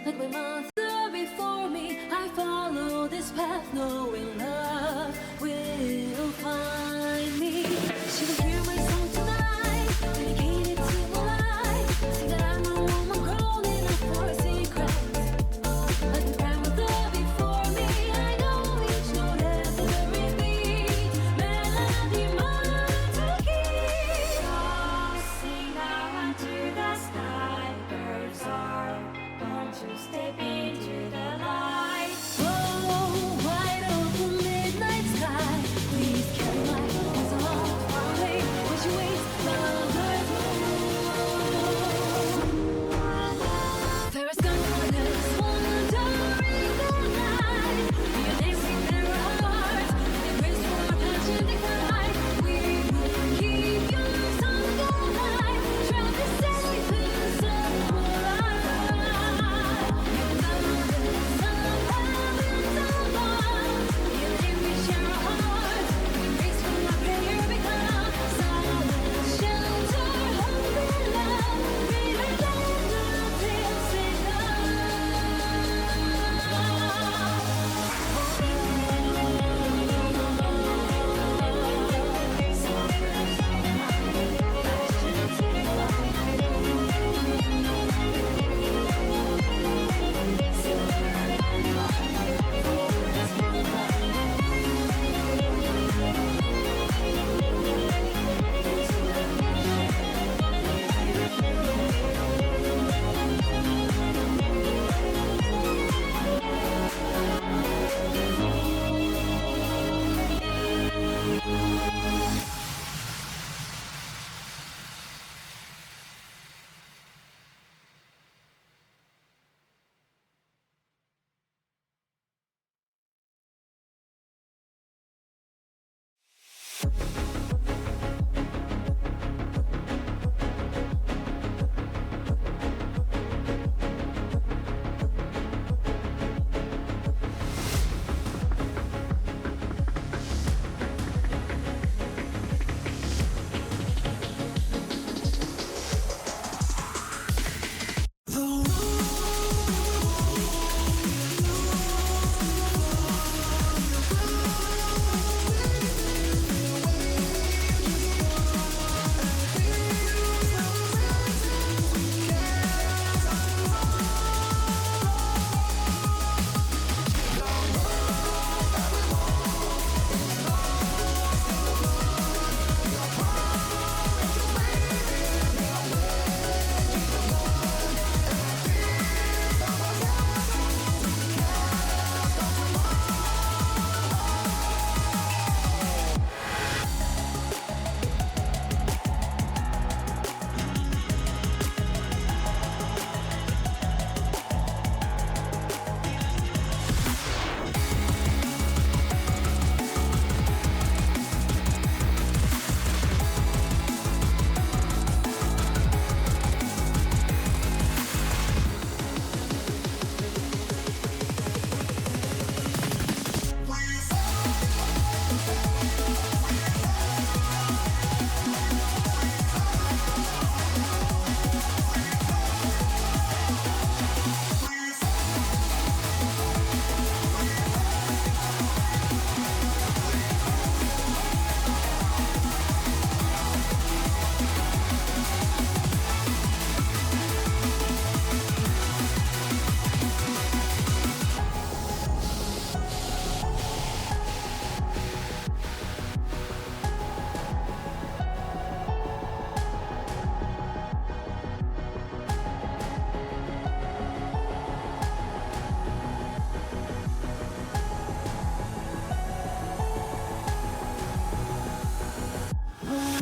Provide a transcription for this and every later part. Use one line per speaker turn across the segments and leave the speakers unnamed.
Like my mother before me, I follow this path, knowing love will find me. She will hear my song tonight, dedicated to my life. See that I'm a woman grown enough for a secret. Like my grandmother before me, I know each note has a repeat melody, mine to keep. Tossing out into the sky, birds are to step into the light. Oh, wide open midnight sky, please carry my hands along the way. Would you wait lover's moon? Fairest gunfighters wandering the night. We are dancing their hearts, they race for our passion, they cry. We will keep your song alive. Try to save the sun.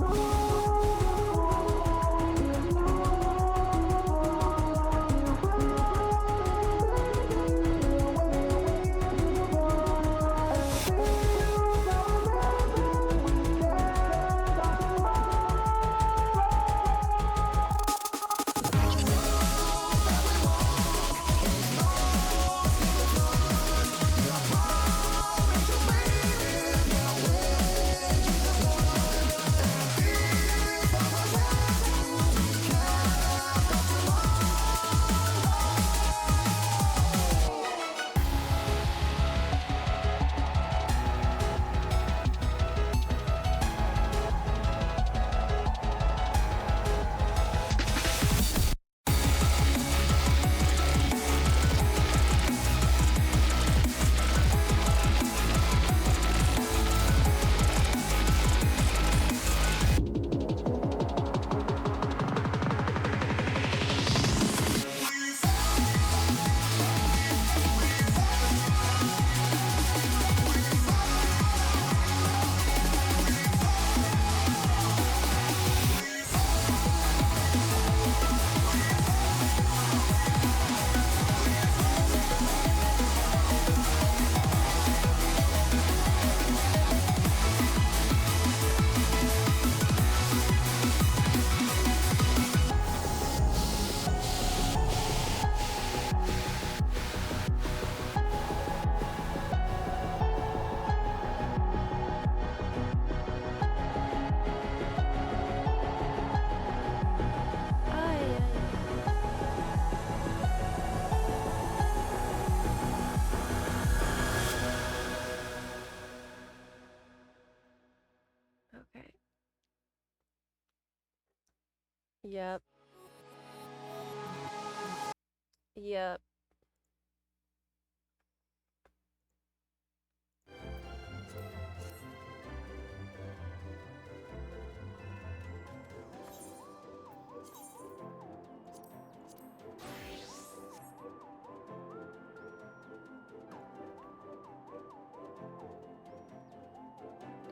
Oh,
Yep. Yep.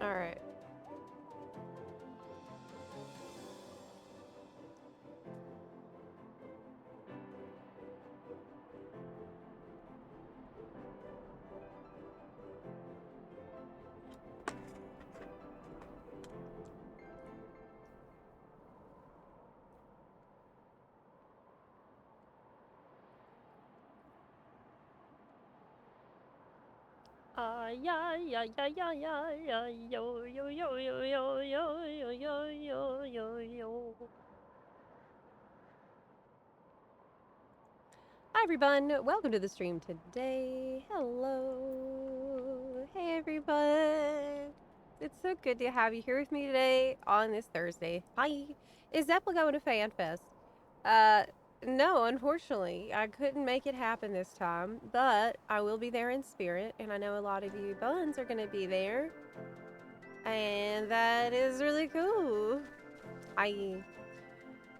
All right. Yeah, yeah, yeah, yeah, yeah, yeah, yo, yo, yo, yo, yo, yo, yo, yo, yo, yo, yo. Hi, everyone. Welcome to the stream today. Hello. Hey, everyone. It's so good to have you here with me today on this Thursday. Hi. Is Zepla going to FanFest? Uh, no, unfortunately. I couldn't make it happen this time, but I will be there in spirit, and I know a lot of you buns are going to be there. And that is really cool. I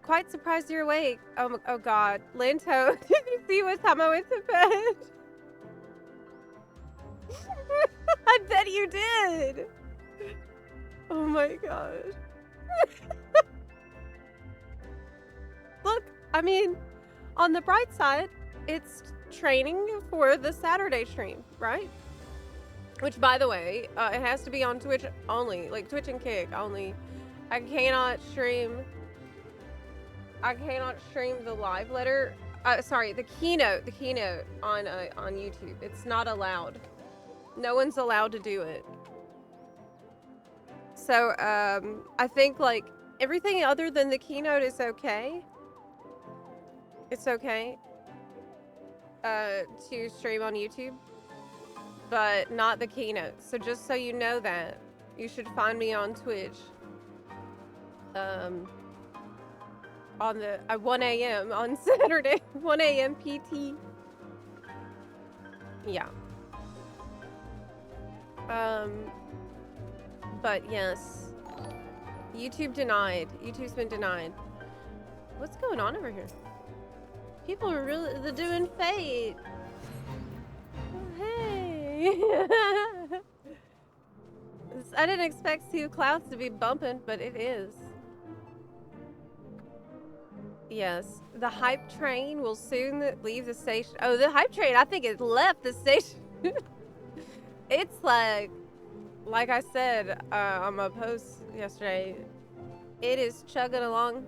quite surprised you're awake. Oh God, Linto, did you see what time I went to bed? I bet you did. Oh my gosh. Look, I mean, on the bright side, it's training for the Saturday stream, right? Which, by the way, it has to be on Twitch only, like Twitch and Kick only. I cannot stream the live letter. Sorry, the keynote on YouTube. It's not allowed. No one's allowed to do it. So, I think like everything other than the keynote is okay. It's okay. To stream on YouTube, but not the keynote. So just so you know that, you should find me on Twitch. On the 1 a.m. on Saturday, 1 a.m. PT. Yeah. But yes, YouTube denied. YouTube's been denied. What's going on over here? People are they're doing Fate. Hey. I didn't expect Sea of Clouds to be bumping, but it is. Yes, the hype train will soon leave the station. Oh, the hype train, I think it left the station. It's like I said on my post yesterday, it is chugging along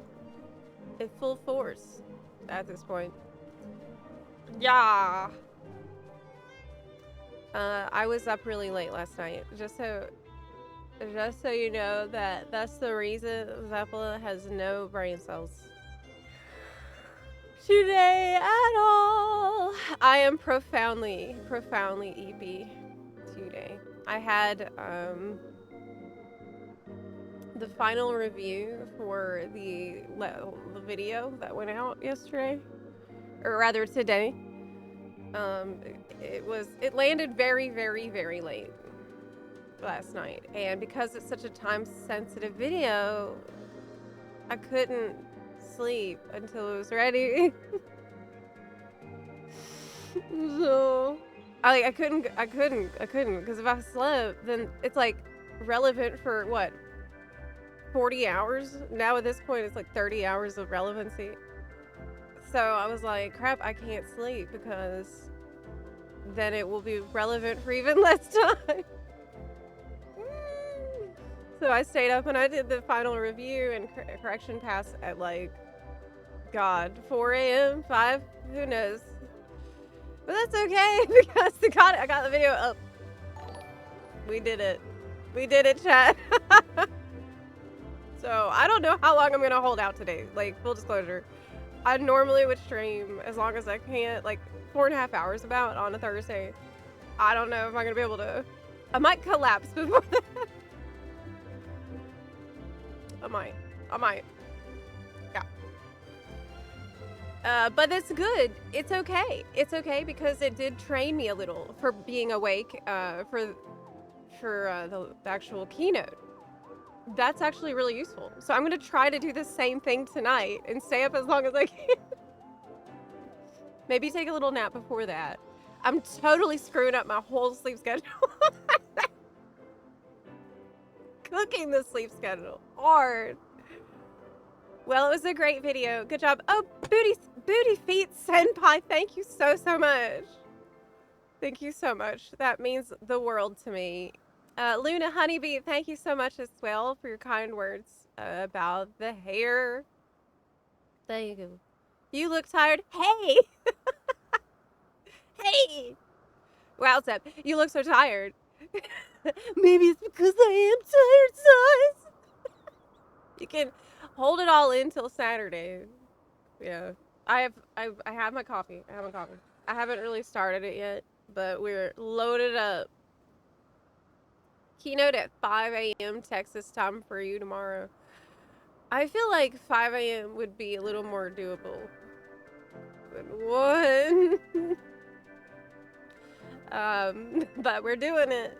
at full force at this point. Yeah. I was up really late last night, just so you know that that's the reason Zepla has no brain cells today at all. I am profoundly EP today. I had the final review for the video that went out yesterday, or rather today. It landed very late last night, and because it's such a time-sensitive video, I couldn't sleep until it was ready. So I couldn't because if I slept, then it's like relevant for what, 40 hours? Now at this point it's like 30 hours of relevancy. So I was like, crap, I can't sleep because then it will be relevant for even less time. So I stayed up and I did the final review and correction pass at like, God, 4 a.m., 5, who knows. But that's okay because I got the video up. We did it. We did it, chat. So I don't know how long I'm gonna hold out today. Like, full disclosure, I normally would stream as long as I can, like 4.5 hours about on a Thursday. I don't know if I'm gonna be able to. I might collapse before that. I might. But it's good. It's okay. It's okay because it did train me a little for being awake for the actual keynote. That's actually really useful. So I'm gonna try to do the same thing tonight and stay up as long as I can. Maybe take a little nap before that. I'm totally screwing up my whole sleep schedule. Cooking the sleep schedule hard. Well, it was a great video. Good job. Oh, Booty Feet Senpai, thank you so much. Thank you so much. That means the world to me. Luna Honeybee, thank you so much as well for your kind words about the hair. There you go. You look tired. Hey! Hey! Wow, Zep, you look so tired. Maybe it's because I am tired, size. You can hold it all in till Saturday. Yeah. I have my coffee. I have my coffee. I haven't really started it yet, but we're loaded up. Keynote at 5 a.m. Texas time for you tomorrow. I feel like 5 a.m. would be a little more doable than 1. But we're doing it.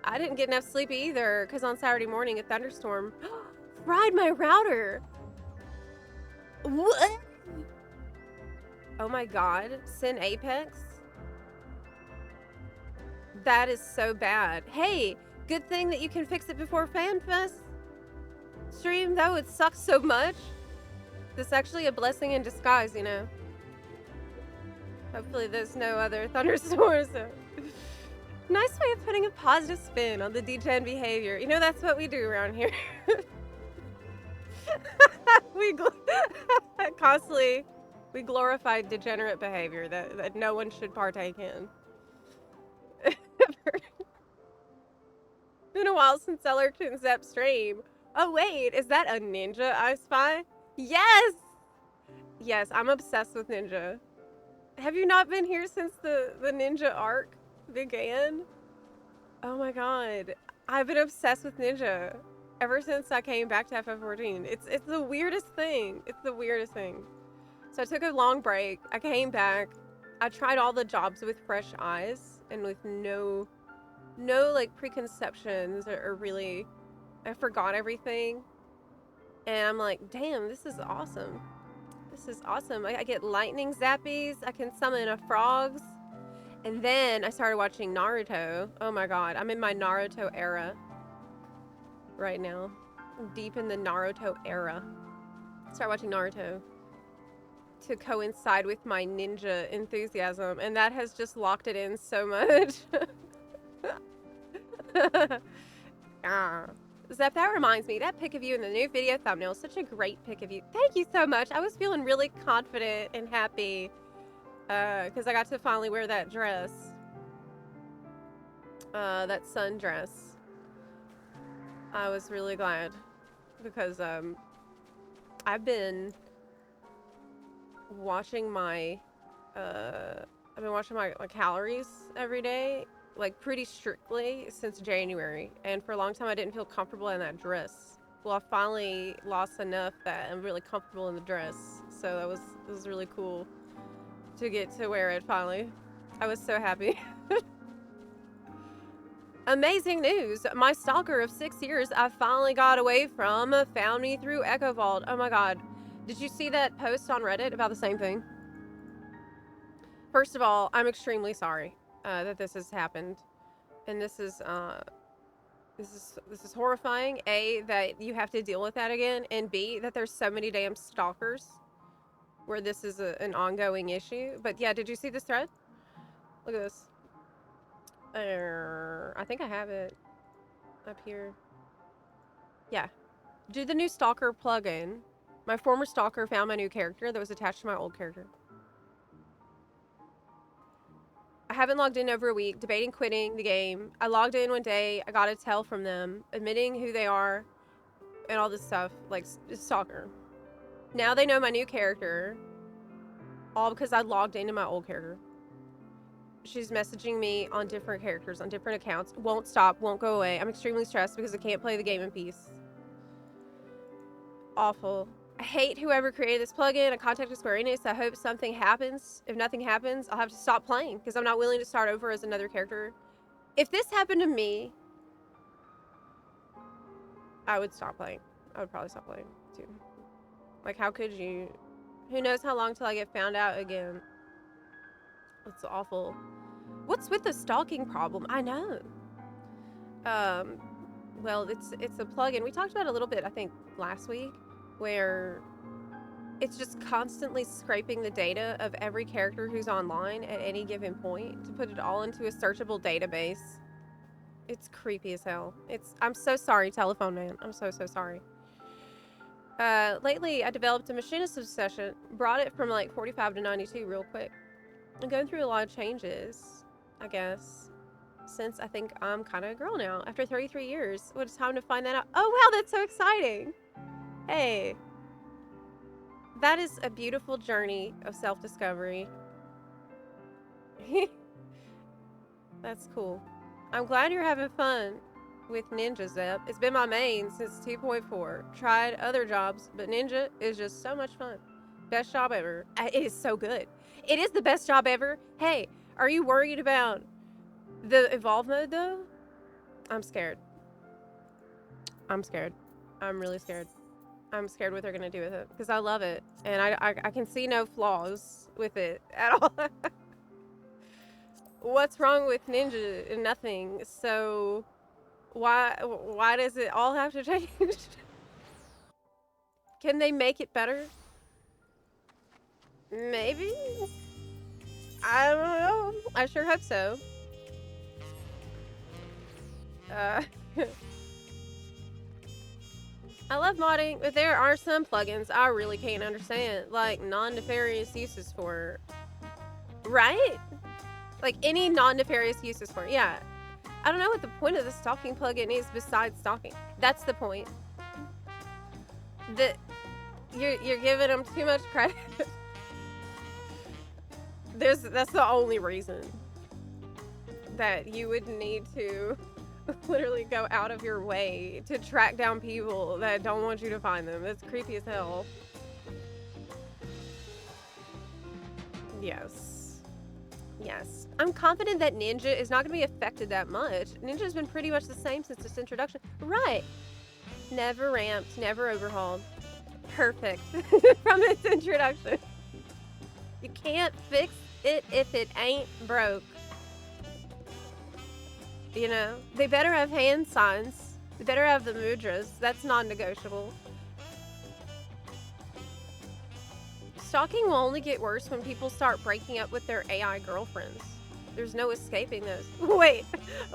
I didn't get enough sleep either because on Saturday morning a thunderstorm fried my router. What? Oh my god. Sin Apex? That is so bad. Hey, good thing that you can fix it before FanFest stream, though. It sucks so much. This is actually a blessing in disguise, you know. Hopefully there's no other thunderstorms. Nice way of putting a positive spin on the degen behavior. You know, that's what we do around here. we glorify degenerate behavior that no one should partake in. Been a while since I lurked in Zep stream. Oh wait, is that a ninja I spy? Yes! Yes, I'm obsessed with ninja. Have you not been here since the ninja arc began? Oh my god. I've been obsessed with ninja ever since I came back to FF14. It's the weirdest thing. It's the weirdest thing. So I took a long break. I came back. I tried all the jobs with fresh eyes and with no like preconceptions or really, I forgot everything. And I'm like, damn, this is awesome. This is awesome. I get lightning zappies. I can summon a frogs. And then I started watching Naruto. Oh my god, I'm in my Naruto era right now. I'm deep in the Naruto era. Start watching Naruto to coincide with my ninja enthusiasm, and that has just locked it in so much. Zep, that reminds me, that pic of you in the new video thumbnail is such a great pic of you. Thank you so much. I was feeling really confident and happy because I got to finally wear that dress. That sundress. I was really glad because I've been watching my calories every day, like pretty strictly since January, and for a long time I didn't feel comfortable in that dress. Well, I finally lost enough that I'm really comfortable in the dress, so it was really cool to get to wear it finally. I was so happy. Amazing news! My stalker of 6 years I finally got away from found me through Echo Vault. Oh my god. Did you see that post on Reddit about the same thing? First of all, I'm extremely sorry that this has happened, and this is horrifying. A, that you have to deal with that again, and B, that there's so many damn stalkers where this is an ongoing issue. But yeah, did you see this thread? Look at this. I think I have it up here. Yeah. Do the new stalker plugin. My former stalker found my new character that was attached to my old character. I haven't logged in over a week, debating quitting the game. I logged in one day, I got a tell from them, admitting who they are, and all this stuff, like stalker. Now they know my new character, all because I logged into my old character. She's messaging me on different characters, on different accounts. Won't stop, won't go away. I'm extremely stressed because I can't play the game in peace. Awful. I hate whoever created this plugin. I contacted Square Enix. I hope something happens. If nothing happens, I'll have to stop playing because I'm not willing to start over as another character. If this happened to me, I would stop playing. I would probably stop playing too. Like, how could you? Who knows how long till I get found out again? It's awful. What's with the stalking problem? I know. Well, it's a plugin. We talked about it a little bit, I think, last week, where it's just constantly scraping the data of every character who's online at any given point to put it all into a searchable database. It's creepy as hell. I'm so sorry, Telephone Man. I'm so sorry. Lately, I developed a machinist obsession. Brought it from like 45 to 92 real quick. I'm going through a lot of changes, I guess, since I think I'm kind of a girl now. After 33 years, what is time to find that out? Oh, wow, that's so exciting. Hey. That is a beautiful journey of self-discovery. That's cool. I'm glad you're having fun with Ninja, Zep. It's been my main since 2.4. Tried other jobs, but Ninja is just so much fun. Best job ever. It is so good. It is the best job ever. Hey, are you worried about the evolve mode though? I'm scared. I'm scared. I'm really scared. I'm scared what they're gonna do with it because I love it and I can see no flaws with it at all. What's wrong with Ninja? Nothing. So why does it all have to change? Can they make it better? Maybe. I don't know. I sure hope so. I love modding, but there are some plugins I really can't understand, like non-nefarious uses for, right? Like any non-nefarious uses for, yeah. I don't know what the point of the stalking plugin is besides stalking. That's the point. That you're giving them too much credit. That's the only reason that you would need to literally go out of your way to track down people that don't want you to find them. That's creepy as hell. Yes. Yes. I'm confident that Ninja is not going to be affected that much. Ninja's been pretty much the same since its introduction. Right. Never ramped, never overhauled. Perfect from its introduction. You can't fix it if it ain't broke. You know, they better have hand signs. They better have the mudras. That's non-negotiable. Stalking will only get worse when people start breaking up with their AI girlfriends. There's no escaping those. Wait,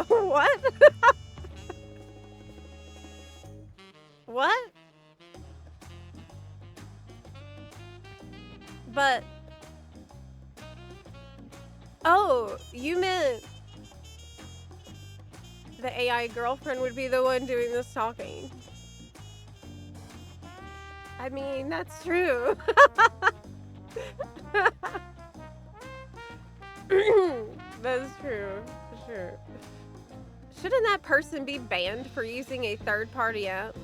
what? What? But, oh, you meant the AI girlfriend would be the one doing the stalking. I mean, that's true. That's true. Sure. Shouldn't that person be banned for using a third-party app?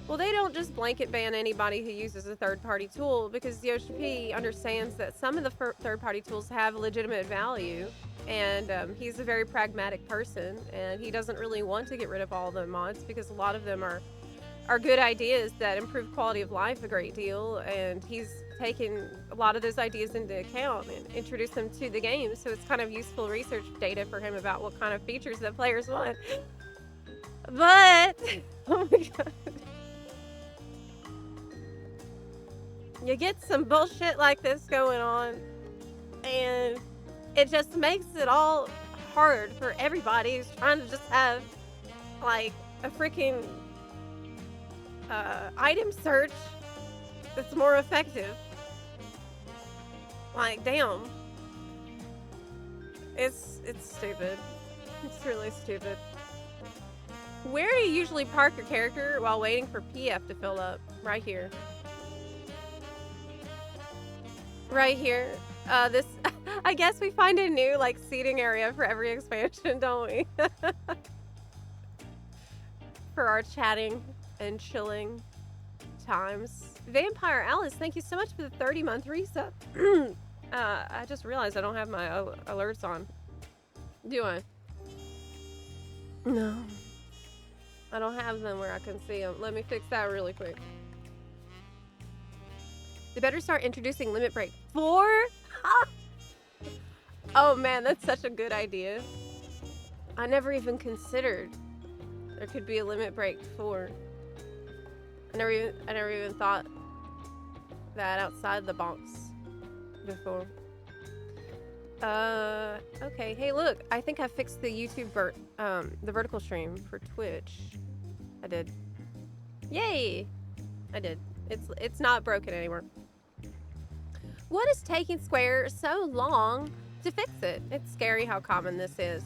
Well, they don't just blanket ban anybody who uses a third-party tool because Yoshi P understands that some of the third-party tools have legitimate value, and he's a very pragmatic person, and he doesn't really want to get rid of all the mods because a lot of them are good ideas that improve quality of life a great deal, and he's taken a lot of those ideas into account and introduced them to the game, so it's kind of useful research data for him about what kind of features that players want. But, oh my god. You get some bullshit like this going on, and it just makes it all hard for everybody who's trying to just have, like, a freaking item search that's more effective. Like, damn. It's stupid. It's really stupid. Where do you usually park your character while waiting for PF to fill up? Right here. Right here. This, I guess we find a new, like, seating area for every expansion, don't we? For our chatting and chilling times. Vampire Alice, thank you so much for the 30-month resub. I just realized I don't have my alerts on. Do I? No. I don't have them where I can see them. Let me fix that really quick. They better start introducing Limit Break 4? Oh man, that's such a good idea. I never even considered there could be a Limit Break 4. I never even thought that outside the box before. Okay. Hey, look, I think I fixed the YouTube the vertical stream for Twitch. I did. Yay! I did. It's not broken anymore. What is taking Square so long to fix it? It's scary how common this is.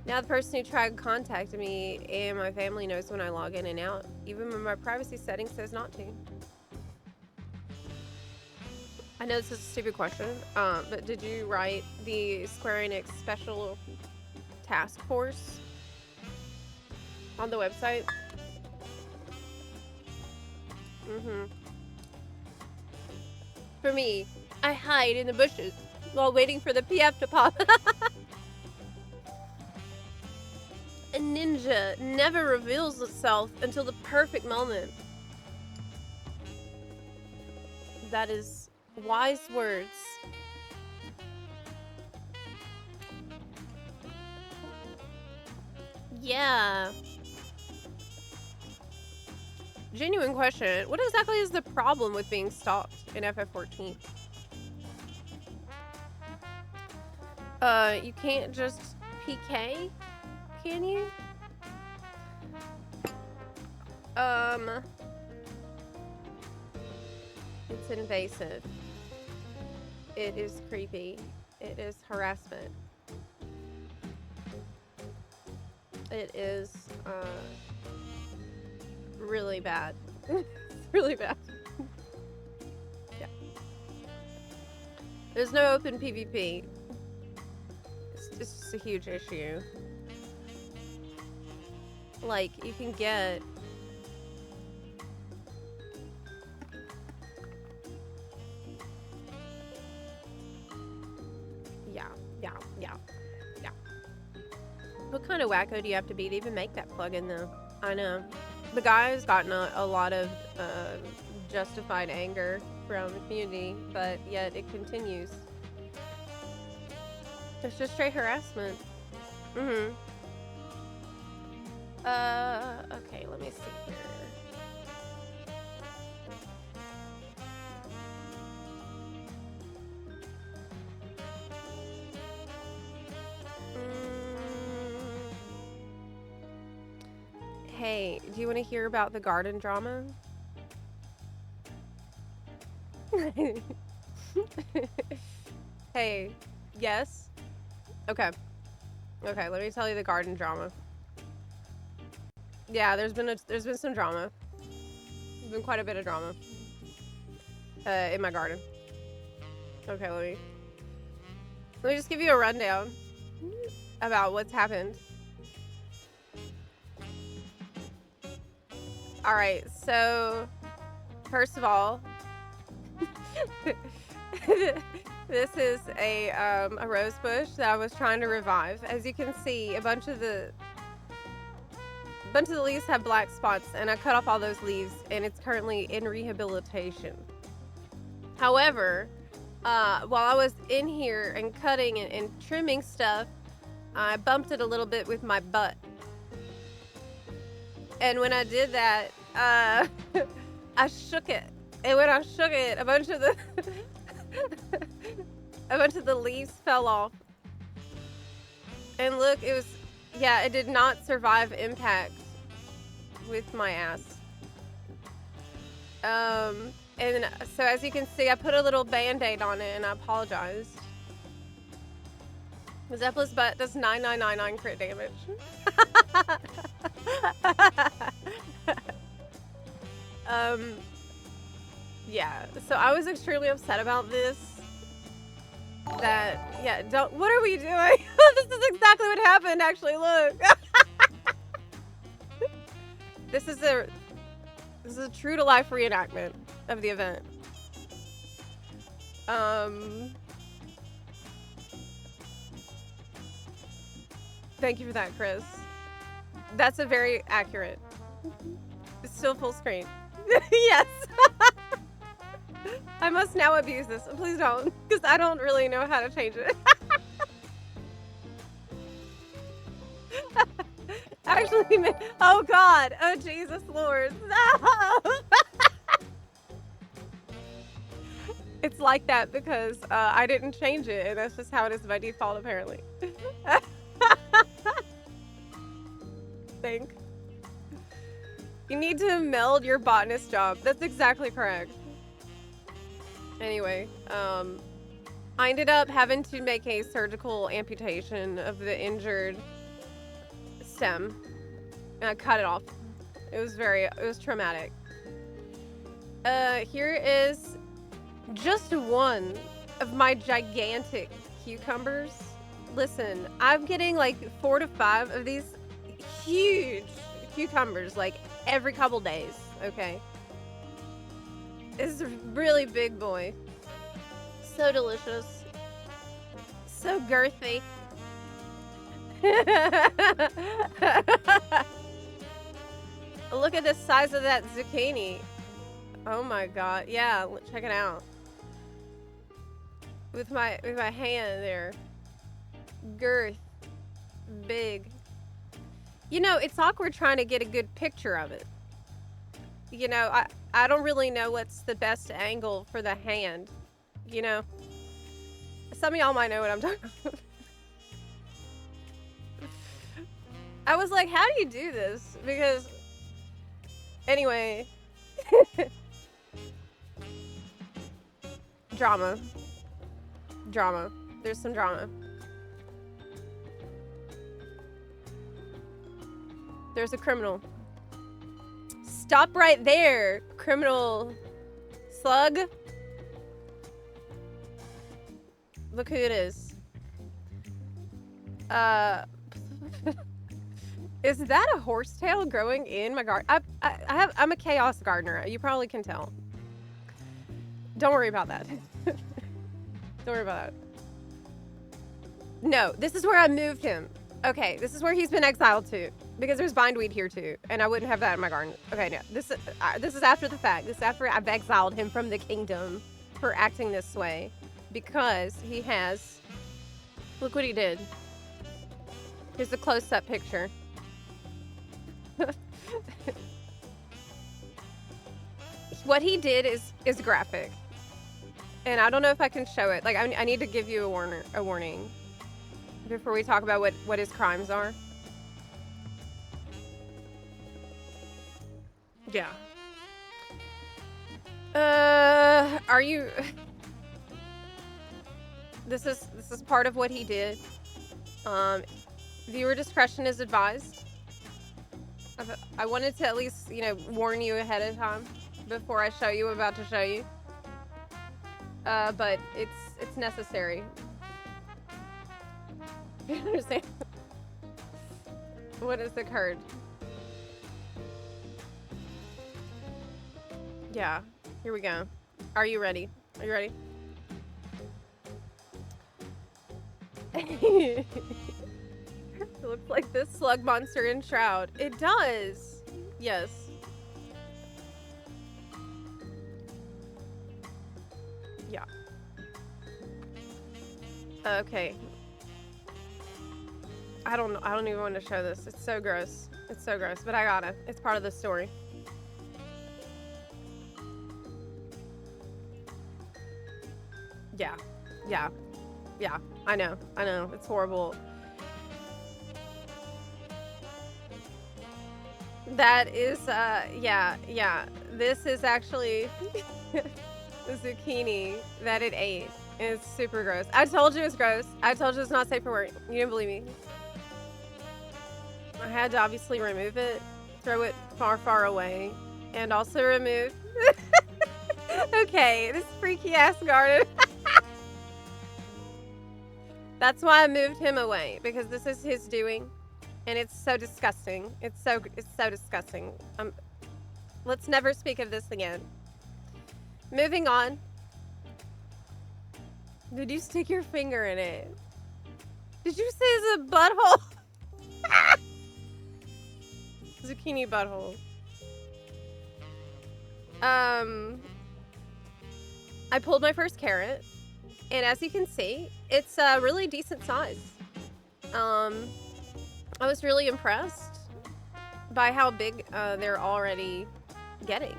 Now the person who tried contacting me and my family knows when I log in and out, even when my privacy setting says not to. I know this is a stupid question, but did you write the Square Enix special task force on the website? For me, I hide in the bushes while waiting for the PF to pop. A ninja never reveals itself until the perfect moment. That is wise words. Yeah. Genuine question. What exactly is the problem with being stalked in FF14? You can't just PK? Can you? It's invasive. It is creepy. It is harassment. It is, really bad. Really bad. Yeah. There's no open PvP. It's just a huge issue. Like, you can get... Yeah. What kind of wacko do you have to be to even make that plugin, though? I know. The guy has gotten a lot of justified anger from the community, but yet it continues. It's just straight harassment. Okay, let me see here. Hey, do you want to hear about the garden drama? Hey, yes? Okay, let me tell you the garden drama. Yeah, there's been some drama. There's been quite a bit of drama in my garden. Okay, let me just give you a rundown about what's happened. All right, so first of all, this is a rose bush that I was trying to revive. As you can see, a bunch of the leaves have black spots, and I cut off all those leaves, and it's currently in rehabilitation. However, while I was in here and cutting and trimming stuff, I bumped it a little bit with my butt. And when I did that, I shook it. And when I shook it, a bunch of the leaves fell off. And look, it did not survive impact with my ass. And so as you can see, I put a little band-aid on it, and I apologized. Zepla's butt does 9999 crit damage. Yeah, so I was extremely upset about this. What are we doing? This is exactly what happened, actually, look. This This is a true-to-life reenactment of the event. Thank you for that, Chris. That's a very accurate. It's still full screen. Yes. I must now abuse this. Please don't, because I don't really know how to change it. Actually, oh God. Oh Jesus Lord. No. It's like that because I didn't change it, and that's just how it is by default, apparently. Think. You need to meld your botanist job. That's exactly correct. Anyway, I ended up having to make a surgical amputation of the injured stem, and I cut it off. It was traumatic. Here is just one of my gigantic cucumbers. Listen, I'm getting like 4 to 5 of these huge cucumbers like every couple days, okay? This is a really big boy. So delicious. So girthy. Look at the size of that zucchini. Oh my God. Yeah, check it out. With my hand there. Girth. Big. You know, it's awkward trying to get a good picture of it. You know, I don't really know what's the best angle for the hand. You know? Some of y'all might know what I'm talking about. I was like, how do you do this? Because, anyway. Drama. Drama. There's some drama. There's a criminal. Stop right there, criminal slug. Look who it is. Is that a horsetail growing in my garden? I'm a chaos gardener. You probably can tell. Don't worry about that. Don't worry about that. No, this is where I moved him. Okay, this is where he's been exiled to. Because there's bindweed here too, and I wouldn't have that in my garden. Okay, no, this is after the fact. This is after I've exiled him from the kingdom for acting this way. Because he has... Look what he did. Here's a close-up picture. What he did is graphic. And I don't know if I can show it. Like, I need to give you a warning. Before we talk about what his crimes are. Yeah. Are you... This is part of what he did. Viewer discretion is advised. I wanted to at least, you know, warn you ahead of time before I show you what I'm about to show you. But it's necessary. You understand? What has occurred? Yeah, here we go. Are you ready? Are you ready? It looks like this slug monster in Shroud. It does. Yes. Yeah. Okay. I don't even want to show this. It's so gross. It's so gross, but I gotta. It's part of the story. Yeah. Yeah. Yeah. I know. It's horrible. That is, yeah. This is actually the zucchini that it ate. And it's super gross. I told you it's gross. I told you it's not safe for work. You didn't believe me. I had to obviously remove it, throw it far, far away, and also remove... Okay, this freaky ass garden. That's why I moved him away, because this is his doing, and it's so disgusting. It's so disgusting. Let's never speak of this again. Moving on. Did you stick your finger in it? Did you say it's a butthole? Zucchini butthole. I pulled my first carrot, and as you can see, it's a really decent size. I was really impressed by how big they're already getting.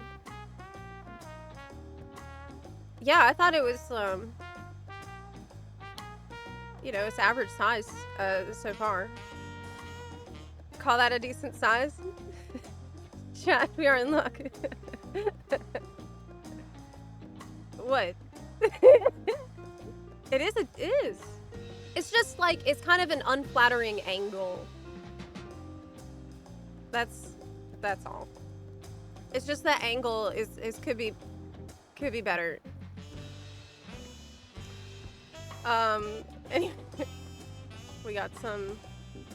Yeah, I thought it was, you know, it's average size so far. Call that a decent size? Chat, we are in luck. What? It is. It's just like, it's kind of an unflattering angle. That's all. It's just that angle is could be better. Anyway, we got some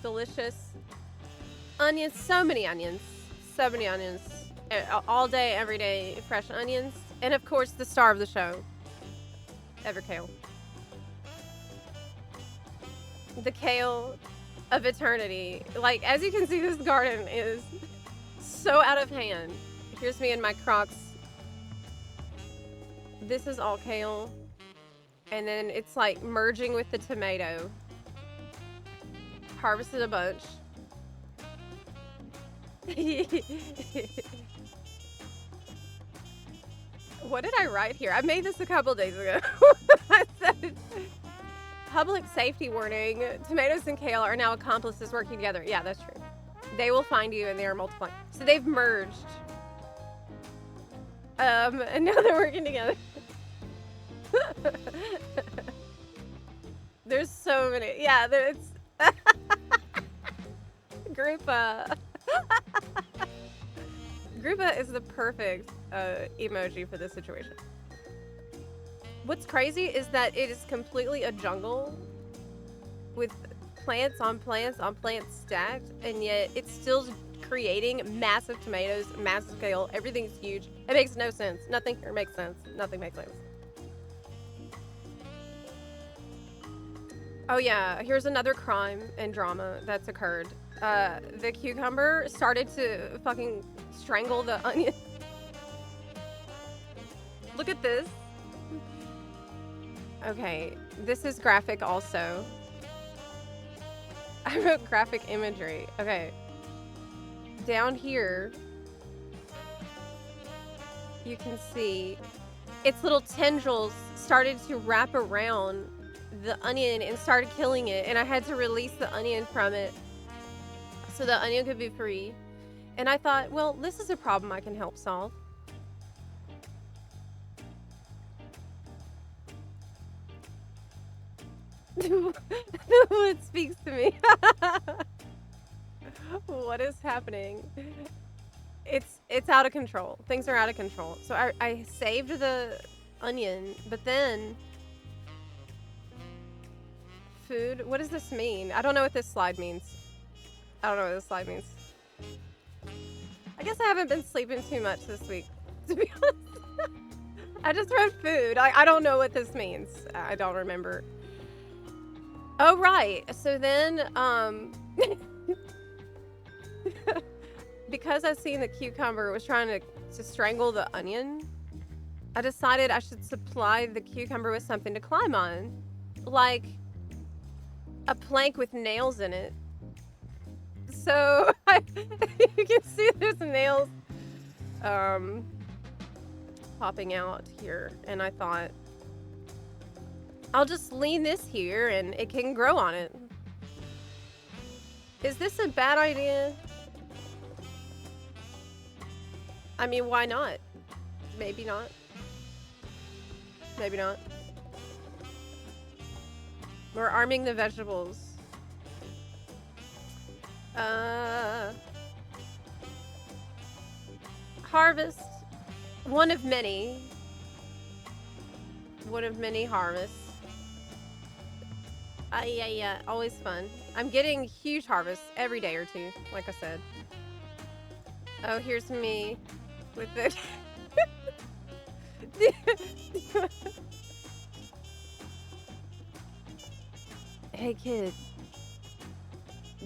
delicious onions, so many onions, all day, every day, fresh onions, and of course the star of the show, Everkale. The kale of eternity. Like, as you can see, this garden is so out of hand. Here's me in my Crocs. This is all kale. And then it's like merging with the tomato. Harvested a bunch. What did I write here? I made this a couple days ago. I said, public safety warning. Tomatoes and kale are now accomplices working together. Yeah, that's true. They will find you and they are multiplying. So they've merged. And now they're working together. There's so many. Yeah, there's Groupa. Groupa is the perfect emoji for this situation. What's crazy is that it is completely a jungle with plants on plants on plants stacked, and yet it's still creating massive tomatoes, massive kale. Everything's huge. It makes no sense. Nothing here makes sense. Nothing makes sense. Oh yeah, here's another crime and drama that's occurred. The cucumber started to fucking strangle the onion. Look at this. Okay, this is graphic also. I wrote graphic imagery. Okay. Down here, you can see its little tendrils started to wrap around the onion and started killing it, and I had to release the onion from it so the onion could be free. And I thought, well, this is a problem I can help solve. The wood speaks to me. What is happening? It's out of control. Things are out of control. So I saved the onion, but then food. What does this mean? I don't know what this slide means. I don't know what this slide means. I guess I haven't been sleeping too much this week, to be honest. I just wrote food. I don't know what this means. I don't remember. Oh, right. So then, because I seen the cucumber was trying to strangle the onion, I decided I should supply the cucumber with something to climb on. Like a plank with nails in it. So, you can see there's nails popping out here. And I thought, I'll just lean this here and it can grow on it. Is this a bad idea? I mean, why not? Maybe not. Maybe not. We're arming the vegetables. Harvest. One of many. One of many harvests. Yeah, always fun. I'm getting huge harvests every day or two, like I said. Oh, here's me with it. Hey kid,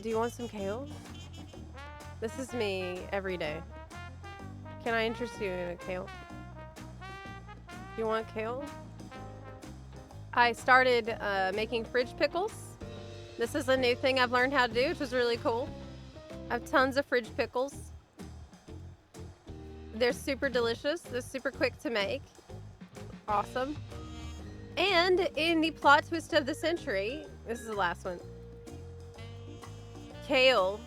do you want some kale? This is me every day. Can I interest you in a kale? You want kale? I started making fridge pickles. This is a new thing I've learned how to do, which is really cool. I have tons of fridge pickles. They're super delicious. They're super quick to make. Awesome. And in the plot twist of the century, this is the last one. Kale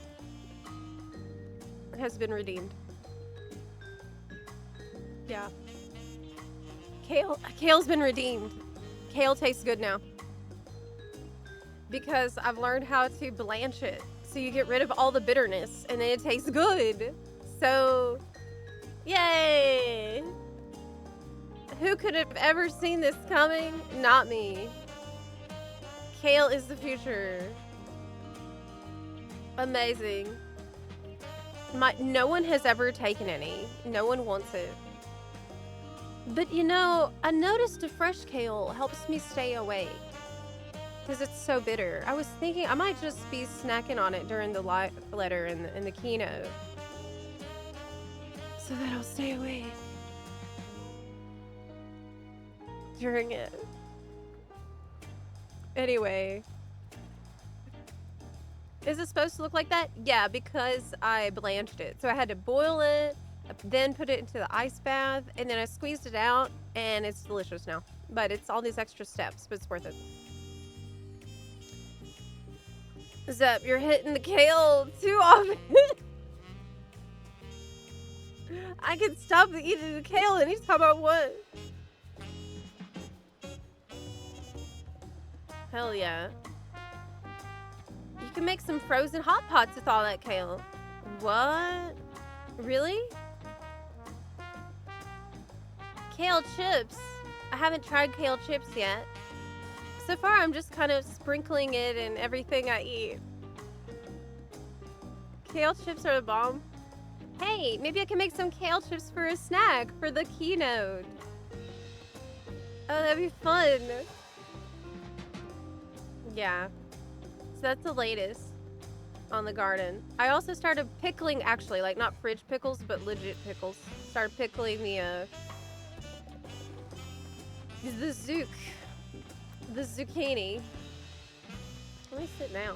has been redeemed. Yeah. Kale's been redeemed. Kale tastes good now. Because I've learned how to blanch it. So you get rid of all the bitterness and then it tastes good. So, yay! Who could have ever seen this coming? Not me. Kale is the future. Amazing. No one has ever taken any. No one wants it. But you know, I noticed a fresh kale helps me stay awake. Because it's so bitter. I was thinking I might just be snacking on it during the live letter and the keynote. So that I'll stay awake. During it. Anyway. Is it supposed to look like that? Yeah, because I blanched it. So I had to boil it, then put it into the ice bath, and then I squeezed it out, and it's delicious now. But it's all these extra steps, but it's worth it. Zep, you're hitting the kale too often. I can stop eating the kale anytime I want. Hell yeah. You can make some frozen hot pots with all that kale. What? Really? Kale chips. I haven't tried kale chips yet. So far, I'm just kind of sprinkling it in everything I eat. Kale chips are the bomb. Hey, maybe I can make some kale chips for a snack for the keynote. Oh, that'd be fun. Yeah. So that's the latest on the garden. I also started pickling, actually, like not fridge pickles, but legit pickles. Started pickling the zucchini. Let me sit down.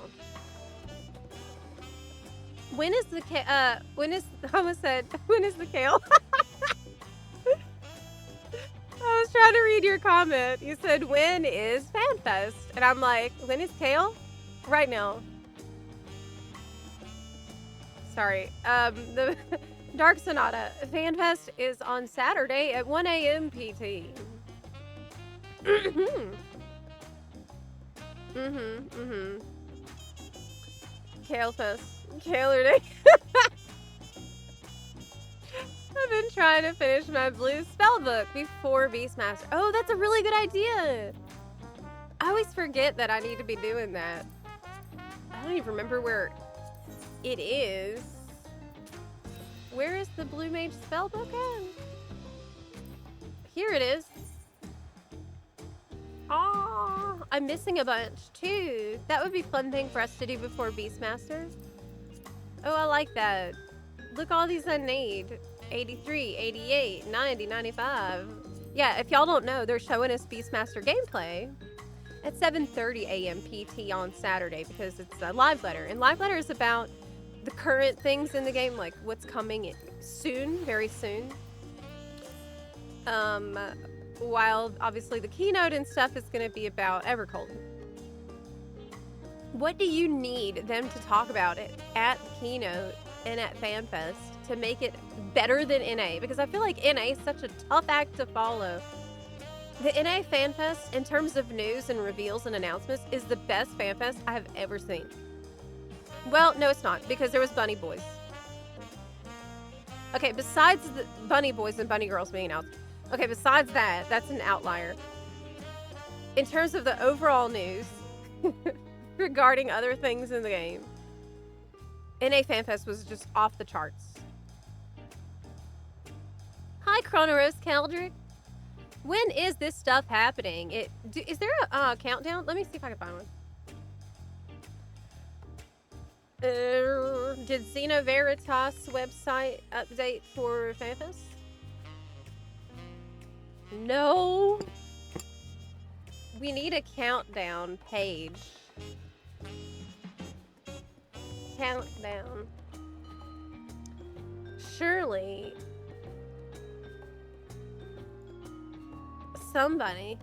When is the kale? I almost said, when is the kale? I was trying to read your comment. You said, when is FanFest? And I'm like, when is kale? Right now. Sorry. The Dark Sonata. FanFest is on Saturday at 1 a.m. PT. Kale Fest. Kaler Day. I've been trying to finish my blue spell book before Beastmaster. Oh, that's a really good idea. I always forget that I need to be doing that. I don't even remember where it is. Where is the Blue Mage spellbook at? Here it is. Oh, I'm missing a bunch too. That would be a fun thing for us to do before Beastmaster. Oh, I like that. Look all these I need. 83, 88, 90, 95. Yeah, if y'all don't know, they're showing us Beastmaster gameplay at 7:30 a.m. PT on Saturday because it's a live letter. And live letter is about the current things in the game, like what's coming soon, very soon. While obviously the keynote and stuff is going to be about Evercold. What do you need them to talk about it at the keynote and at FanFest to make it better than NA? Because I feel like NA is such a tough act to follow. The NA FanFest, in terms of news and reveals and announcements, is the best FanFest I have ever seen. Well, no, it's not, because there was Bunny Boys. Okay, besides the Bunny Boys and Bunny Girls being announced. Okay, besides that, that's an outlier. In terms of the overall news regarding other things in the game, NA FanFest was just off the charts. Chronorose Caldric. When is this stuff happening? Is there a countdown? Let me see if I can find one. Did Xeno Veritas website update for FanFest? No. We need a countdown page. Countdown. Surely somebody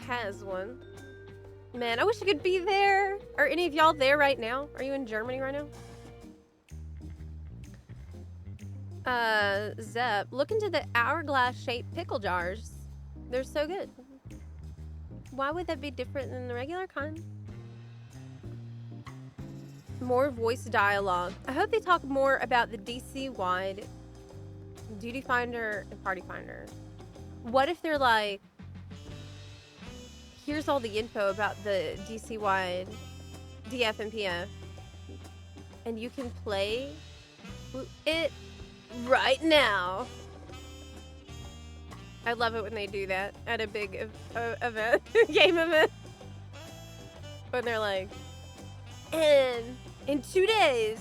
has one. Man, I wish I could be there. Are any of y'all there right now? Are you in Germany right now? Zep, look into the hourglass-shaped pickle jars. They're so good. Why would that be different than the regular kind? More voice dialogue. I hope they talk more about the DC-wide Duty Finder and Party Finder. What if they're like, here's all the info about the DC-wide DF and PF, and you can play it right now. I love it when they do that at a big event, game event. When they're like, and in 2 days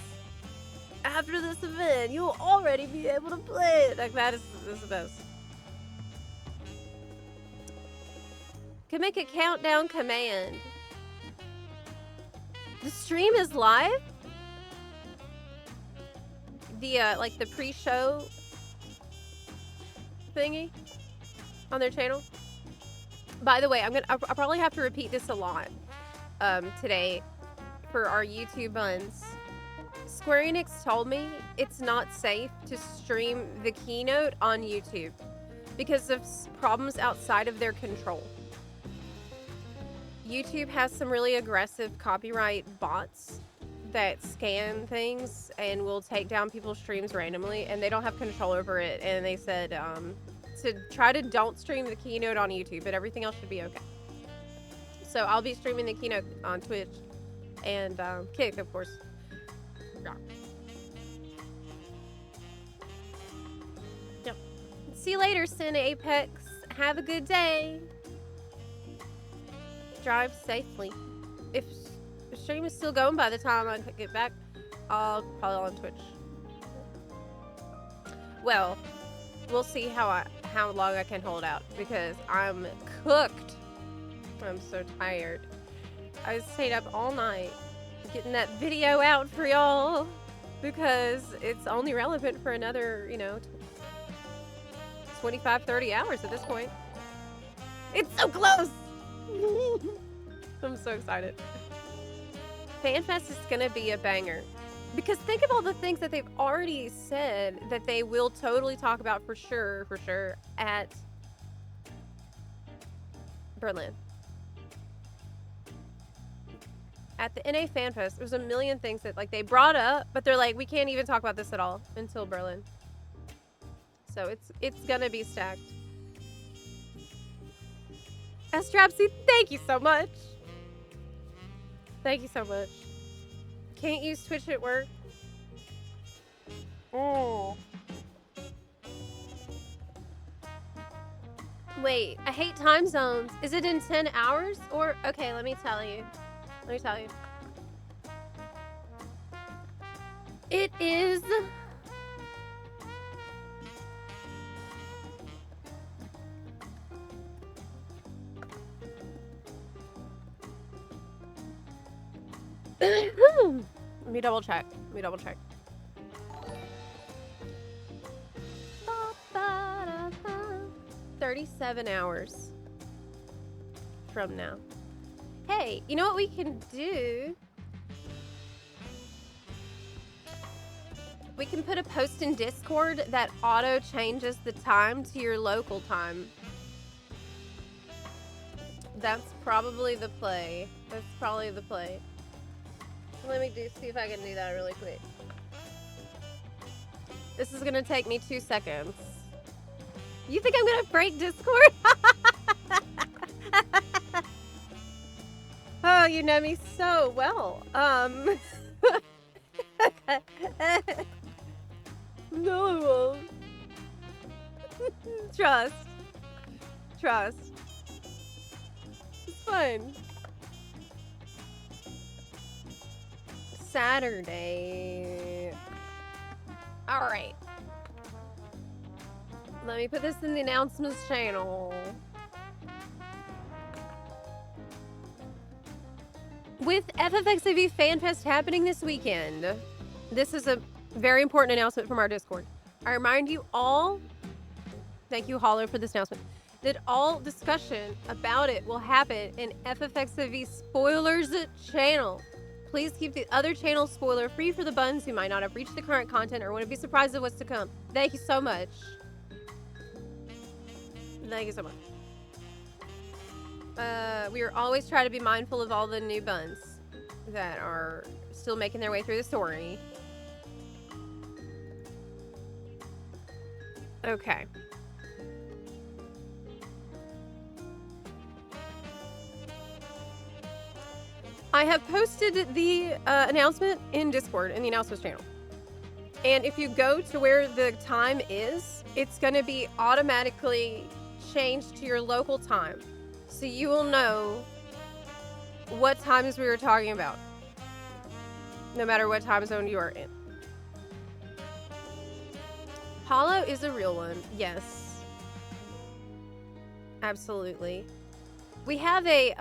after this event, you'll already be able to play it. Like, that is the best. Can make a countdown command. The stream is live? The, like the pre-show thingy on their channel? By the way, I'll probably have to repeat this a lot today for our YouTube buns. Square Enix told me it's not safe to stream the keynote on YouTube because of problems outside of their control. YouTube has some really aggressive copyright bots that scan things and will take down people's streams randomly, and they don't have control over it. And they said to try to don't stream the keynote on YouTube, but everything else should be okay. So I'll be streaming the keynote on Twitch and Kick, of course. Yeah. Yep. See you later, Sin Apex. Have a good day. Drive safely. If the stream is still going by the time I get back, I'll probably on Twitch. Well, we'll see how long I can hold out because I'm cooked. I'm so tired. I stayed up all night getting that video out for y'all because it's only relevant for another, 25, 30 hours at this point. It's so close! I'm so excited. FanFest is gonna be a banger. Because think of all the things that they've already said that they will totally talk about for sure, at Berlin. At the NA FanFest, there's a million things that they brought up, but they're like, we can't even talk about this at all until Berlin. So it's gonna be stacked. Astrapsy, thank you so much. Thank you so much. Can't use Twitch at work. Oh. Wait, I hate time zones. Is it in 10 hours? Or, okay, let me tell you. It is... Let me double check. 37 hours from now. Hey, you know what we can do? We can put a post in Discord that auto changes the time to your local time. That's probably the play. Let me see if I can do that really quick. This is gonna take me 2 seconds. You think I'm gonna break Discord? Oh, you know me so well. No, I won't. Trust. Trust. It's fun. Saturday. All right. Let me put this in the announcements channel. With FFX XIV FanFest happening this weekend, this is a very important announcement from our Discord. I remind you all, thank you, Hollow, for this announcement, that all discussion about it will happen in FFX XIV Spoilers channel. Please keep the other channel spoiler free for the buns who might not have reached the current content or want to be surprised at what's to come. Thank you so much. Thank you so much. We are always trying to be mindful of all the new buns that are still making their way through the story. Okay. I have posted the announcement in Discord in the announcements channel. And if you go to where the time is, it's going to be automatically changed to your local time. So you will know what times we were talking about, no matter what time zone you are in. Hollow is a real one, yes. Absolutely. We have a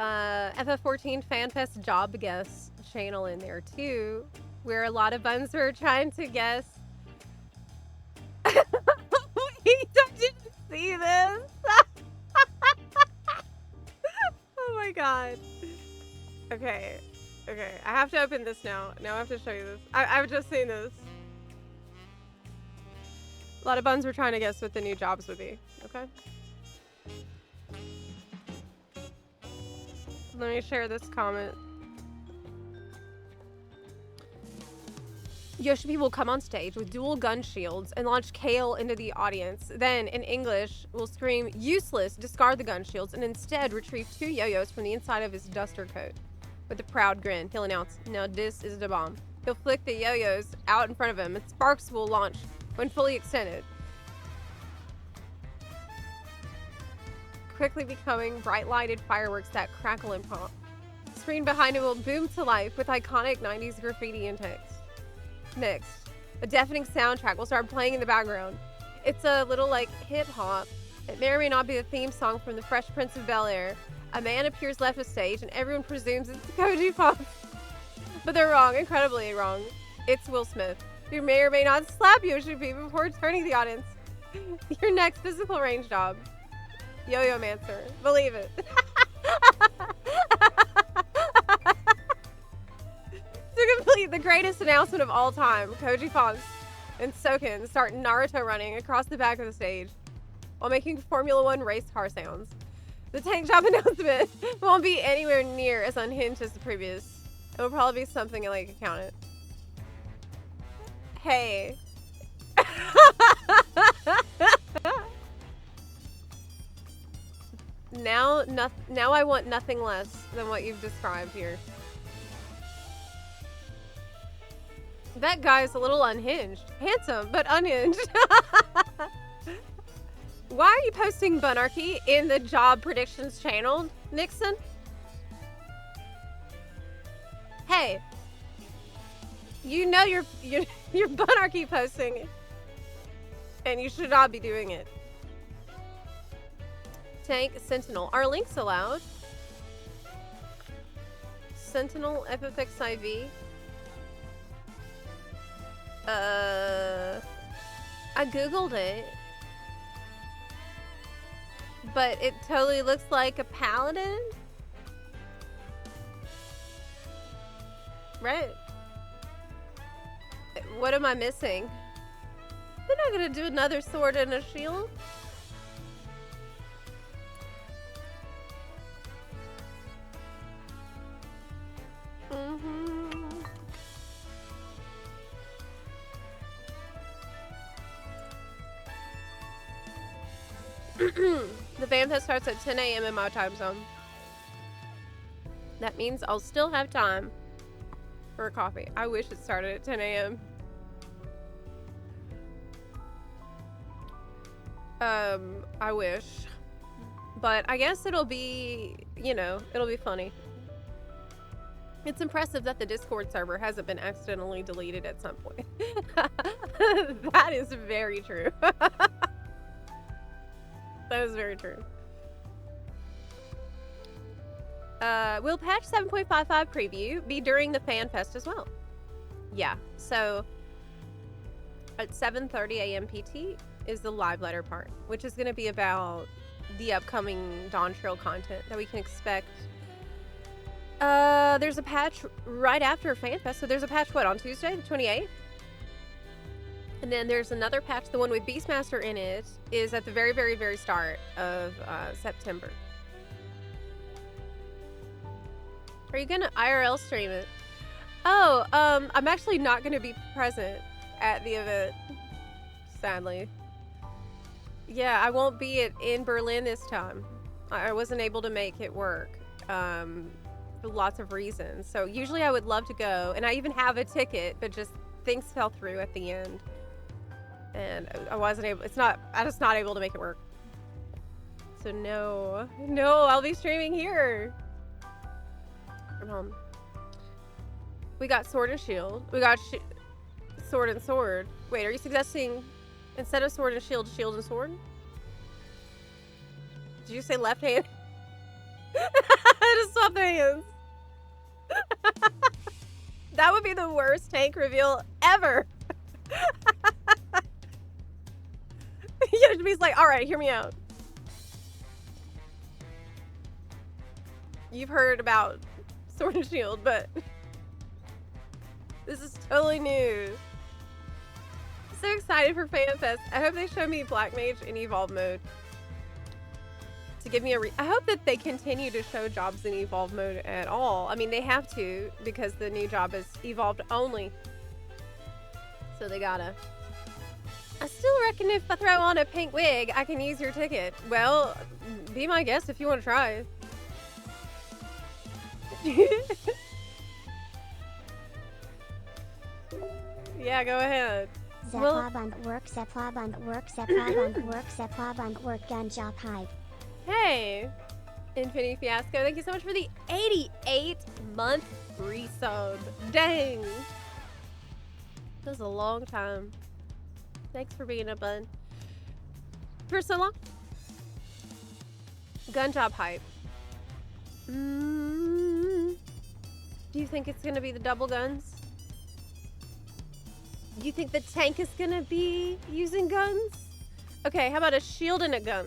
FF14 FanFest job guess channel in there too, where a lot of buns were trying to guess. Wait, I didn't see this. Oh my god. Okay. Okay. I have to open this now. Now I have to show you this. I've just seen this. A lot of buns were trying to guess what the new jobs would be. Okay. Let me share this comment. Yoshi will come on stage with dual gun shields and launch Kale into the audience. Then, in English, will scream, "Useless, discard the gun shields," and instead retrieve 2 yo-yos from the inside of his duster coat. With a proud grin, he'll announce, "Now this is the bomb." He'll flick the yo-yos out in front of him, and sparks will launch when fully extended, quickly becoming bright-lighted fireworks that crackle and pop. The screen behind him will boom to life with iconic 90s graffiti and text. Next, a deafening soundtrack will start playing in the background. It's a little like hip-hop. It may or may not be the theme song from The Fresh Prince of Bel-Air. A man appears left of stage and everyone presumes it's Koji Pop. But they're wrong, incredibly wrong. It's Will Smith, who may or may not slap Yoshi P before turning the audience. Your next physical range job. Yo-Yo Mancer. Believe it. To complete the greatest announcement of all time, Koji Fonz and Soken start Naruto running across the back of the stage while making Formula One race car sounds. The tank job announcement won't be anywhere near as unhinged as the previous. It will probably be something like accountant. Hey. Now I want nothing less than what you've described here. That guy's a little unhinged. Handsome, but unhinged. Why are you posting Bunarchy in the job predictions channel, Nixon? Hey. You know you're Bunarchy posting, and you should not be doing it. Tank Sentinel. Are links allowed? Sentinel FFX IV. I googled it, but it totally looks like a paladin. Right. What am I missing? They're not gonna do another sword and a shield. The FanFest starts at 10 a.m. in my time zone. That means I'll still have time for a coffee. I wish it started at 10 a.m. I wish. But I guess it'll be, it'll be funny. It's impressive that the Discord server hasn't been accidentally deleted at some point. That is very true. That is very true. Will patch 7.55 preview be during the FanFest as well? Yeah, so at 7:30 a.m. PT is the live letter part, which is going to be about the upcoming Dawn Trail content that we can expect. There's a patch right after FanFest, so there's a patch, on Tuesday, the 28th? And then there's another patch, the one with Beastmaster in it, is at the very, very, very start of September. Are you gonna IRL stream it? Oh, I'm actually not gonna be present at the event, sadly. Yeah, I won't be in Berlin this time. I wasn't able to make it work, for lots of reasons. So usually I would love to go, and I even have a ticket, but just things fell through at the end. And I wasn't able, I'm just not able to make it work. So no, I'll be streaming here. From home. We got Sword and Shield. We got Sword and Sword. Wait, are you suggesting instead of Sword and Shield, Shield and Sword? Did you say left hand? Just swap the hands. That would be the worst tank reveal ever. Yoshi's like, all right, hear me out. You've heard about Sword and Shield, but this is totally new. So excited for FanFest. I hope they show me Black Mage in Evolve mode. To give me I hope that they continue to show jobs in Evolve mode at all. I mean, they have to, because the new job is Evolved only. So they gotta. I still reckon if I throw on a pink wig, I can use your ticket. Well, be my guest if you want to try. Yeah, go ahead.
Zepla bund work, Zepla bund work, Zepla bund work, Zepla bund work, gun job hype.
Hey, Infinity Fiasco, thank you so much for the 88-month resub. Dang. That was a long time. Thanks for being a bun. For so long. Gun job hype. Do you think it's gonna be the double guns? Do you think the tank is gonna be using guns? Okay, how about a shield and a gun?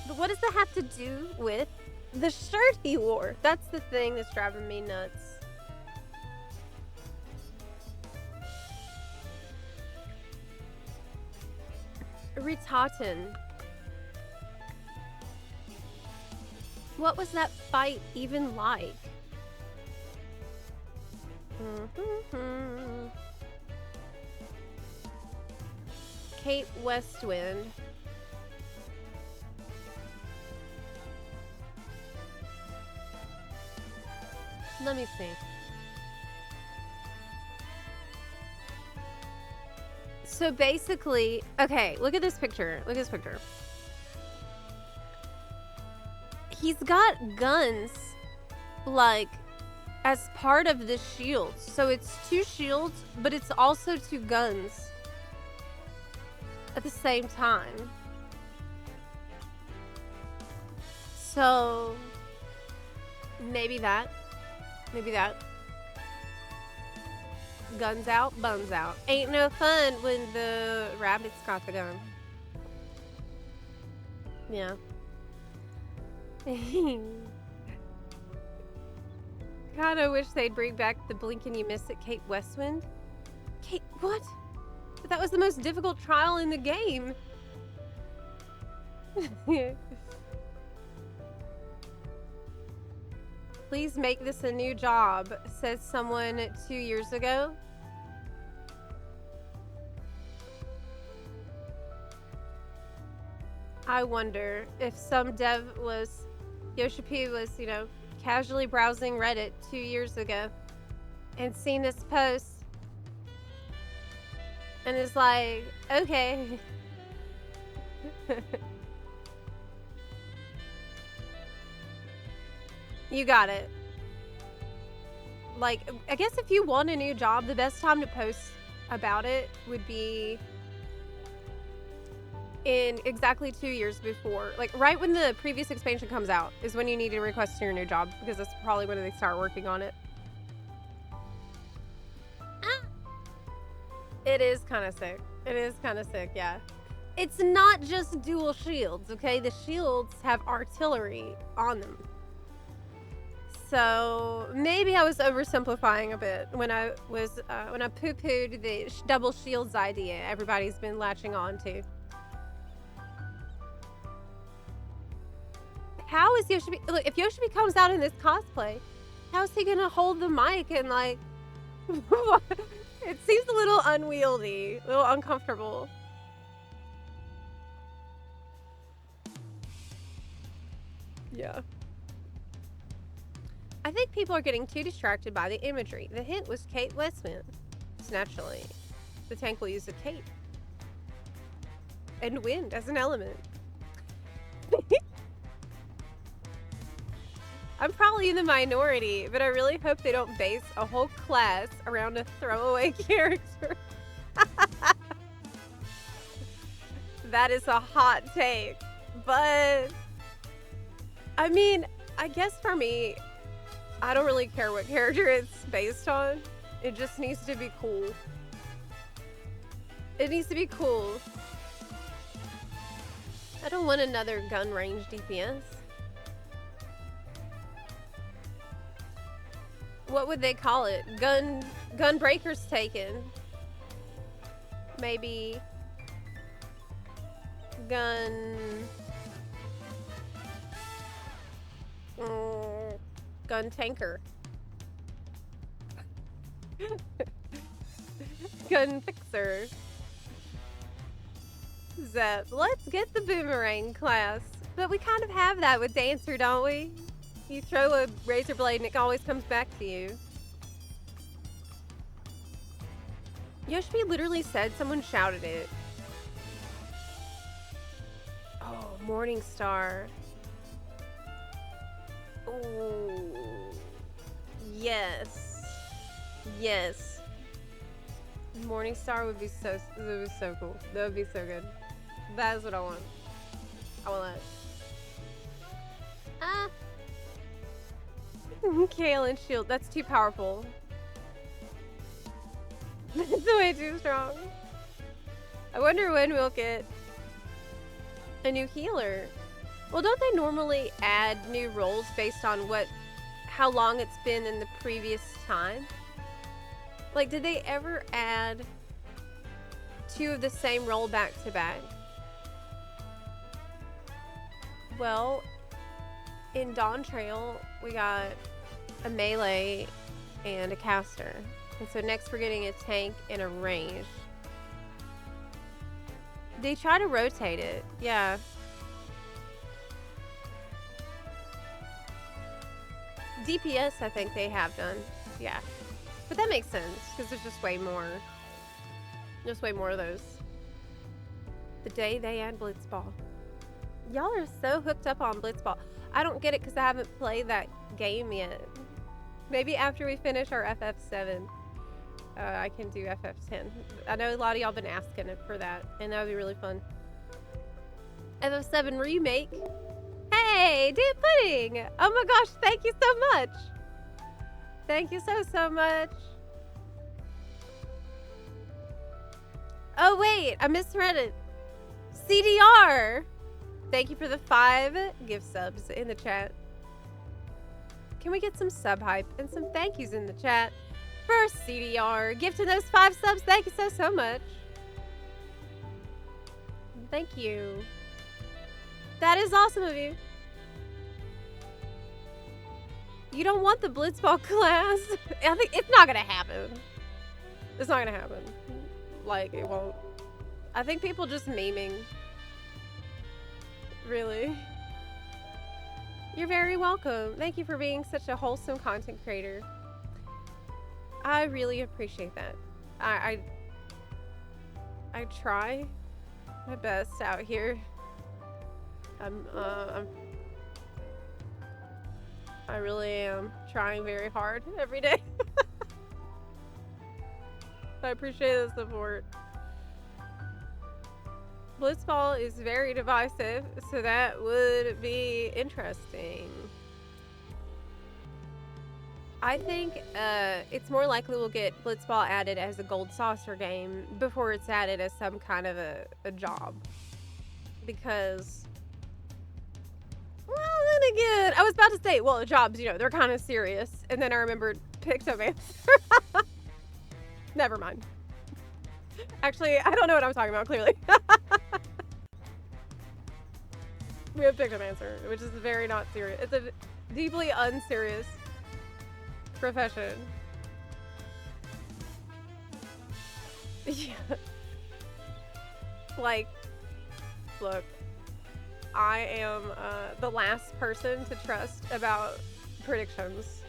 But what does that have to do with the shirt he wore? That's the thing that's driving me nuts. Ritaten. What was that fight even like? Kate Westwind. Let me see. So basically, okay, look at this picture. Look at this picture. He's got guns, like, as part of the shield. So it's two shields, but it's also two guns at the same time. So maybe that. Maybe that. Guns out, buns out. Ain't no fun when the rabbit's got the gun. Yeah. God, I wish they'd bring back the blink and you miss it Kate Westwind. Kate, what? But that was the most difficult trial in the game. Please make this a new job, says someone 2 years ago. I wonder if some dev was, Yoshi P was, casually browsing Reddit 2 years ago and seen this post And it's like, okay. You got it. Like, I guess if you want a new job, the best time to post about it would be in exactly 2 years before. Like, right when the previous expansion comes out is when you need to request your new job, because that's probably when they start working on it. It is kind of sick. It is kind of sick, yeah. It's not just dual shields, okay? The shields have artillery on them. So maybe I was oversimplifying a bit when I poo-pooed the double shields idea everybody's been latching on to. How is Yoshimi? Look, if Yoshimi comes out in this cosplay, how is he gonna hold the mic and like? It seems a little unwieldy, a little uncomfortable. Yeah. I think people are getting too distracted by the imagery. The hint was Kate Westman. So naturally, the tank will use a cape. And wind as an element. I'm probably in the minority, but I really hope they don't base a whole class around a throwaway character. That is a hot take. But, I mean, I guess for me, I don't really care what character it's based on. It just needs to be cool. It needs to be cool. I don't want another gun range DPS. What would they call it? Gun breakers taken. Maybe gun tanker. Gun fixer. Zep. Let's get the boomerang class. But we kind of have that with Dancer, don't we? You throw a razor blade and it always comes back to you. Yoshimi literally said someone shouted it. Oh, Morningstar. Oh, yes. Yes. Morningstar would be so cool. That would be so good. That is what I want. I want that. Ah. Kale and shield. That's too powerful. That's way too strong. I wonder when we'll get a new healer. Well, don't they normally add new roles based on how long it's been in the previous time? Like, did they ever add 2 of the same role back to back? Well, in Dawn Trail, we got a melee and a caster. And so next we're getting a tank and a range. They try to rotate it, yeah. DPS, I think they have done, yeah. But that makes sense, because there's just way more of those. The day they add Blitzball. Y'all are so hooked up on Blitzball. I don't get it because I haven't played that game yet. Maybe after we finish our FF7, I can do FF10. I know a lot of y'all been asking for that, and that would be really fun. FF7 Remake. Hey, Dude Pudding! Oh my gosh, thank you so much! Thank you so much. Oh wait, I misread it. CDR! Thank you for the 5 gift subs in the chat. Can we get some sub hype and some thank yous in the chat for CDR? Gifting those 5 subs, thank you so much. Thank you. That is awesome of you. You don't want the Blitzball class? I think it's not gonna happen. It's not gonna happen. Like, it won't. I think people just memeing. Really? You're very welcome. Thank you for being such a wholesome content creator. I really appreciate that. I try my best out here. I really am trying very hard every day. I appreciate the support. Blitzball is very divisive, so that would be interesting. I think it's more likely we'll get Blitzball added as a gold saucer game before it's added as some kind of a job. Because, well, then again, I was about to say, well, jobs, you know, they're kind of serious. And then I remembered Pictomancer. Never mind. Actually, I don't know what I'm talking about, clearly. We have Pictomancer, which is very not serious. It's a deeply unserious profession. Yeah. Like, look, I am the last person to trust about predictions.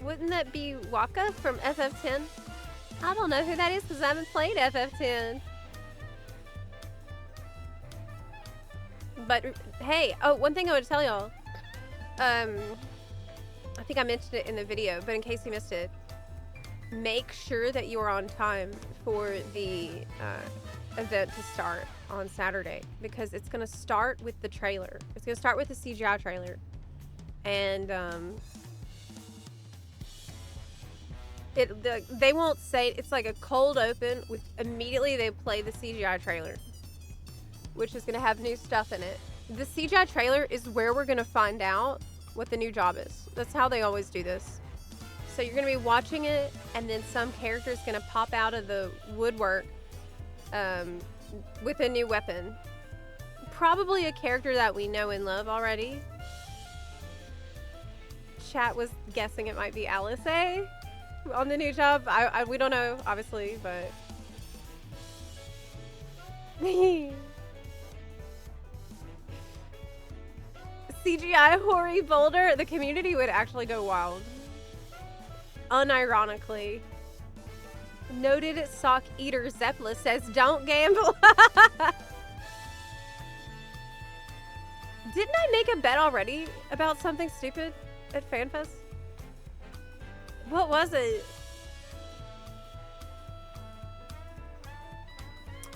Wouldn't that be Waka from FF10? I don't know who that is because I haven't played FF10. But hey, oh, one thing I would tell y'all. I think I mentioned it in the video, but in case you missed it, make sure that you are on time for the event to start on Saturday, because it's going to start with the trailer. It's going to start with the CGI trailer. And they won't say, it's like a cold open with immediately they play the CGI trailer, which is going to have new stuff in it. The CGI trailer is where we're going to find out what the new job is. That's how they always do this. So you're going to be watching it, and then some character is going to pop out of the woodwork with a new weapon. Probably a character that we know and love already. Chat was guessing it might be Alice on the new job. We don't know, obviously, but... CGI Hori Boulder, the community would actually go wild. Unironically. Noted sock eater Zepla says, don't gamble. Didn't I make a bet already about something stupid at FanFest? What was it?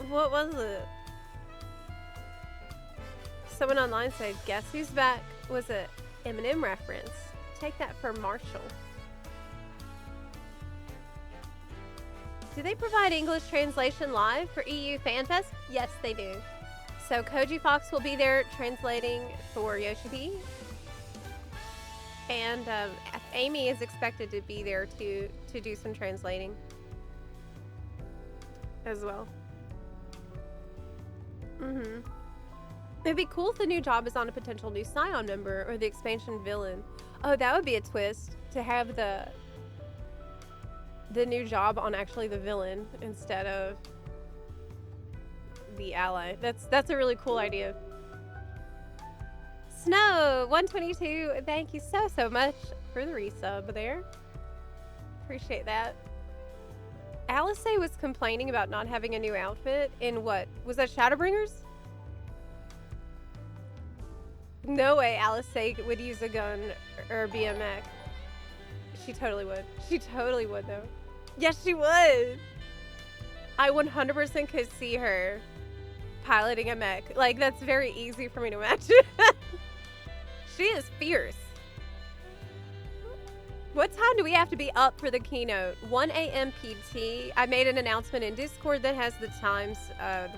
What was it? Someone online said, guess who's back? Was a Eminem reference. Take that for Marshall. Do they provide English translation live for EU FanFest? Yes, they do. So Koji Fox will be there translating for Yoshi P. And Amy is expected to be there to do some translating as well. It'd be cool if the new job is on a potential new Scion member or the expansion villain. Oh, that would be a twist to have the new job on actually the villain instead of the ally. That's a really cool idea. Snow 122, thank you so much for the resub there. Appreciate that. Alice was complaining about not having a new outfit in what? Was that Shadowbringers? No way Alice would use a gun or be a mech. She totally would. She totally would, though. Yes, she would. I 100% could see her piloting a mech. Like, that's very easy for me to imagine. She is fierce. What time do we have to be up for the keynote? 1 a.m. PT. I made an announcement in Discord that has the times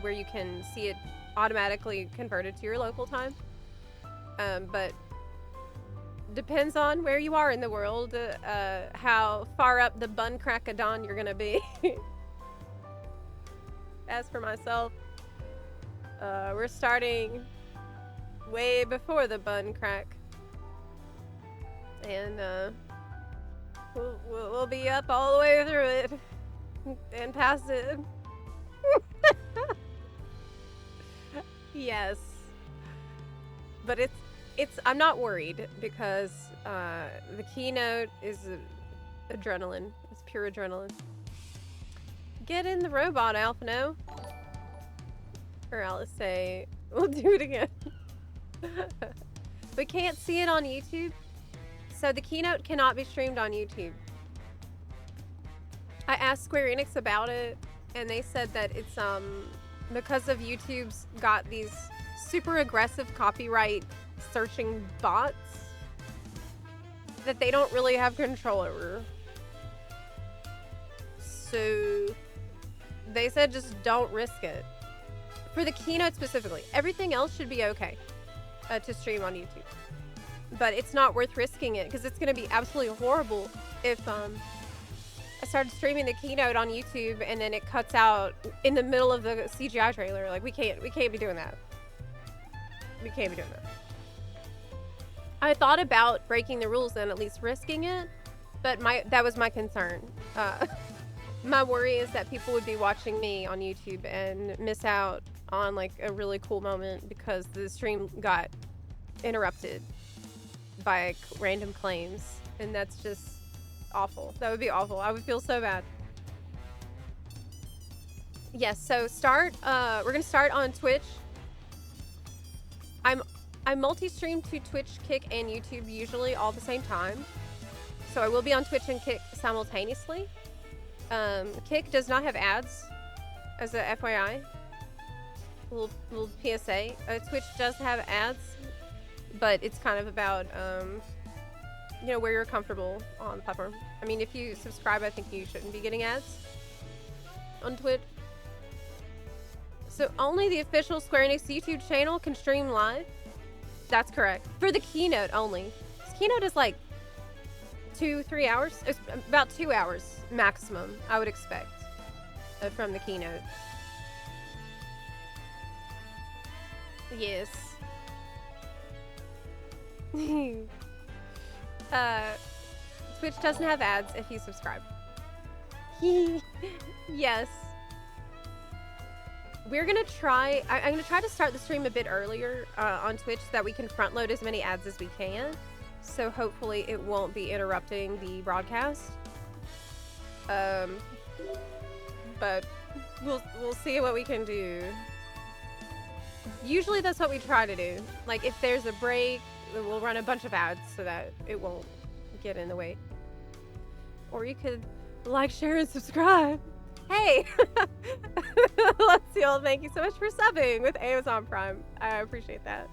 where you can see it automatically converted to your local time. But depends on where you are in the world, how far up the bun crack of dawn you're gonna be. As for myself, we're starting way before the bun crack, and we'll be up all the way through it and past it. Yes, but it's I'm not worried because the keynote is adrenaline. It's pure adrenaline. Get in the robot, Alphino. Or Alice say, we'll do it again. We can't see it on YouTube. So the keynote cannot be streamed on YouTube. I asked Square Enix about it, and they said that it's because of YouTube's got these super aggressive copyright searching bots that they don't really have control over. So they said just don't risk it. For the keynote specifically. Everything else should be okay to stream on YouTube. But it's not worth risking it because it's going to be absolutely horrible if I started streaming the keynote on YouTube and then it cuts out in the middle of the CGI trailer. Like we can't be doing that. We can't be doing that. I thought about breaking the rules and at least risking it, but that was my concern. My worry is that people would be watching me on YouTube and miss out on like a really cool moment because the stream got interrupted by like, random claims, and that's just awful. That would be awful. I would feel so bad. Yes, so we're gonna start on Twitch. I multi-stream to Twitch, Kick, and YouTube usually all at the same time. So I will be on Twitch and Kick simultaneously. Kick does not have ads, as a FYI. Little PSA. Twitch does have ads, but it's kind of about, you know, where you're comfortable on the platform. I mean, if you subscribe, I think you shouldn't be getting ads on Twitch. So only the official Square Enix YouTube channel can stream live? That's correct. For the keynote only. This keynote is like 2-3 hours. It's about 2 hours maximum, I would expect, from the keynote. Yes. Twitch doesn't have ads if you subscribe. Yes. We're gonna try, I'm gonna try to start the stream a bit earlier on Twitch so that we can front load as many ads as we can. So hopefully it won't be interrupting the broadcast. But we'll see what we can do. Usually that's what we try to do. Like if there's a break, we'll run a bunch of ads so that it won't get in the way. Or you could like, share, and subscribe. Hey! Let's see. Thank you so much for subbing with Amazon Prime. I appreciate that.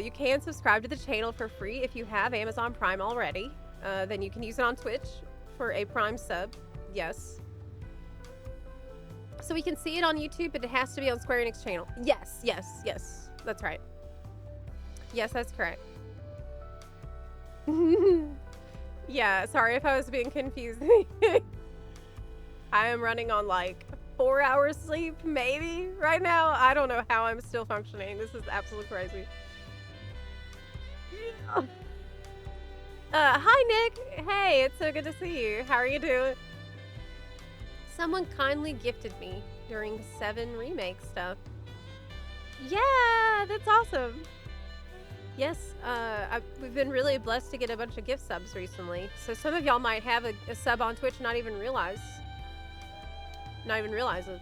You can subscribe to the channel for free if you have Amazon Prime already. Then you can use it on Twitch for a Prime sub. Yes. So we can see it on YouTube, but it has to be on Square Enix channel. Yes, yes, yes. That's right. Yes, that's correct. Yeah, sorry if I was being confusing. I am running on like 4 hours sleep, maybe, right now. I don't know how I'm still functioning. This is absolutely crazy. Hi, Nick. Hey, it's so good to see you. How are you doing? Someone kindly gifted me during the 7 remake stuff. Yeah, that's awesome. Yes, we've been really blessed to get a bunch of gift subs recently. So some of y'all might have a sub on Twitch and not even realize it.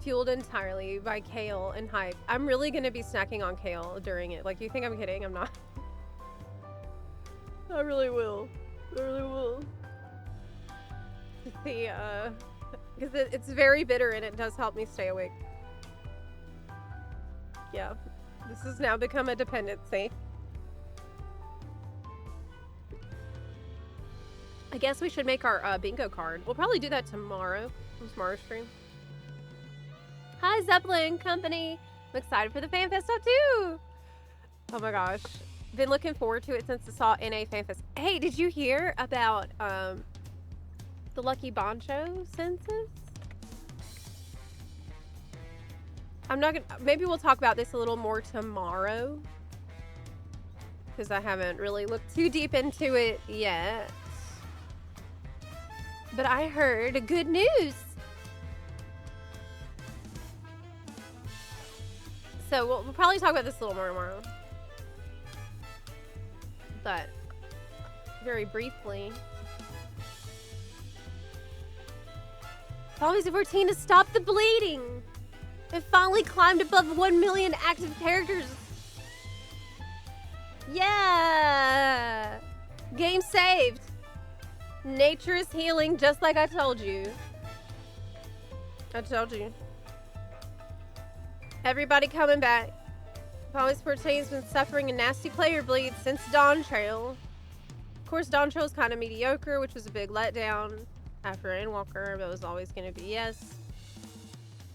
Fueled entirely by kale and hype. I'm really gonna be snacking on kale during it. Like, you think I'm kidding? I'm not. I really will. I really will. See, because it's very bitter and it does help me stay awake. Yeah, this has now become a dependency. I guess we should make our bingo card. We'll probably do that tomorrow. Tomorrow's stream. Hi, Zepla and company. I'm excited for the FanFest stuff too. Oh my gosh. Been looking forward to it since I saw NA FanFest. Hey, did you hear about the Lucky Boncho census? I'm not gonna, maybe we'll talk about this a little more tomorrow, because I haven't really looked too deep into it yet. But I heard good news. So we'll probably talk about this a little more tomorrow. But very briefly. Fantasy XIV to stop the bleeding. It finally climbed above 1 million active characters. Yeah! Game saved. Nature is healing just like I told you. I told you. Everybody coming back. Fantasy XIV's been suffering a nasty player bleed since Dawn Trail. Of course, Dawn Trail's kind of mediocre, which was a big letdown after Endwalker, but it was always going to be yes.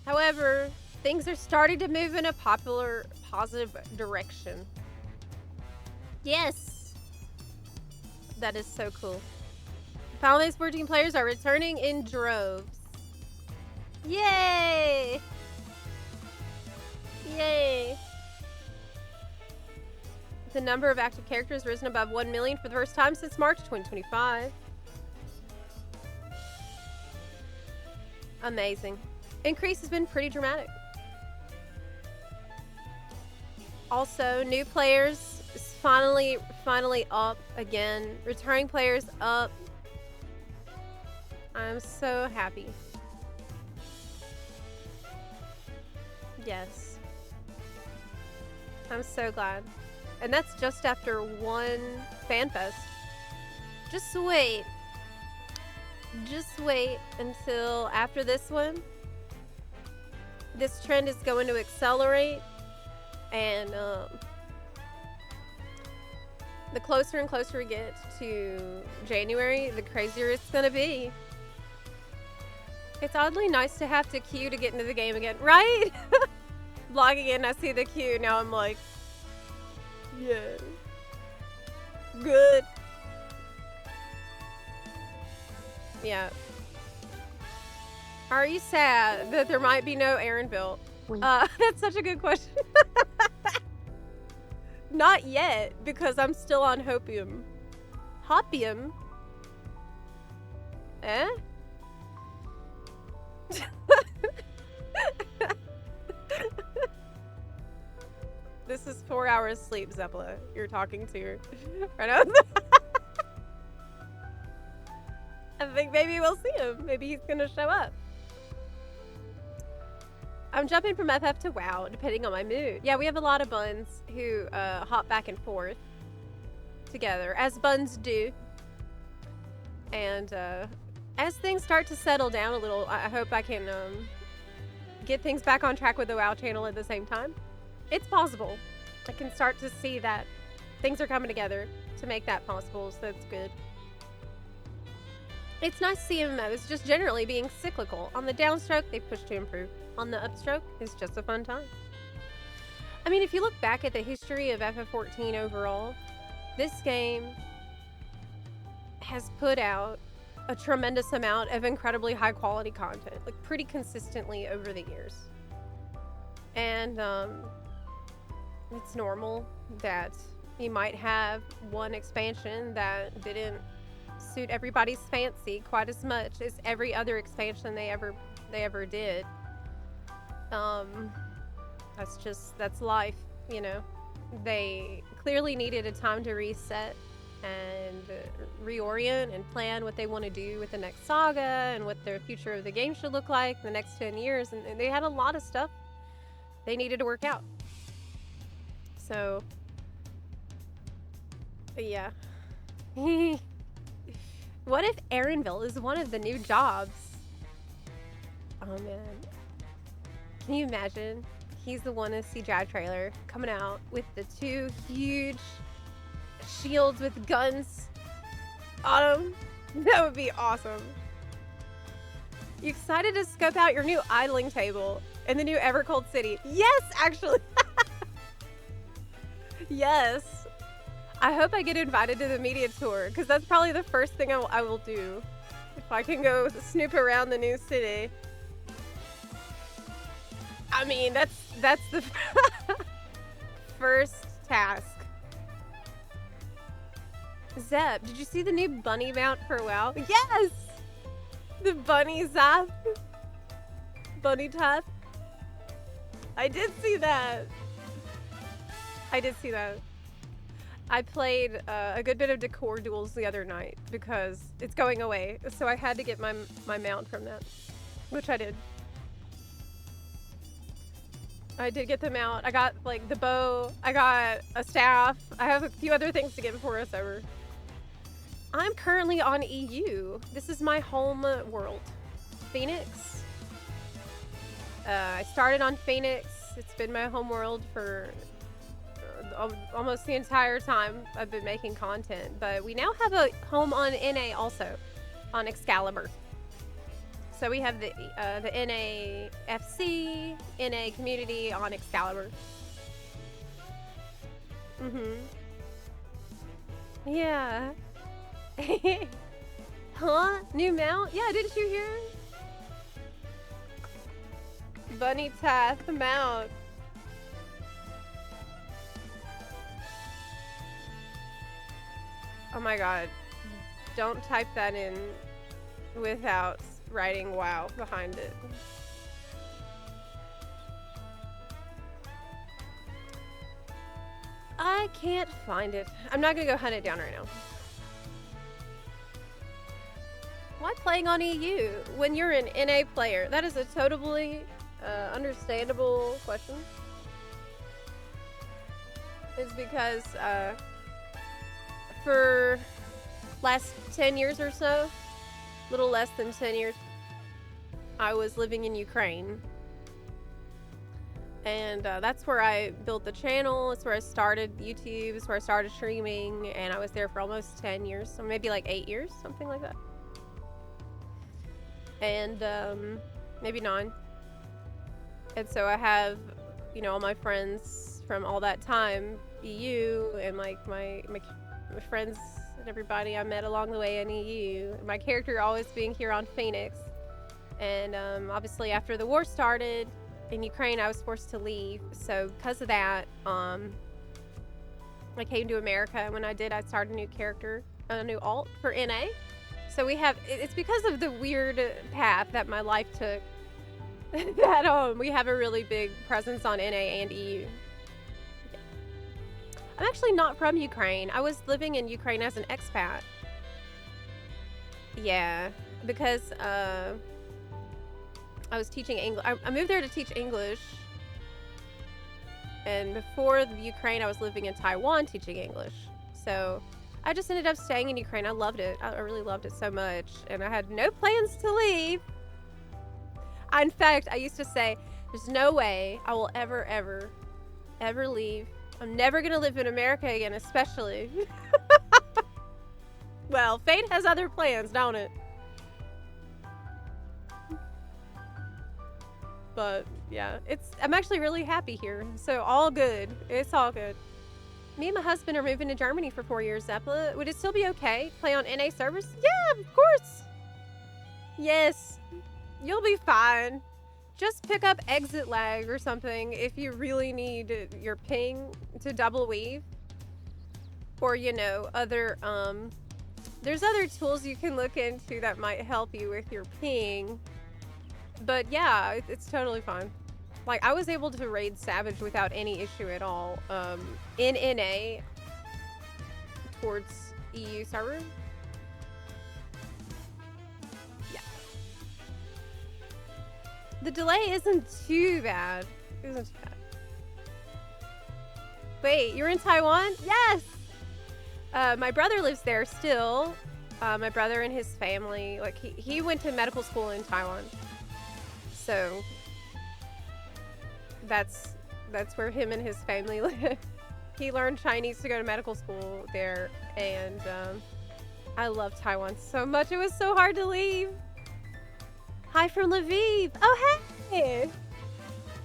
However, things are starting to move in a positive direction. Yes! That is so cool. Final 14 players are returning in droves. Yay! Yay! The number of active characters risen above 1 million for the first time since March 2025. Amazing. Increase has been pretty dramatic. Also, new players is finally up again. Returning players up. I'm so happy. Yes. I'm so glad. And that's just after one FanFest. Just wait. Just wait until after this one. This trend is going to accelerate. And the closer and closer we get to January, the crazier it's going to be. It's oddly nice to have to queue to get into the game again, right? Logging in, I see the queue. Now I'm like, yeah. Good. Yeah. Are you sad that there might be no Aaron built? That's such a good question. Not yet, because I'm still on Hopium. Hopium? Eh? This is 4 hours sleep, Zepla. You're talking to right now. I think maybe we'll see him. Maybe he's gonna show up. I'm jumping from FF to WoW, depending on my mood. Yeah, we have a lot of buns who hop back and forth together, as buns do. And as things start to settle down a little, I hope I can get things back on track with the WoW channel at the same time. It's possible. I can start to see that things are coming together to make that possible, so that's good. It's nice to see MMOs just generally being cyclical. On the downstroke, they push to improve. On the upstroke, it's just a fun time. I mean, if you look back at the history of FF14 overall, this game has put out a tremendous amount of incredibly high quality content, like pretty consistently over the years. And it's normal that you might have one expansion that didn't suit everybody's fancy quite as much as every other expansion they ever did. That's life, you know. They clearly needed a time to reset and reorient and plan what they want to do with the next saga and what their future of the game should look like the next 10 years, and they had a lot of stuff they needed to work out. So yeah. What if Aaronville is one of the new jobs? Oh man. Can you imagine? He's the one in the CGI trailer coming out with the 2 huge shields with guns on them. That would be awesome. You excited to scope out your new idling table in the new Evercold City? Yes, actually. Yes. I hope I get invited to the media tour, because that's probably the first thing I will do. If I can go snoop around the new city. I mean, that's the first task. Zep, did you see the new bunny mount for WoW? Yes! The bunny zap. Bunny tap. I did see that. I did see that. I played a good bit of Decor Duels the other night because it's going away. So I had to get my mount from that, which I did. I did get the mount. I got like the bow. I got a staff. I have a few other things to get before it's over. I'm currently on EU. This is my home world. Phoenix. I started on Phoenix. It's been my home world for almost the entire time I've been making content. But we now have a home on NA also, on Excalibur. So we have the NA FC, NA community on Excalibur. Yeah. Huh? New mount? Yeah, didn't you hear? Bunny Tath mount. Oh my god. Don't type that in without writing WoW behind it. I can't find it. I'm not gonna go hunt it down right now. Why playing on EU when you're an NA player? That is a totally understandable question. It's because for last 10 years or so, little less than 10 years, I was living in Ukraine. And that's where I built the channel. It's where I started YouTube. It's where I started streaming. And I was there for almost 10 years. So maybe like 8 years, something like that. And maybe 9. And so I have, you know, all my friends from all that time, EU, and like my friends and everybody I met along the way in EU. My character always being here on Phoenix. And obviously after the war started in Ukraine, I was forced to leave. So because of that, I came to America. And when I did, I started a new character, a new alt for NA. So we have, it's because of the weird path that my life took that we have a really big presence on NA and EU. I'm actually not from Ukraine. I was living in Ukraine as an expat. Yeah, because I was teaching English. I moved there to teach English. And before the Ukraine, I was living in Taiwan teaching English. So I just ended up staying in Ukraine. I loved it. I really loved it so much. And I had no plans to leave. In fact, I used to say, there's no way I will ever leave. I'm never going to live in America again, especially. Well, fate has other plans, don't it? But yeah, I'm actually really happy here. So all good. It's all good. Me and my husband are moving to Germany for 4 years, Zepla. Would it still be okay? Play on NA servers? Yeah, of course. Yes. You'll be fine. Just pick up exit lag or something if you really need your ping to double weave. Or, you know, other, there's other tools you can look into that might help you with your ping. But yeah, it's totally fine. Like, I was able to raid Savage without any issue at all, in NA towards EU server. Yeah. The delay isn't too bad. It isn't too bad. Wait, you're in Taiwan? Yes! My brother lives there still. My brother and his family, like, he went to medical school in Taiwan. So that's where him and his family live. He learned Chinese to go to medical school there, and I love Taiwan so much. It was so hard to leave. Hi from Lviv. Oh, hey.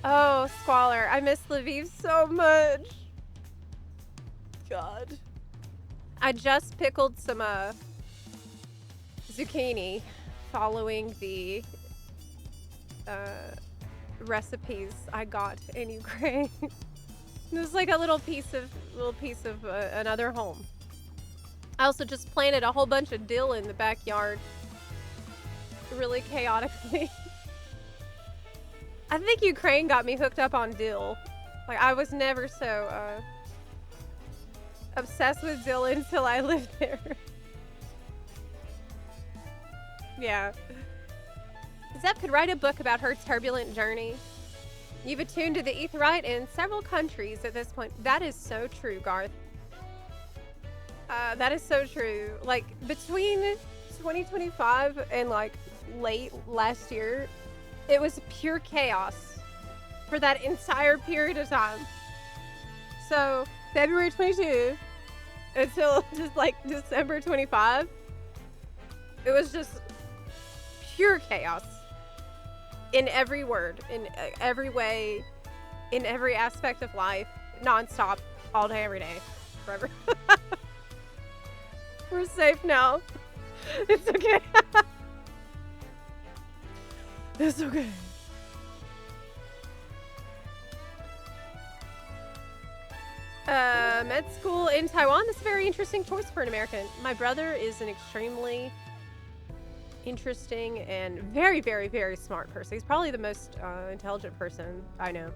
Oh, Squalor. I miss Lviv so much. God. I just pickled some zucchini following the recipes I got in Ukraine. It was like a little piece of another home. I also just planted a whole bunch of dill in the backyard, really chaotically. I think Ukraine got me hooked up on dill. Like, I was never so obsessed with Dylan until I lived there. Yeah. Zep could write a book about her turbulent journey. You've attuned to the Aetheryte in several countries at this point. That is so true, Garth. That is so true. Like, between 2025 and, like, late last year, it was pure chaos for that entire period of time. So, February 22 until just, like, December 25, it was just pure chaos. In every word, in every way, in every aspect of life, nonstop, all day, every day, forever. We're safe now. It's okay. It's okay. Med school in Taiwan. That's a very interesting choice for an American. My brother is an extremely interesting and very, very, very smart person. He's probably the most intelligent person I know.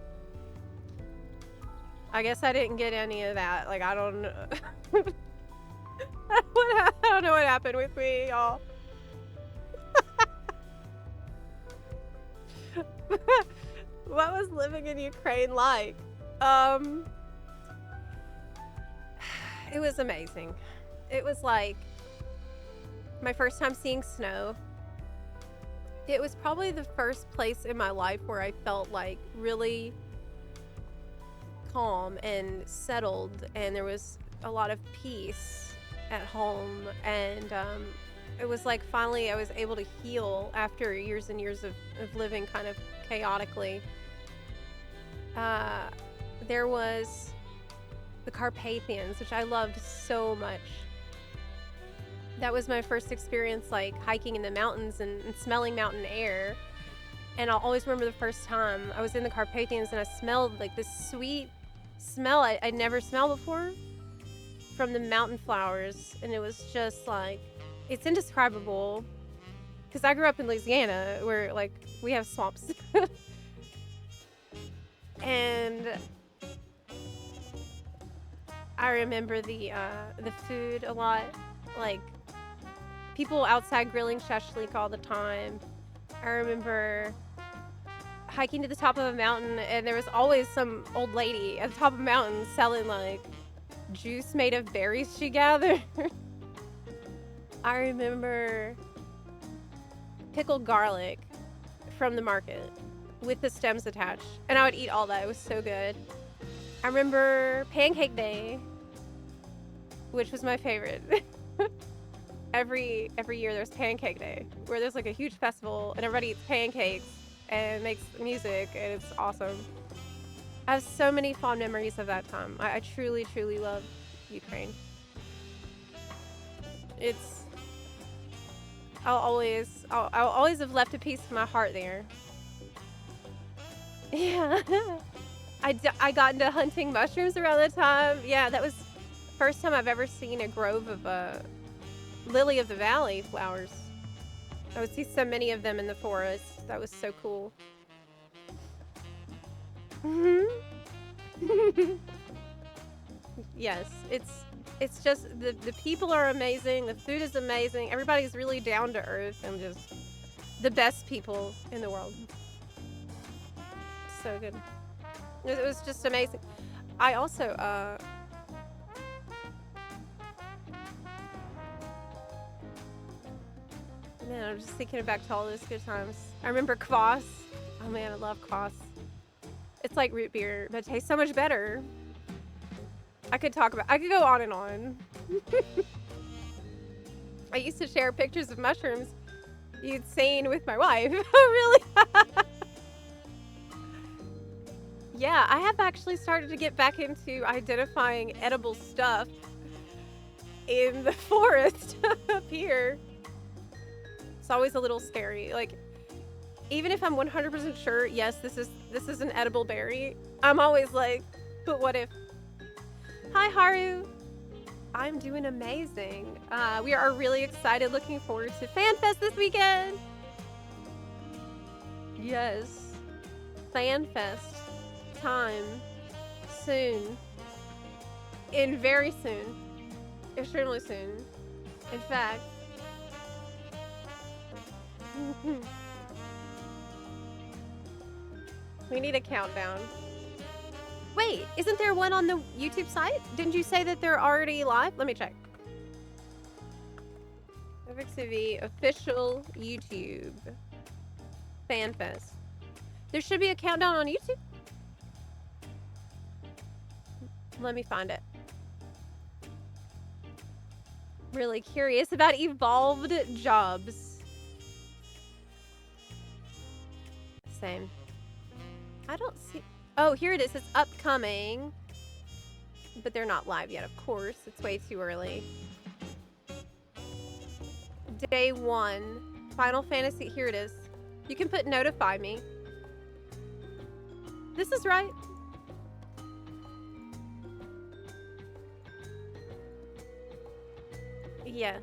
I guess I didn't get any of that. Like, I don't know. I don't know what happened with me, y'all. What was living in Ukraine like? It was amazing. It was like my first time seeing snow. It was probably the first place in my life where I felt like really calm and settled, and there was a lot of peace at home, and it was like finally I was able to heal after years and years of living kind of chaotically. There was the Carpathians, which I loved so much. That was my first experience, like, hiking in the mountains and smelling mountain air. And I'll always remember the first time I was in the Carpathians and I smelled, like, this sweet smell I'd never smelled before from the mountain flowers. And it was just, like, it's indescribable. Because I grew up in Louisiana, where, like, we have swamps. And I remember the food a lot. Like, people outside grilling shashlik all the time. I remember hiking to the top of a mountain, and there was always some old lady at the top of a mountain selling, like, juice made of berries she gathered. I remember pickled garlic from the market with the stems attached, and I would eat all that. It was so good. I remember Pancake Day, which was my favorite. Every year there's Pancake Day, where there's like a huge festival and everybody eats pancakes and makes music, and it's awesome. I have so many fond memories of that time. I truly, truly love Ukraine. I'll always have left a piece of my heart there. Yeah. I got into hunting mushrooms around that time. Yeah, that was the first time I've ever seen a grove of lily of the valley flowers. I would see so many of them in the forest. That was so cool. Yes, it's just the people are amazing. The food is amazing. Everybody's really down to earth and just the best people in the world. So good. It was just amazing. I also man, I'm just thinking back to all those good times. I remember kvass. Oh man, I love kvass. It's like root beer, but it tastes so much better. I could go on and on. I used to share pictures of mushrooms you'd seen with my wife. Oh, really? Yeah, I have actually started to get back into identifying edible stuff in the forest up here. It's always a little scary. Like, even if I'm 100% sure, yes, this is an edible berry, I'm always like, but what if? Hi, Haru. I'm doing amazing. We are really excited, looking forward to FanFest this weekend. Yes, FanFest time soon. in very soon. Extremely soon. In fact. We need a countdown. Wait, isn't there one on the YouTube site? Didn't you say that they're already live? Let me check. FXTV official YouTube FanFest. There should be a countdown on YouTube. Let me find it. Really curious about evolved jobs. Same. I don't see. Oh, here it is. It's upcoming. But they're not live yet, of course. It's way too early. Day 1. Final Fantasy. Here it is. You can put notify me. This is right. Yes.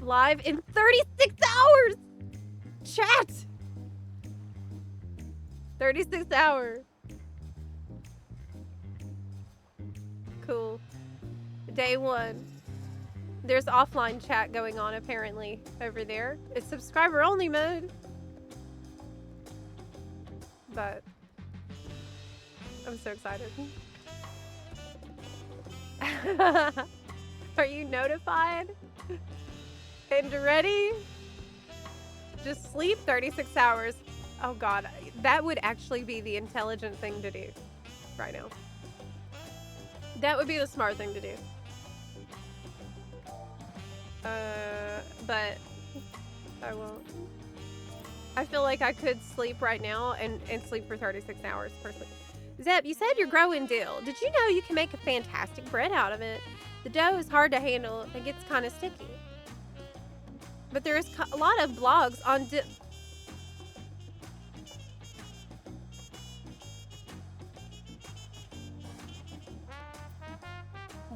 Live in 36 hours! Chat! 36 hours. Cool. Day 1. There's offline chat going on apparently over there. It's subscriber only mode. But I'm so excited. Are you notified? And ready? Just sleep 36 hours. Oh god, that would actually be the intelligent thing to do right now. That would be the smart thing to do. But I won't. I feel like I could sleep right now and sleep for 36 hours personally. Zep, you said you're growing dill. Did you know you can make a fantastic bread out of it? The dough is hard to handle. It gets kind of sticky. But there is a lot of blogs on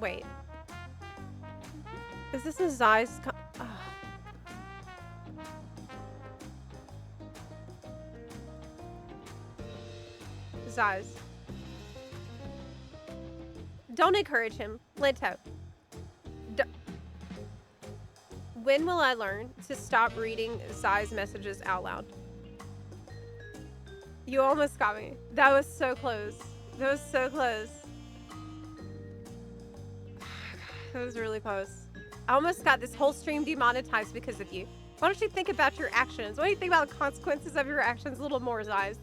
Wait. Is this a Zai's? Zai's. Don't encourage him. Linto. When will I learn to stop reading Zai's messages out loud? You almost got me. That was so close. That was so close. That was really close. I almost got this whole stream demonetized because of you. Why don't you think about your actions? Why don't you think about the consequences of your actions a little more, Zais?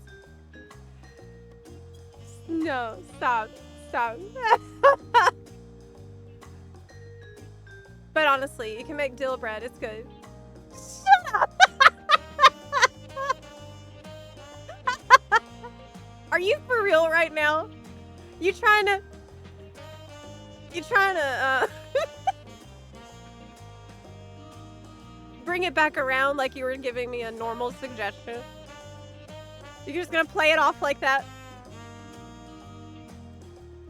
No, stop. Stop. But honestly, you can make dill bread. It's good. Shut up! Are you for real right now? You trying to bring it back around like you were giving me a normal suggestion? You're just gonna play it off like that?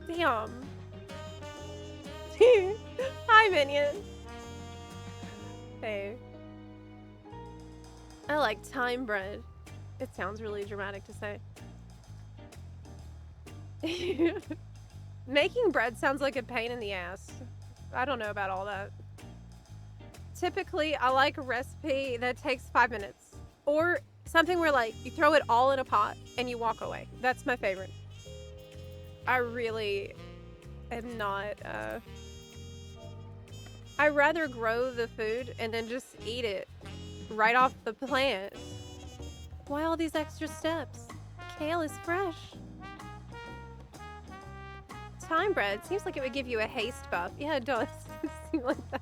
Damn. Hi, minion. Hey. I like time bread. It sounds really dramatic to say. Making bread sounds like a pain in the ass. I don't know about all that. Typically, I like a recipe that takes 5 minutes. Or something where, like, you throw it all in a pot and you walk away. That's my favorite. I really am not, I'd rather grow the food and then just eat it right off the plant. Why all these extra steps? Kale is fresh. Time bread seems like it would give you a haste buff. Yeah, it does. It seems like that.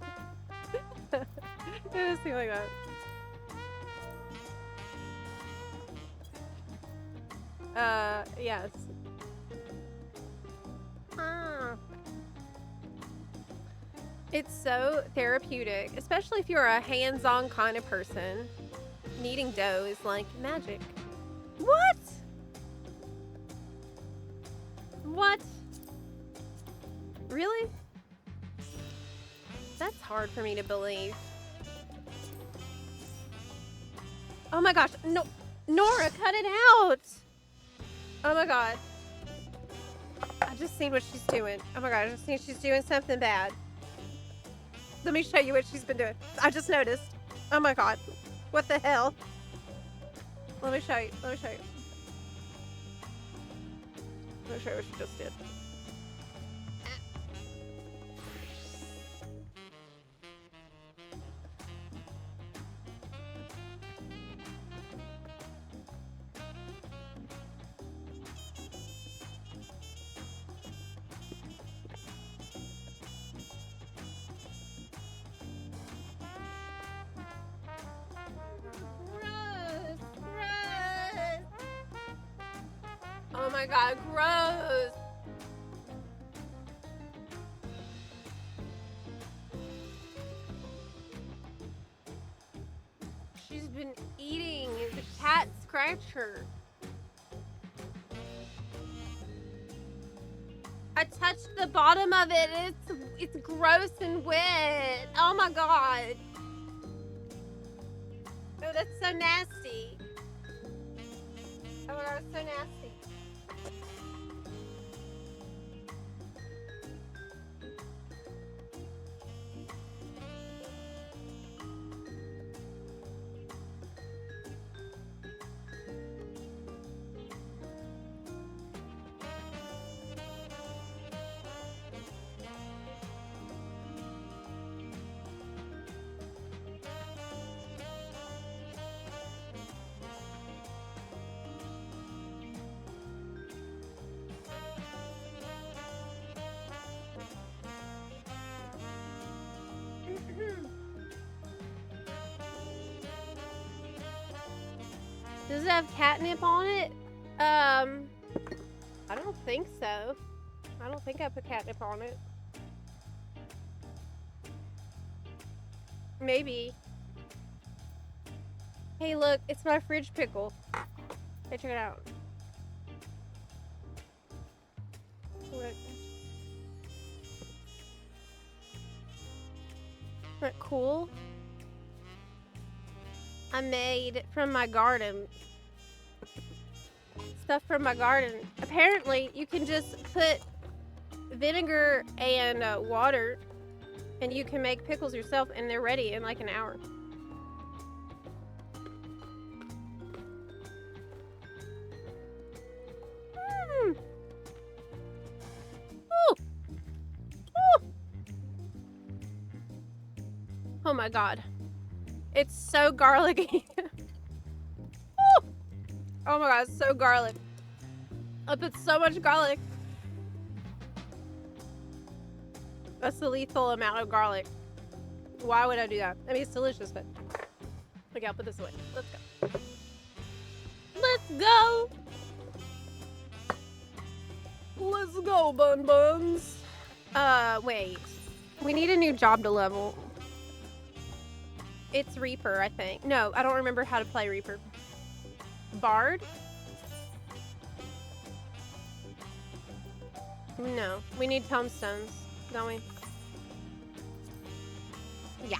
It does seem like that. Yes. It's so therapeutic, especially if you're a hands-on kind of person. Kneading dough is like magic. What? What? Really? That's hard for me to believe. Oh my gosh, no, Nora, cut it out! Oh my god. I I just seen what she's doing. Oh my god, I just seen she's doing something bad. Let me show you what she's been doing. I just noticed. Oh my god. What the hell? Let me show you. Let me show you. Let me show you what she just did. Gross! Gross! Oh my god, gross! She's been eating the cat scratcher. I touched the bottom of it. It's gross and wet. Oh my god. Oh, that's so nasty. Oh my god, it's so nasty. Does it have catnip on it? I don't think so. I don't think I put catnip on it. Maybe. Hey, look, it's my fridge pickle. Hey, check it out. Look. Isn't that cool? I made from my garden. Stuff from my garden. Apparently, you can just put vinegar and water and you can make pickles yourself and they're ready in like an hour. Ooh. Ooh. Oh my god. It's so garlicky. Oh my god, it's so garlic. I put so much garlic. That's the lethal amount of garlic. Why would I do that? I mean, it's delicious, but... Okay, I'll put this away. Let's go. Let's go! Let's go, Bun Buns. Wait. We need a new job to level. It's Reaper, I think. No, I don't remember how to play Reaper. Bard? No, we need tombstones, don't we? Yeah.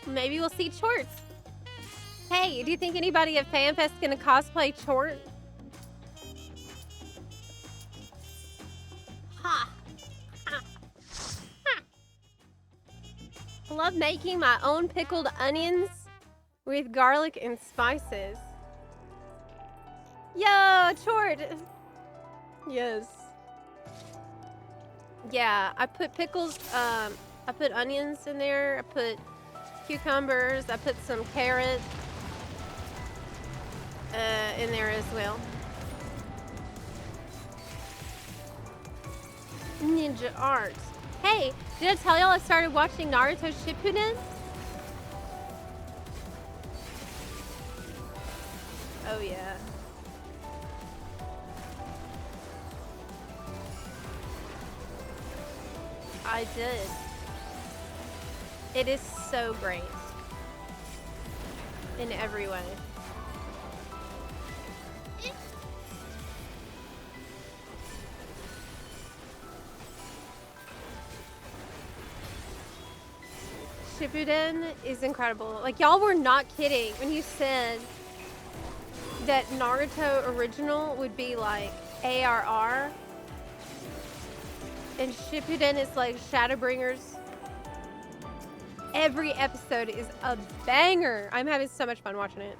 Maybe we'll see Chort. Hey, do you think anybody at FanFest is gonna cosplay Chort? Ha! Ha! Ha! I love making my own pickled onions with garlic and spices. Yo, Chort! Yes. Yeah, I put pickles, I put onions in there, I put cucumbers, I put some carrots in there as well. Ninja art. Hey, did I tell y'all I started watching Naruto Shippuden? Oh yeah. I did. It is so great. In every way. Shippuden is incredible. Like, y'all were not kidding when you said that Naruto original would be like ARR, and Shippuden is like Shadowbringers. Every episode is a banger. I'm having so much fun watching it.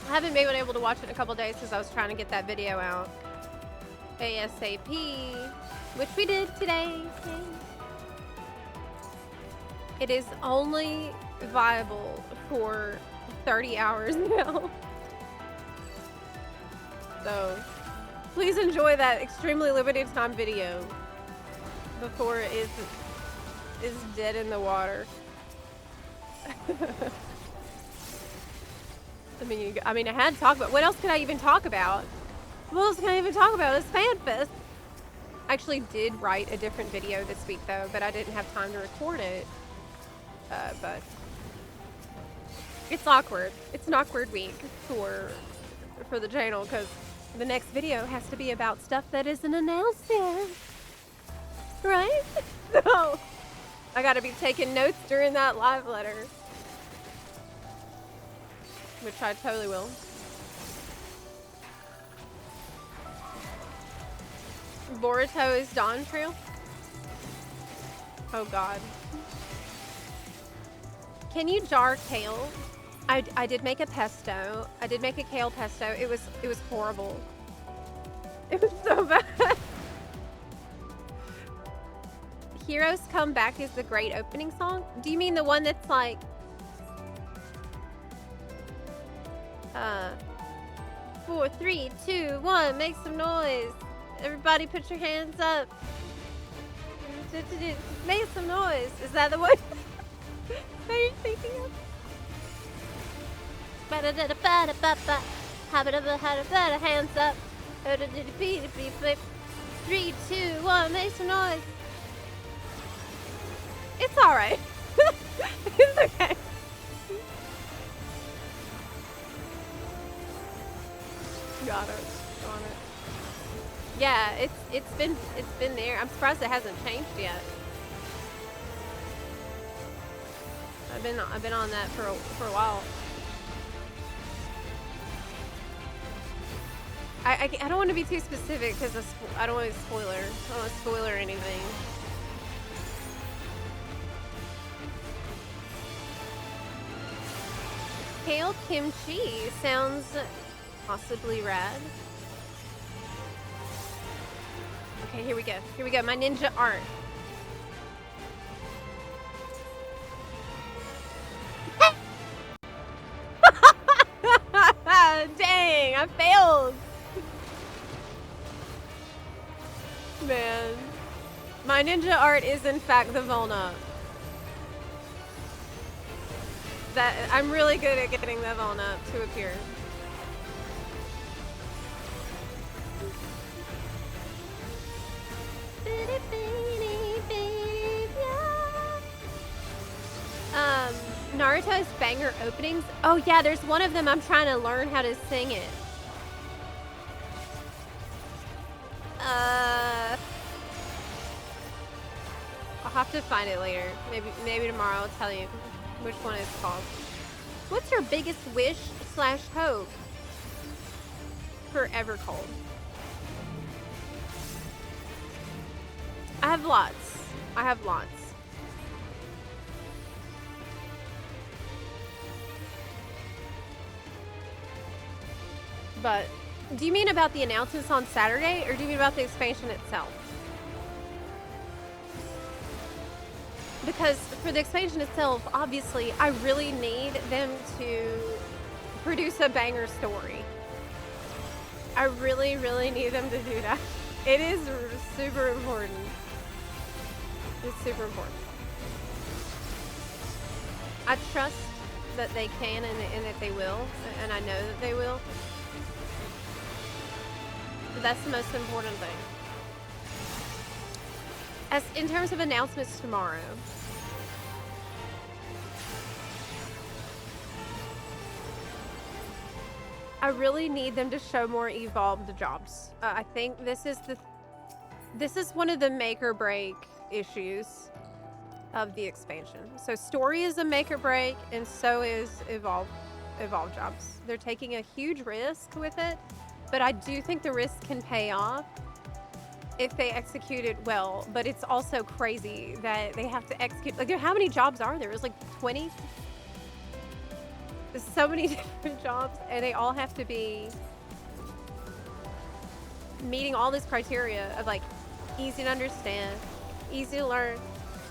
I haven't been able to watch it in a couple days because I was trying to get that video out ASAP, which we did today. Yay. It is only viable for 30 hours now. So please enjoy that extremely limited time video before it is dead in the water. I mean, I had to talk about, what else could I even talk about? What else can I even talk about? It's FanFest. I actually did write a different video this week though, but I didn't have time to record it. But it's awkward. It's an awkward week for the channel because the next video has to be about stuff that isn't announced yet. Right? So I gotta be taking notes during that live letter. Which I totally will. Boruto is Dawn Trail? Oh god. Can you jar kale? I did make a pesto. I did make a kale pesto. It was horrible. It was so bad. Heroes Come Back is the great opening song? Do you mean the one that's like 4, 3, 2, 1, make some noise. Everybody put your hands up. Make some noise. Is that the one that you're thinking of? Hands up. 3, 2, 1, make some noise. It's alright. It's okay. Got it. Yeah, it's been there. I'm surprised it hasn't changed yet. I've been on that for a while. I don't want to be too specific because I don't want to spoiler. I don't want to spoiler anything. Kale kimchi sounds possibly rad. Okay, here we go. Here we go. My ninja art. Dang, I failed. Man. My ninja art is in fact the Volna. That I'm really good at getting the Volna to appear. Naruto's banger openings. Oh yeah, there's one of them I'm trying to learn how to sing it. I'll have to find it later. Maybe tomorrow I'll tell you which one it's called. What's your biggest wish / hope for Evercold? I have lots. But do you mean about the announcements on Saturday, or do you mean about the expansion itself? Because for the expansion itself, obviously, I really need them to produce a banger story. I really, really need them to do that. It is super important. It's super important. I trust that they can and that they will, and I know that they will. But that's the most important thing. As in terms of announcements tomorrow, I really need them to show more evolved jobs. I think this is one of the make or break issues of the expansion. So story is a make or break, and so is evolve. Evolve jobs. They're taking a huge risk with it, but I do think the risk can pay off if they execute it well. But it's also crazy that they have to execute. Like, how many jobs are there? There's like 20. There's so many different jobs, and they all have to be meeting all this criteria of like easy to understand, easy to learn,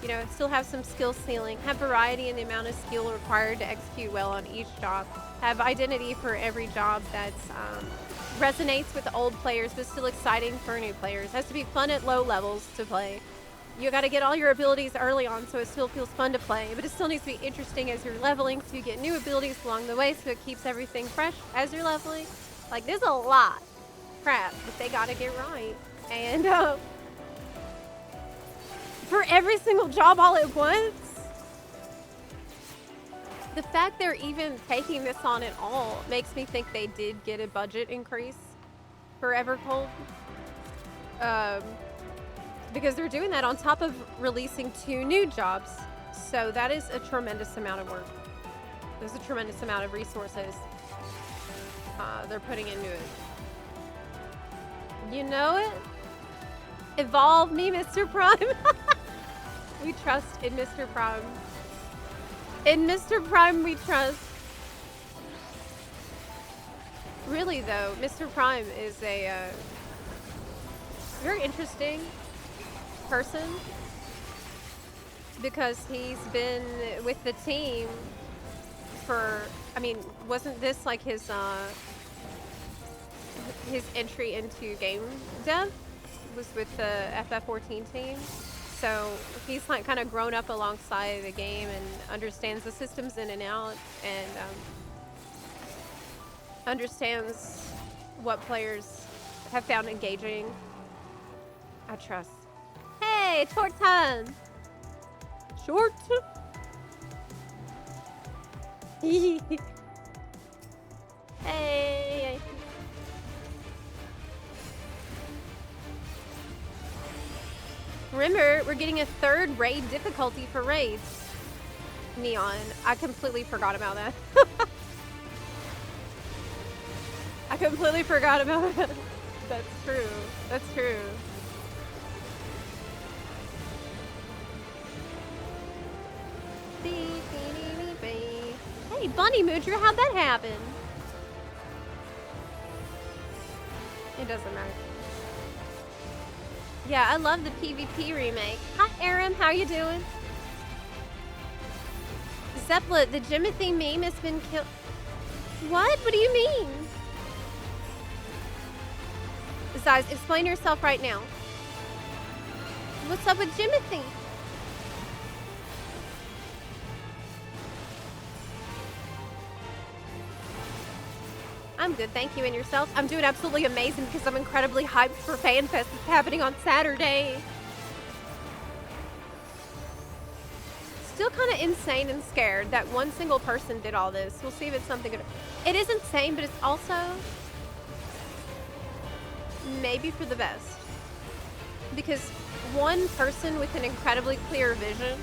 you know, still have some skill ceiling, have variety in the amount of skill required to execute well on each job, have identity for every job that's resonates with the old players but still exciting for new players. It has to be fun at low levels to play. You got to get all your abilities early on so it still feels fun to play, but it still needs to be interesting as you're leveling, so you get new abilities along the way, so it keeps everything fresh as you're leveling. Like, there's a lot of crap that they got to get right. And for every single job all at once, the fact they're even taking this on at all makes me think they did get a budget increase for Evercold. Because they're doing that on top of releasing 2 new jobs. So that is a tremendous amount of work. There's a tremendous amount of resources they're putting into it. You know it? Evolve me, Mr. Prime. We trust in Mr. Prime. In Mr. Prime we trust. Really though, Mr. Prime is a very interesting person because he's been with the team for, I mean, wasn't this like his entry into game dev was with the FF14 team? So he's like kind of grown up alongside the game and understands the systems in and out, and understands what players have found engaging. I trust. Hey, short time. Short. Hey. Remember, we're getting a 3rd raid difficulty for raids. Neon. I completely forgot about that. I completely forgot about that. That's true. That's true. Hey, Bunny Moocher, how'd that happen? It doesn't matter. Yeah, I love the PvP remake. Hi, Aram, how you doing? Zepla, the Jimothy meme has been killed. What? What do you mean? Besides, explain yourself right now. What's up with Jimothy? I'm good, thank you. And yourself? I'm doing absolutely amazing because I'm incredibly hyped for FanFest. It's happening on Saturday. Still kind of insane and scared that one single person did all this. We'll see if it's something good. It is insane, but it's also maybe for the best. Because one person with an incredibly clear vision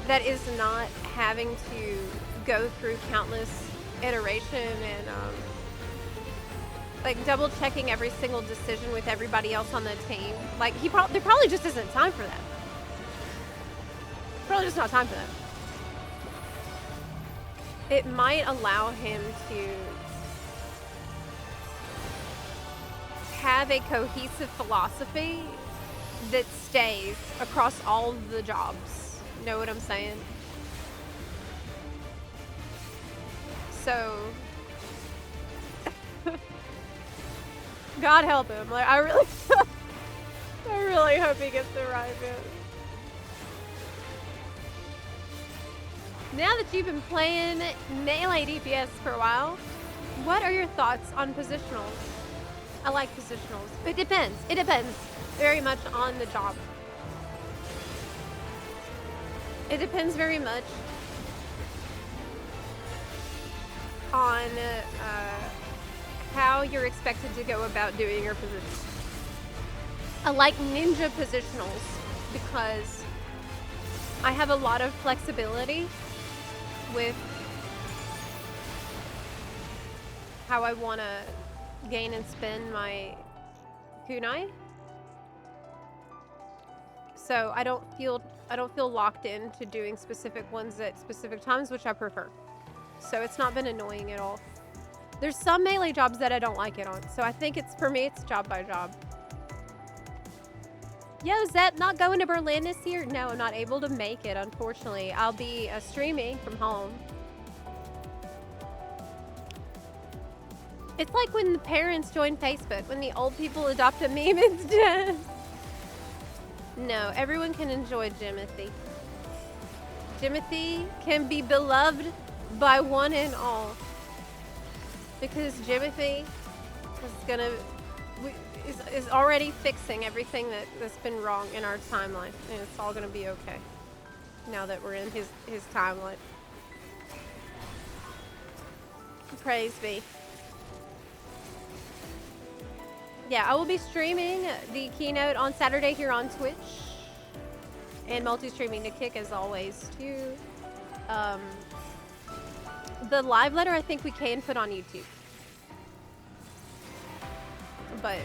that is not having to go through countless iteration and like double checking every single decision with everybody else on the team. Like there probably just isn't time for that. Probably just not time for that. It might allow him to have a cohesive philosophy that stays across all the jobs. Know what I'm saying? So God help him. Like I really hope he gets the right bit. Now that you've been playing melee DPS for a while, what are your thoughts on positionals? I like positionals. It depends. It depends very much on the job. It depends very much on how you're expected to go about doing your position. I like ninja positionals because I have a lot of flexibility with how I want to gain and spend my kunai. So I don't feel locked into doing specific ones at specific times, which I prefer. So it's not been annoying at all. There's some melee jobs that I don't like it on, so I think it's, for me, it's job by job. Yo, Zep, not going to Berlin this year? No, I'm not able to make it, unfortunately. I'll be streaming from home. It's like when the parents join Facebook, when the old people adopt a meme instead. No, everyone can enjoy Jimothy. Jimothy can be beloved by one and all. Because Jimothy is already fixing everything that's been wrong in our timeline. And it's all gonna be okay. Now that we're in his timeline. Praise be. Yeah, I will be streaming the keynote on Saturday here on Twitch. And multi-streaming to Kick as always, too. The live letter I think we can put on YouTube. But,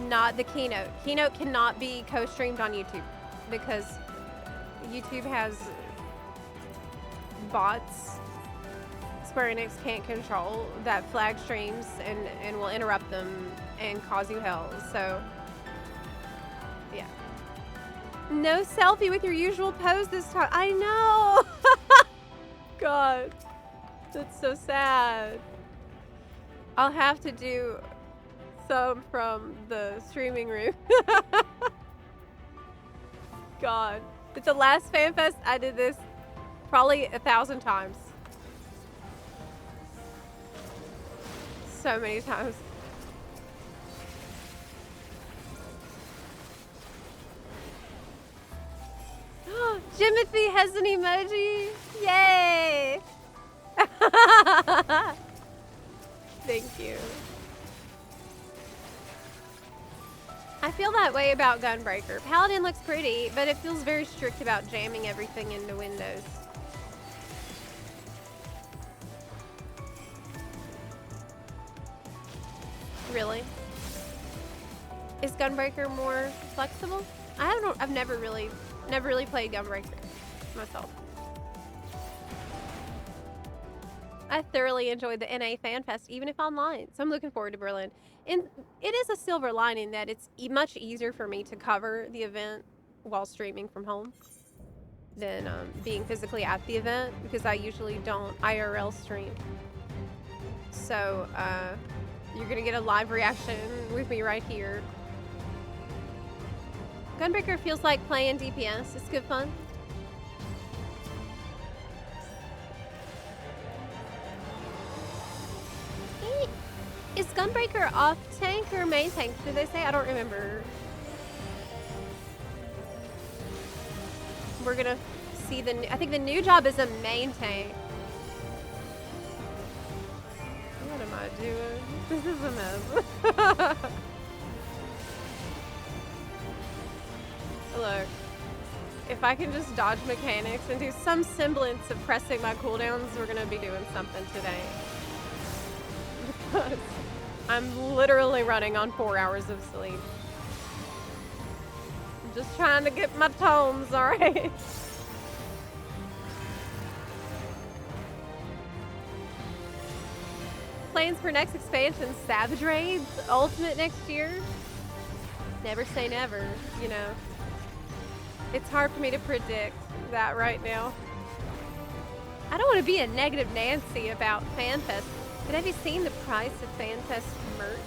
not the keynote. Keynote cannot be co-streamed on YouTube. Because YouTube has bots Square Enix can't control that flag streams and will interrupt them and cause you hell. So, yeah. No selfie with your usual pose this time. I know! God. That's so sad. I'll have to do some from the streaming room. God. At the last FanFest, I did this probably 1,000 times. So many times. Jimothy has an emoji. Yay! Thank you. I feel that way about Gunbreaker. Paladin looks pretty, but it feels very strict about jamming everything into Windows. Really? Is Gunbreaker more flexible? I've never really played Gunbreaker myself. I thoroughly enjoyed the NA FanFest, even if online. So I'm looking forward to Berlin. And it is a silver lining that it's much easier for me to cover the event while streaming from home than being physically at the event, because I usually don't IRL stream. So, you're gonna get a live reaction with me right here. Gunbreaker feels like playing DPS. It's good fun. Is Gunbreaker off tank or main tank? Did they say? I don't remember. We're gonna see I think the new job is a main tank. What am I doing? This is a mess. Look, if I can just dodge mechanics and do some semblance of pressing my cooldowns, we're gonna be doing something today. Because I'm literally running on 4 hours of sleep. I'm just trying to get my tomes, alright? Plans for next expansion, Savage Raids, Ultimate next year? Never say never, you know. It's hard for me to predict that right now. I don't want to be a negative Nancy about FanFest, but have you seen the price of FanFest merch?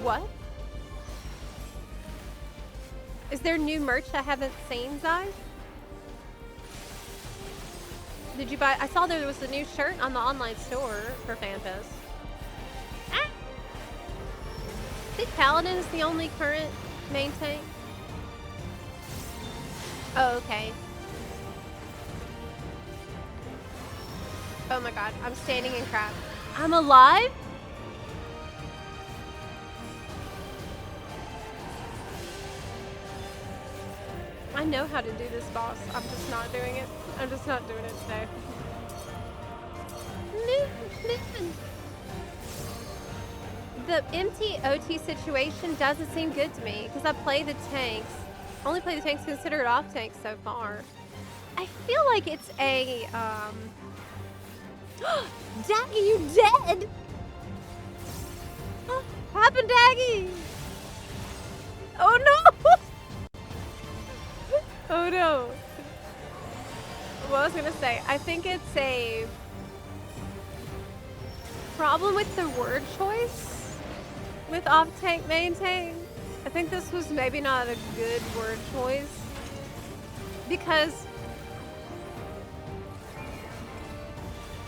What? Is there new merch I haven't seen, Zai? Did you buy? I saw there was a new shirt on the online store for FanFest. Ah! I think Paladin is the only current main tank. Oh, okay. Oh my god, I'm standing in crap. I'm alive? I know how to do this, boss. I'm just not doing it. I'm just not doing it today. happening? The MT-OT situation doesn't seem good to me because I play the tanks. Only play the tanks considered off tanks so far. I feel like it's a, Daggy, you dead? What happened, Daggy? Oh no! Oh no. What I was gonna say, I think it's a problem with the word choice with off tank, main tank. I think this was maybe not a good word choice because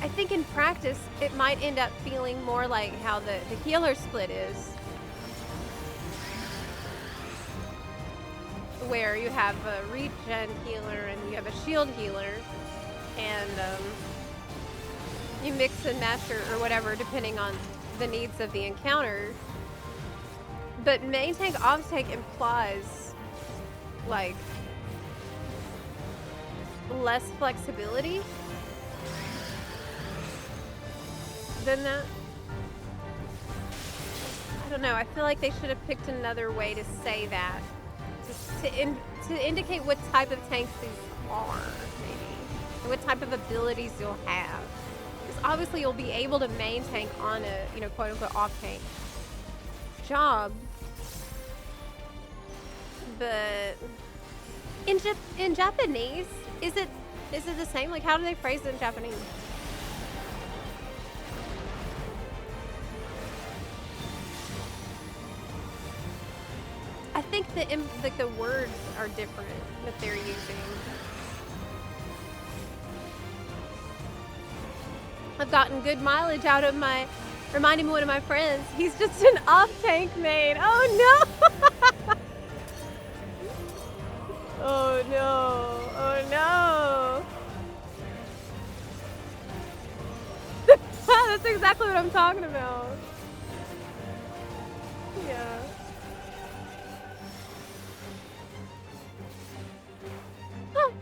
I think in practice it might end up feeling more like how the healer split is, where you have a regen healer and you have a shield healer, and you mix and match or whatever depending on the needs of the encounter. But main tank off tank implies like less flexibility than that. I don't know. I feel like they should have picked another way to say that, to indicate what type of tanks these are, maybe, and what type of abilities you'll have. Because obviously you'll be able to main tank on a, you know, quote unquote off tank job. But in Japanese, is it the same? Like, how do they phrase it in Japanese? I think the words are different that they're using. I've gotten good mileage out of my, reminding one of my friends, he's just an off-tank main. Oh no! Oh no! Oh no! That's exactly what I'm talking about. Yeah. Oh.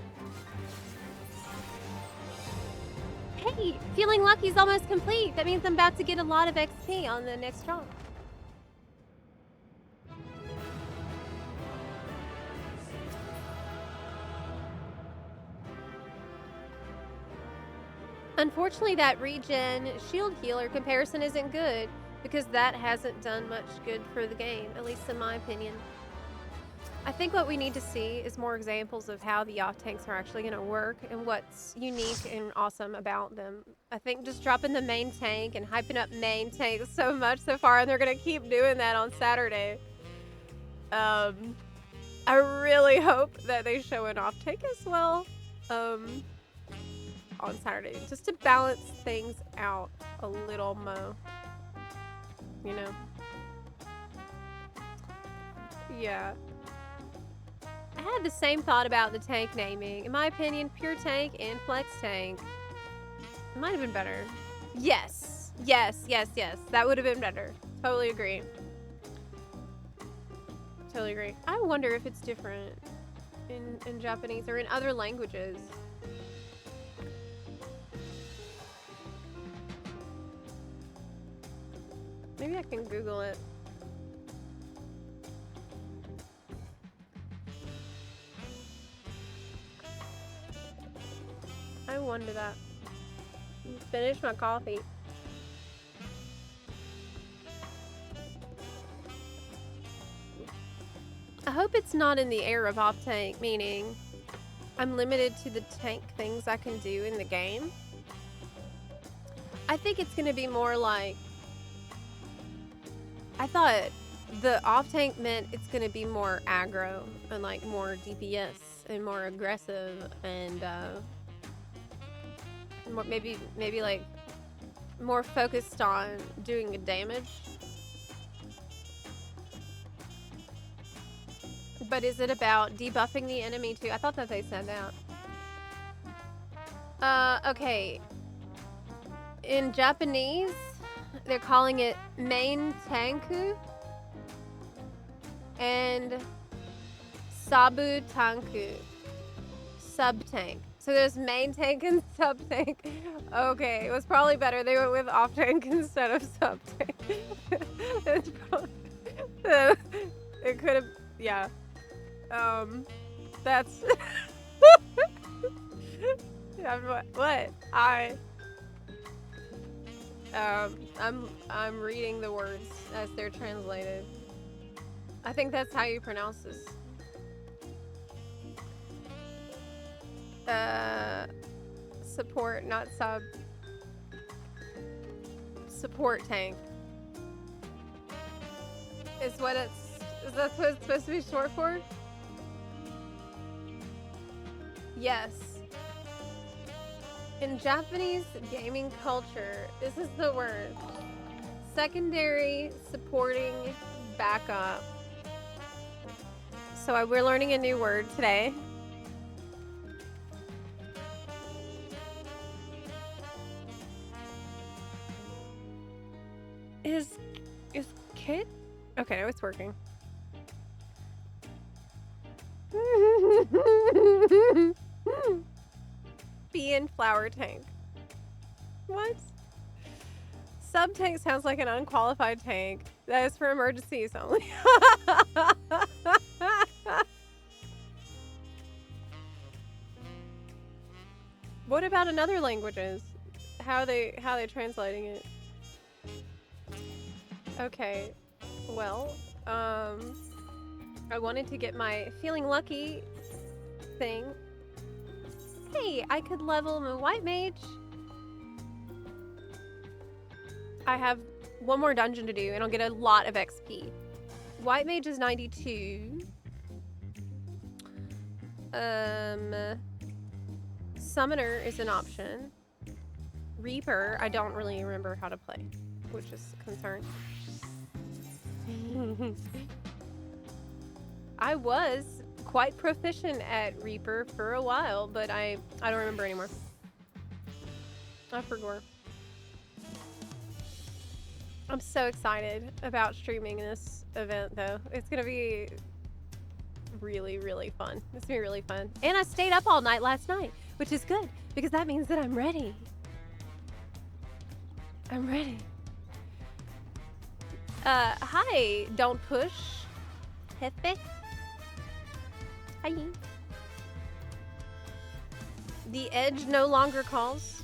Hey, feeling lucky is almost complete. That means I'm about to get a lot of XP on the next job. Unfortunately, that regen shield healer comparison isn't good because that hasn't done much good for the game, at least in my opinion. I think what we need to see is more examples of how the off tanks are actually going to work and what's unique and awesome about them. I think just dropping the main tank and hyping up main tanks so much so far, and they're going to keep doing that on Saturday. I really hope that they show an off tank as well. On Saturday, just to balance things out a little more, you know. Yeah, I had the same thought about the tank naming. In my opinion, pure tank and flex tank might have been better. Yes, that would have been better. Totally agree. I wonder if it's different in Japanese or in other languages. Maybe I can Google it. I wonder that. Finish my coffee. I hope it's not in the air of off tank, meaning I'm limited to the tank things I can do in the game. I think it's gonna be more like, I thought the off tank meant it's gonna be more aggro and like more DPS and more aggressive and more, maybe like more focused on doing the damage. But is it about debuffing the enemy too? I thought that they said that. Okay. In Japanese, they're calling it main tanku and sabu tanku, sub tank. So there's main tank and sub tank. Okay, it was probably better they went with off tank instead of sub tank. It's probably, it could have, yeah. That's yeah, what? I'm reading the words as they're translated. I think that's how you pronounce this. Support, not sub. Support tank. Is that what it's supposed to be short for? Yes. In Japanese gaming culture, this is the word. Secondary supporting backup. So we're learning a new word today. Is kit? Okay, no, it's working. Bee and flower tank. What? Sub tank sounds like an unqualified tank. That is for emergencies only. What about in other languages? How are they translating it? Okay, well, I wanted to get my feeling lucky thing. Hey, I could level my white mage. I have one more dungeon to do and I'll get a lot of XP. White mage is 92. Summoner is an option. Reaper, I don't really remember how to play, which is a concern. I was quite proficient at Reaper for a while, but I don't remember anymore. I forgot. I'm so excited about streaming this event, though. It's gonna be really, really fun. It's gonna be really fun. And I stayed up all night last night, which is good, because that means that I'm ready. I'm ready. Hi, don't push. Jefe. Hi. The edge no longer calls.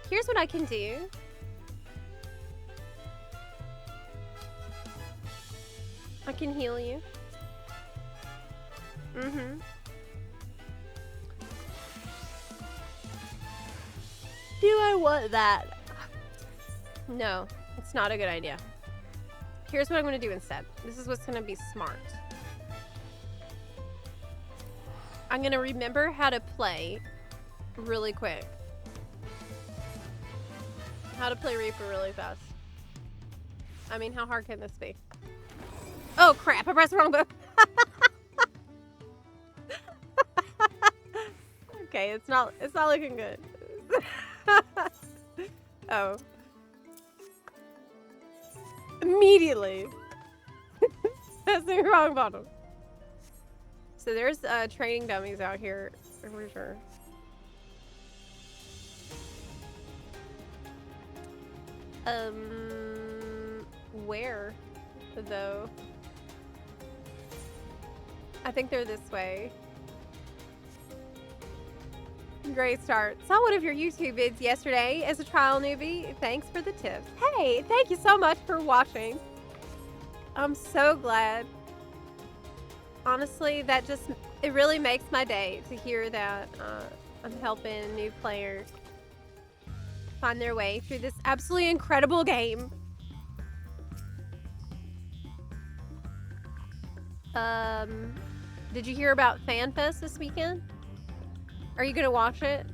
Here's what I can do. I can heal you. Mm-hmm. Do I want that? No, it's not a good idea. Here's what I'm gonna do instead. This is what's gonna be smart. I'm gonna remember how to play really quick. How to play Reaper really fast. I mean, how hard can this be? Oh crap, I pressed the wrong button. Okay, it's not looking good. Oh. Immediately. That's the wrong bottom. So there's training dummies out here for sure. Where though? I think they're this way. Great start. Saw one of your YouTube vids yesterday as a trial newbie. Thanks for the tips. Hey, thank you so much for watching. I'm so glad. Honestly, it really makes my day to hear that I'm helping new players find their way through this absolutely incredible game. Did you hear about FanFest this weekend? Are you gonna watch it?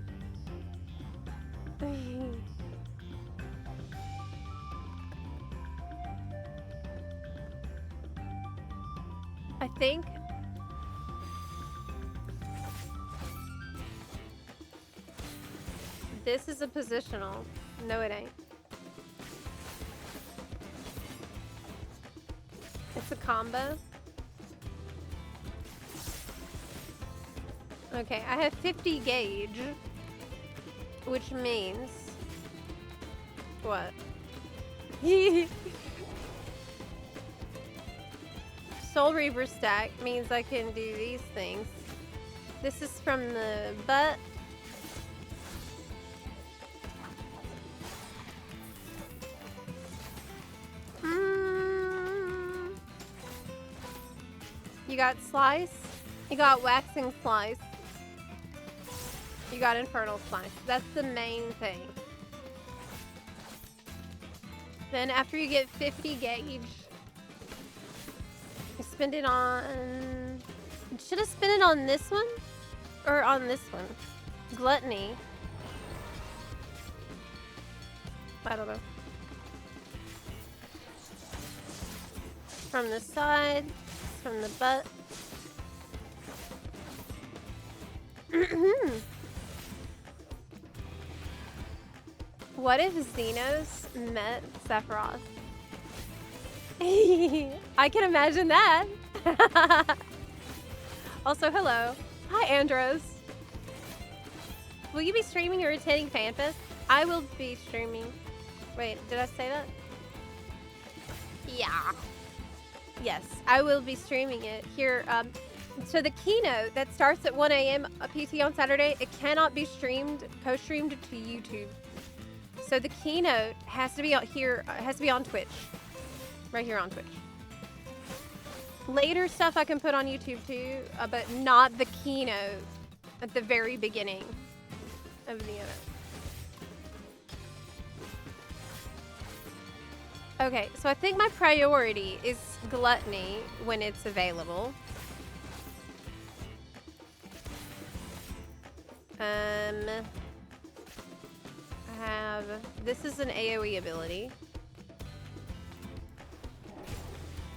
I think this is a positional. No, it ain't. It's a combo. Okay, I have 50 gauge, which means what? Soul Reaver stack means I can do these things. This is from the butt. You got Slice. You got Waxing Slice. You got Infernal Slice. That's the main thing. Then after you get 50 gauge, you spend it on... Should I spend it on this one? Or on this one? Gluttony. I don't know. From the side, from the butt. What if Xenos met Sephiroth? I can imagine that. Also, hello. Hi, Andros. Will you be streaming or attending FanFest? I will be streaming. Wait, did I say that? Yeah. Yes, I will be streaming it here. So the keynote that starts at 1 a.m. PT on Saturday, it cannot be streamed, co-streamed to YouTube. So the keynote has to be out here, has to be on Twitch. Right here on Twitch. Later stuff I can put on YouTube too, but not the keynote at the very beginning of the event. Okay, so I think my priority is Gluttony when it's available. I have, this is an AoE ability.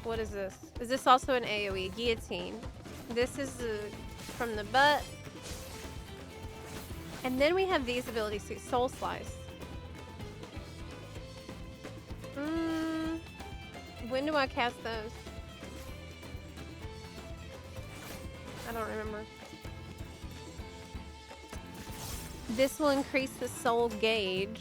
What is this? Is this also an AoE? Guillotine. This is from the butt. And then we have these abilities too. Soul Slice. When do I cast those? I don't remember. This will increase the soul gauge.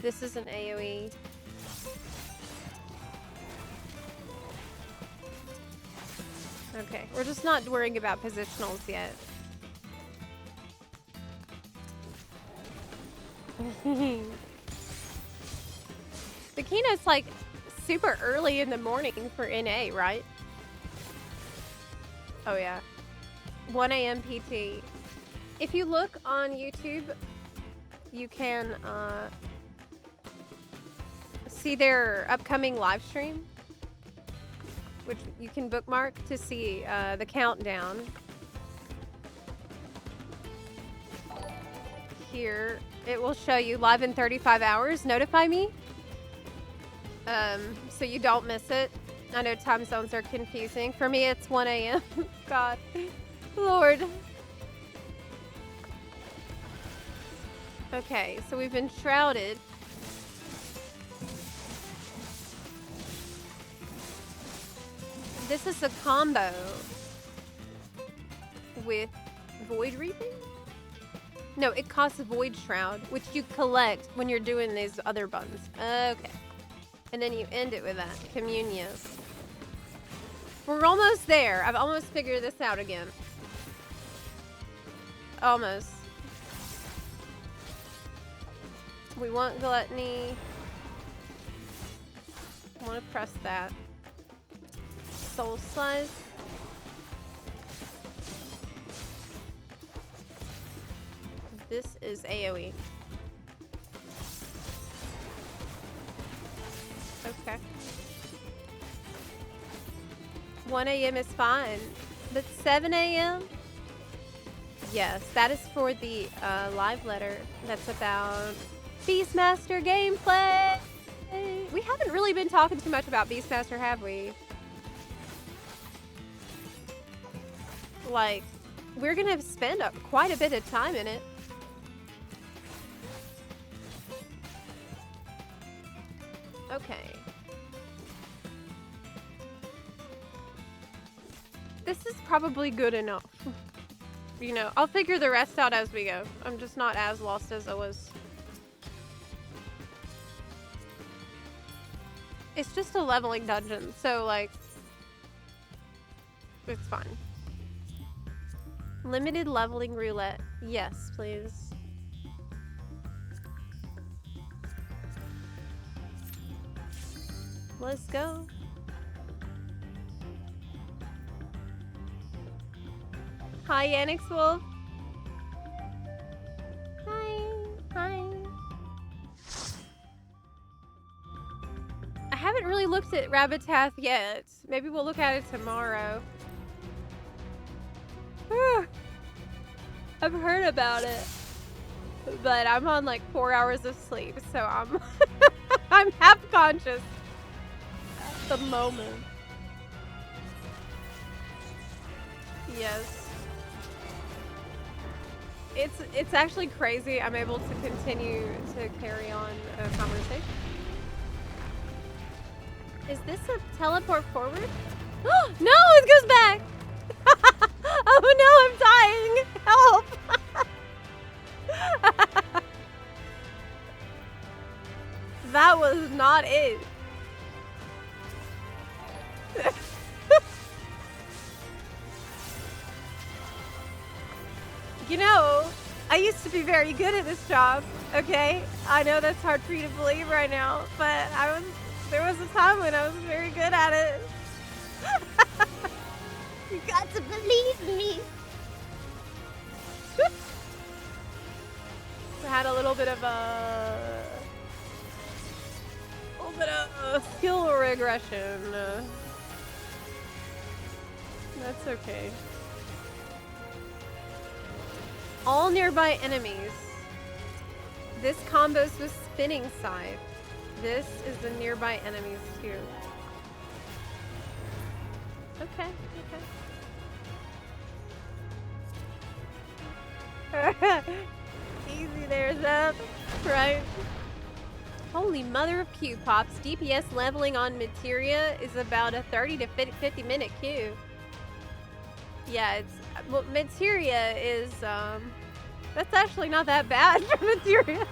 This is an AoE. Okay, we're just not worrying about positionals yet. The keynote's like super early in the morning for NA, right? Oh yeah. 1 a.m. PT. If you look on YouTube, you can see their upcoming live stream, which you can bookmark to see the countdown. Here, it will show you live in 35 hours. Notify me so you don't miss it. I know time zones are confusing. For me, it's 1 a.m. God, Lord. Okay, so we've been shrouded. This is a combo with Void Reaping? No, it costs Void Shroud, which you collect when you're doing these other buttons. Okay. And then you end it with that. Communion. We're almost there. I've almost figured this out again. Almost. We want Gluttony. I want to press that. Soul Slice. This is AoE. Okay. 1 a.m. is fine. But 7 a.m.? Yes, that is for the live letter. That's about Beastmaster gameplay. We haven't really been talking too much about Beastmaster, have we? Like, we're gonna spend quite a bit of time in it. Okay. This is probably good enough. You know, I'll figure the rest out as we go. I'm just not as lost as I was. It's just a leveling dungeon, so like, it's fine. Limited leveling roulette. Yes, please. Let's go. Hi, Yannick's Wolf. Hi. I haven't really looked at Rabbitath yet. Maybe we'll look at it tomorrow. I've heard about it, but I'm on like 4 hours of sleep, so I'm I'm half conscious at the moment. Yes. It's actually crazy. I'm able to continue to carry on a conversation. Is this a teleport forward? No, it goes back. Oh no, I'm dying. Help. That was not it. You know, I used to be very good at this job, okay? I know that's hard for you to believe right now, but there was a time when I was very good at it. You got to believe me. I had a little bit of skill regression. That's okay. All nearby enemies. This combos with spinning scythe. This is the nearby enemies too. Okay. Easy there, Zep. Right. Holy mother of Q pops. DPS leveling on materia is about a 30 to 50 minute queue. Yeah, well, materia is that's actually not that bad for materia.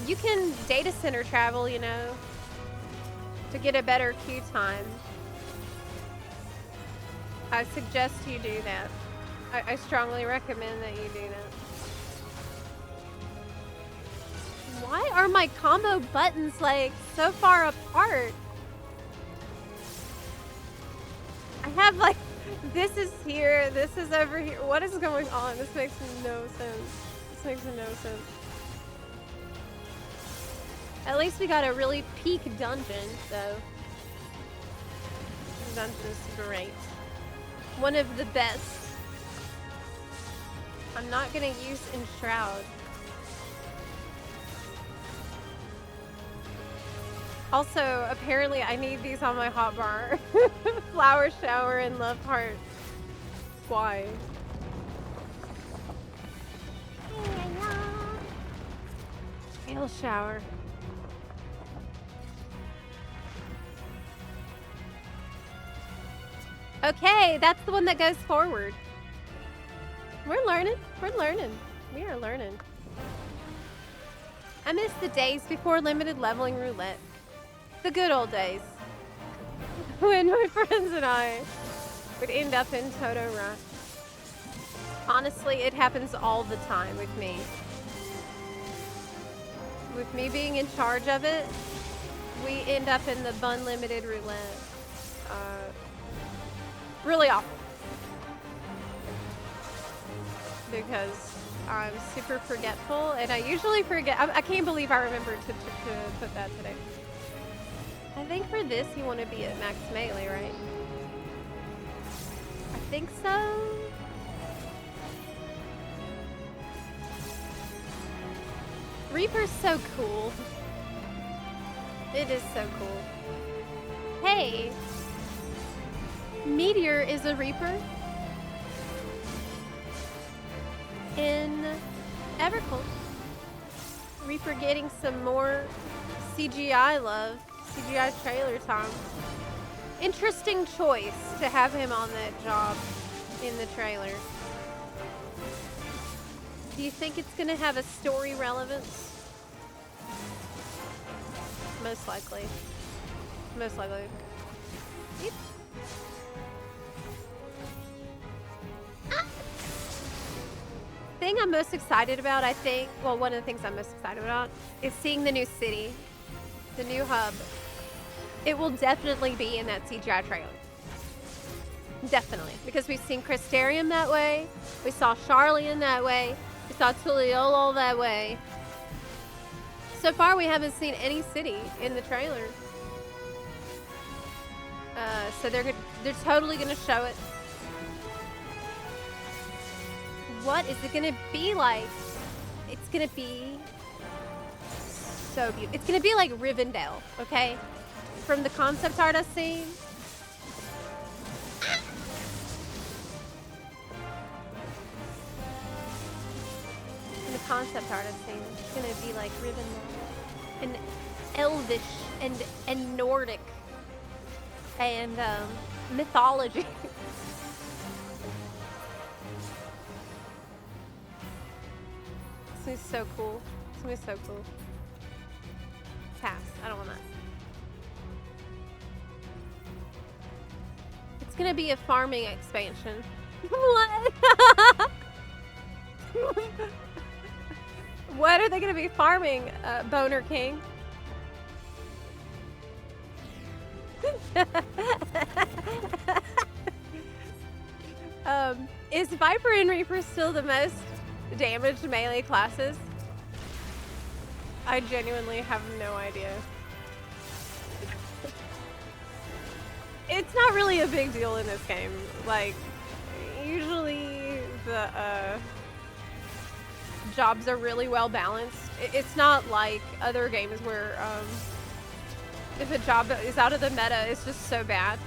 You can data center travel, you know, to get a better queue time. I suggest you do that. I strongly recommend that you do that. Why are my combo buttons like so far apart? I have like, this is here, this is over here. What is going on? This makes no sense. This makes no sense. At least we got a really peak dungeon, so. This dungeon is great. One of the best. I'm not gonna use Enshroud. Also, apparently I need these on my hotbar. Flower shower and love heart. Why? Ale shower. Okay, that's the one that goes forward. We're learning. We are learning. I miss the days before limited leveling roulette. The good old days. When my friends and I would end up in Toto Rush. Honestly, it happens all the time with me. With me being in charge of it, we end up in the unlimited roulette. Really often. Because I'm super forgetful, and I usually forget. I can't believe I remembered to put that today. I think for this, you want to be at max melee, right? I think so. Reaper's so cool. It is so cool. Hey! Meteor is a Reaper. In Evercold. Reaper getting some more CGI love. CGI trailer time. interesting choice to have him on that job in the trailer. Do you think it's gonna have a story relevance? Most likely. Most likely. Yep. Thing I'm most excited about, I think, well, one of the things I'm most excited about is seeing the new city, the new hub. It will definitely be in that CGI trailer. Definitely. Because we've seen Crystarium that way, we saw Charlian that way, we saw Tuliolo that way. So far, we haven't seen any city in the trailer. So they're totally gonna show it. What is it gonna be like? It's gonna be so beautiful. It's gonna be like Rivendell, okay? From the concept art I've seen. From the concept art I've seen, it's gonna be like Rivendell. And elvish and Nordic. And mythology. This is so cool. This is so cool. Pass. I don't want that. It's gonna be a farming expansion. What? What are they gonna be farming, Boner King? Is Viper and Reaper still the most damaged melee classes? I genuinely have no idea. It's not really a big deal in this game. Like, usually the jobs are really well balanced. It's not like other games where if a job is out of the meta, it's just so bad.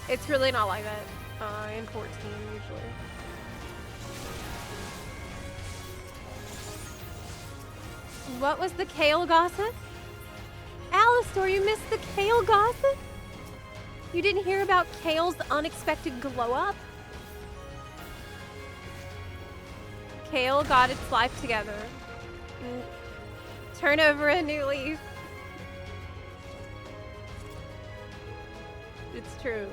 It's really not like that in 14 usually. What was the Kale gossip? Alistor, you missed the Kale gossip? You didn't hear about Kale's unexpected glow up? Kale got its life together. Turn over a new leaf. It's true.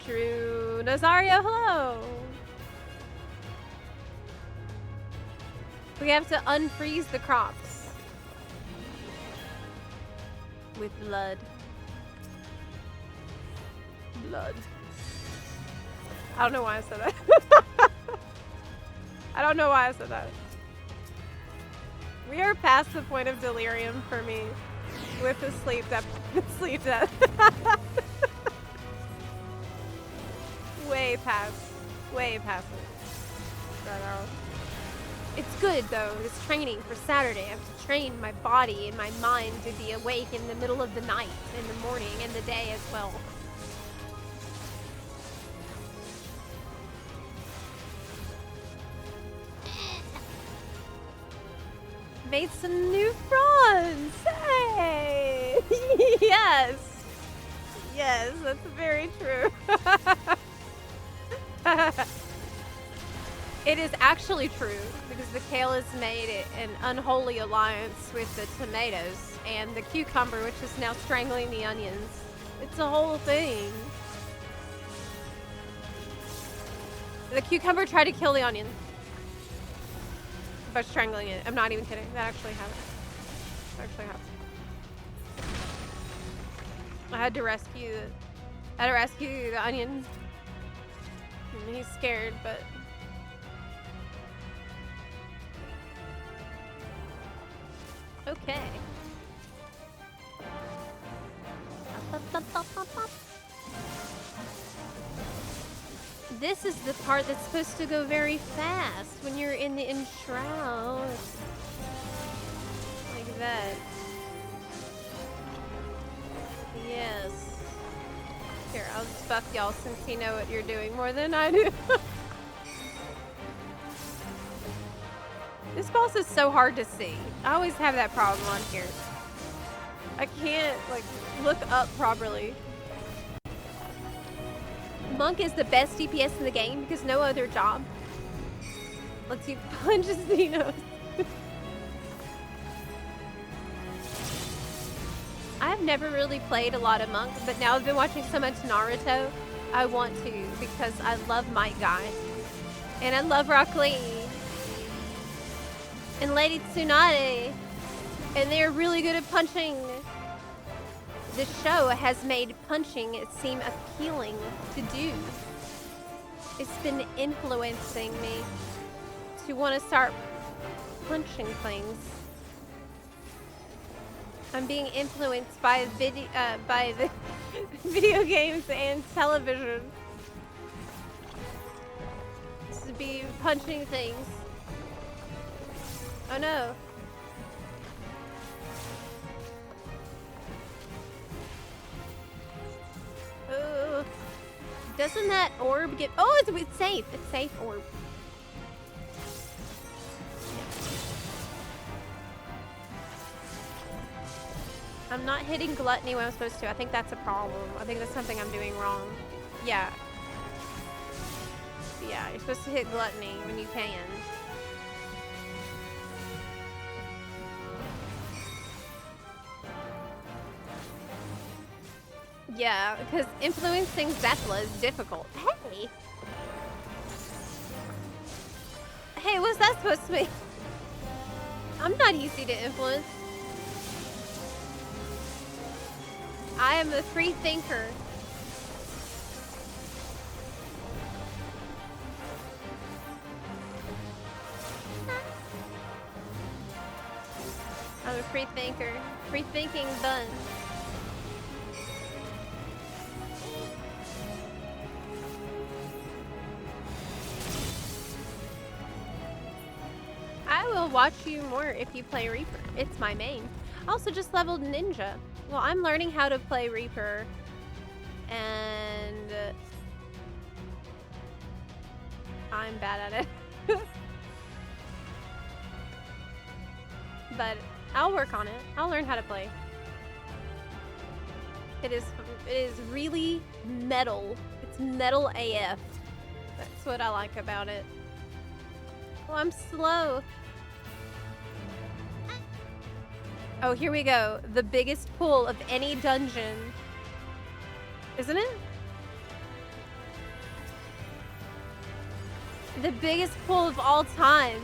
Drew Nazario, hello. We have to unfreeze the crops with blood. Blood. I don't know why I said that. I don't know why I said that. We are past the point of delirium for me with the sleep death. Way past it. It's good though, this training for Saturday. I have to train my body and my mind to be awake in the middle of the night, in the morning, and the day as well. Made some new friends! Hey! Yes! Yes, that's very true. It is actually true, because the kale has made an unholy alliance with the tomatoes and the cucumber, which is now strangling the onions. It's a whole thing. The cucumber tried to kill the onion by strangling it. I'm not even kidding. That actually happened. I had to rescue the onion. And he's scared, but okay. This is the part that's supposed to go very fast when you're in the enshroud. Like that. Yes. Here, I'll just buff y'all since you know what you're doing more than I do. This boss is so hard to see. I always have that problem on here. I can't, like, look up properly. Monk is the best DPS in the game because no other job lets you punch Xenos. I've never really played a lot of Monk, but now I've been watching so much Naruto, I want to because I love Might Guy. And I love Rock Lee. And Lady Tsunade. And they're really good at punching. The show has made punching seem appealing to do. It's been influencing me to want to start punching things. I'm being influenced by the video games and television to be punching things. Oh no. Doesn't that orb get... Oh, it's safe. It's safe orb. I'm not hitting gluttony when I'm supposed to. I think that's a problem. I think that's something I'm doing wrong. Yeah. Yeah, you're supposed to hit gluttony when you can. Yeah, because influencing Zepla is difficult. Hey! Hey, what's that supposed to be? I'm not easy to influence. I am a free thinker. I'm a free thinker. Free thinking bun. I will watch you more if you play Reaper. It's my main. I also just leveled Ninja. Well, I'm learning how to play Reaper. And I'm bad at it. But I'll work on it. I'll learn how to play. It is really metal. It's metal AF. That's what I like about it. Oh, I'm slow. Oh, here we go. The biggest pull of any dungeon. Isn't it? The biggest pull of all time.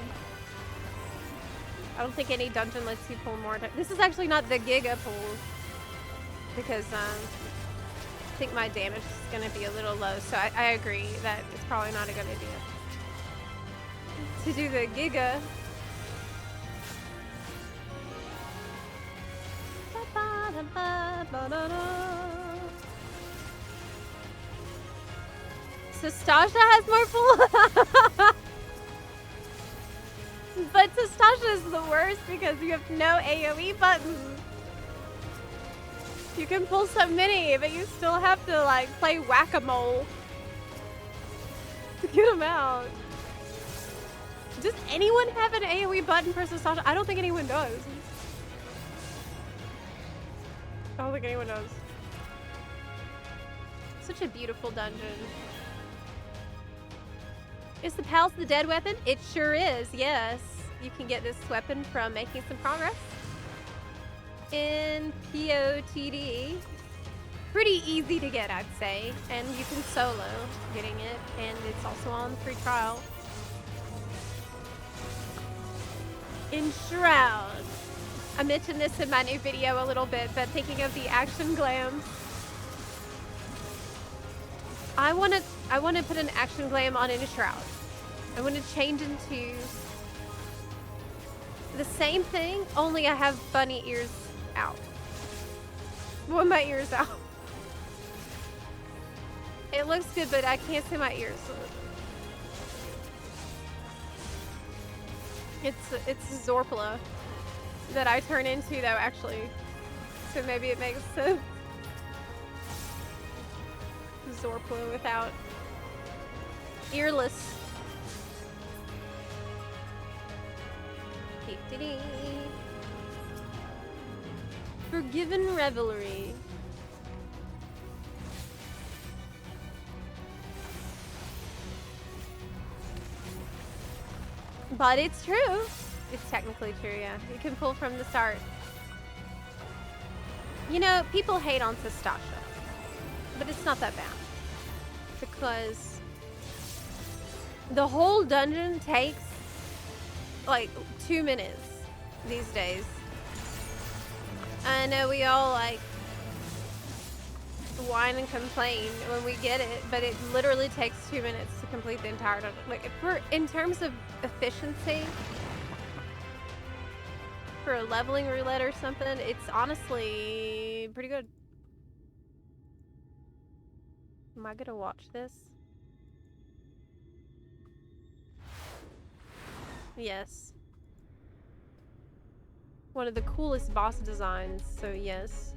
I don't think any dungeon lets you pull more. This is actually not the Giga pull. Because I think my damage is going to be a little low. So I agree that it's probably not a good idea to do the Giga. So Stasha has more pull. But Stasha is the worst because you have no AoE buttons. You can pull so many, but you still have to like play whack-a-mole to get them out. Does anyone have an AoE button for Stasha? I don't think anyone does. I don't think anyone knows. Such a beautiful dungeon. Is the Pals the dead weapon? It sure is, yes. You can get this weapon from making some progress in POTD. Pretty easy to get, I'd say. And you can solo getting it. And it's also on free trial. In Shroud. I mentioned this in my new video a little bit, but thinking of the action glams, I want to put an action glam on in Shroud. I want to change into the same thing, only I have bunny ears out. Well, my ears out. It looks good, but I can't see my ears. It's Zorpla that I turn into, though, actually. So maybe it makes sense. Zorpla without earless. Forgiven Revelry. But it's true. It's technically true, yeah. You can pull from the start. You know, people hate on Sastasha. But it's not that bad. Because the whole dungeon takes like 2 minutes these days. I know we all like whine and complain when we get it, but it literally takes 2 minutes to complete the entire dungeon. Like, if we're in terms of efficiency for a leveling roulette or something, it's honestly pretty good. Am I gonna watch this? Yes. One of the coolest boss designs, so yes.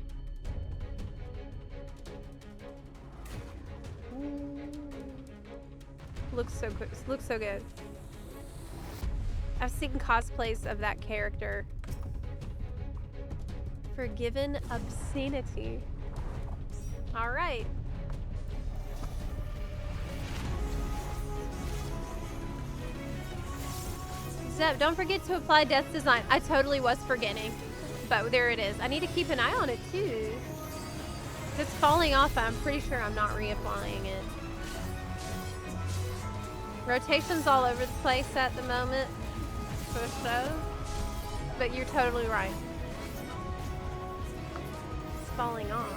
Looks so good. Looks so good. I've seen cosplays of that character. Forgiven Obscenity. All right. Zep, don't forget to apply Death Design. I totally was forgetting, but there it is. I need to keep an eye on it too. If it's falling off, I'm pretty sure I'm not reapplying it. Rotation's all over the place at the moment, for sure. But you're totally right. It's falling off.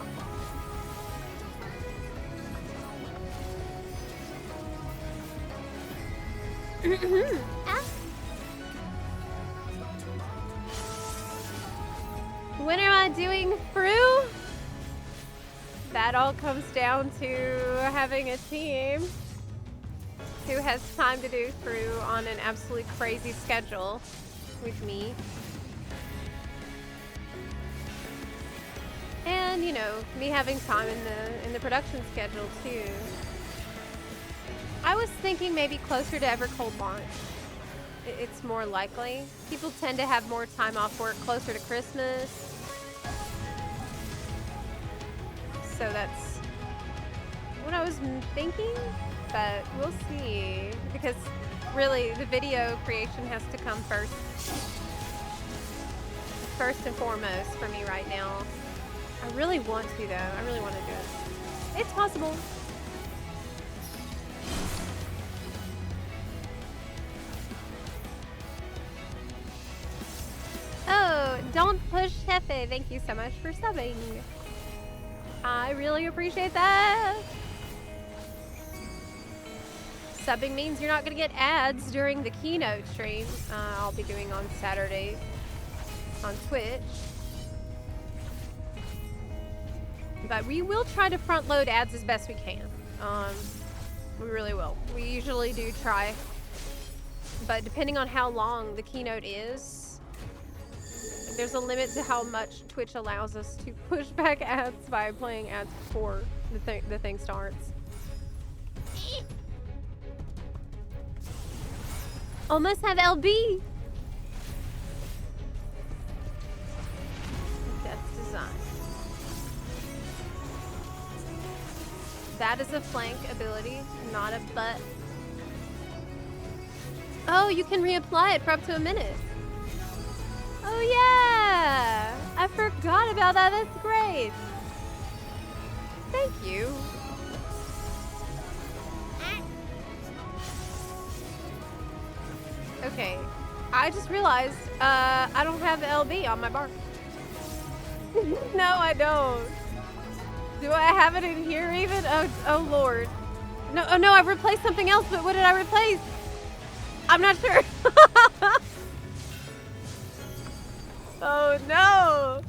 Ah. When am I doing Fru? That all comes down to having a team who has time to do Fru on an absolutely crazy schedule with me. And, you know, me having time in the production schedule too. I was thinking maybe closer to Evercold launch. It's more likely. People tend to have more time off work closer to Christmas. So that's what I was thinking, but we'll see. Because really, the video creation has to come first. First and foremost for me right now. I really want to though. I really want to do it. It's possible. Oh, don't push Hefe. Thank you so much for subbing. I really appreciate that. Subbing means you're not going to get ads during the keynote stream I'll be doing on Saturday on Twitch. But we will try to front load ads as best we can. We really will. We usually do try. But depending on how long the keynote is, there's a limit to how much Twitch allows us to push back ads by playing ads before the thing starts. Almost have LB. Death Design. That is a flank ability, not a butt. Oh, you can reapply it for up to a minute. Oh yeah! I forgot about that. That's great. Thank you. Okay, I just realized I don't have LB on my bar. No, I don't. Do I have it in here even? Oh Lord. No, oh no, I've replaced something else, but what did I replace? I'm not sure. Oh no!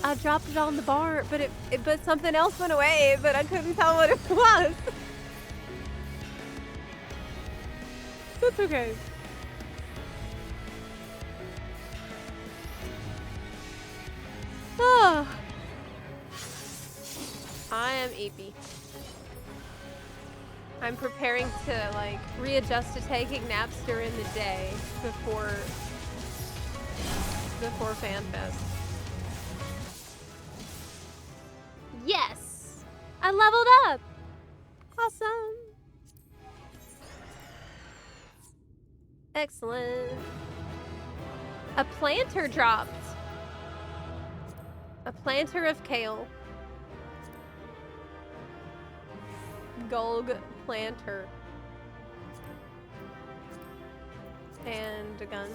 I dropped it on the bar, but something else went away, but I couldn't tell what it was. That's okay. Oh. I am eepy. I'm preparing to like readjust to taking naps during the day before FanFest. I leveled up. Awesome. Excellent. A planter dropped. A planter of kale. Gulg planter. And a gun.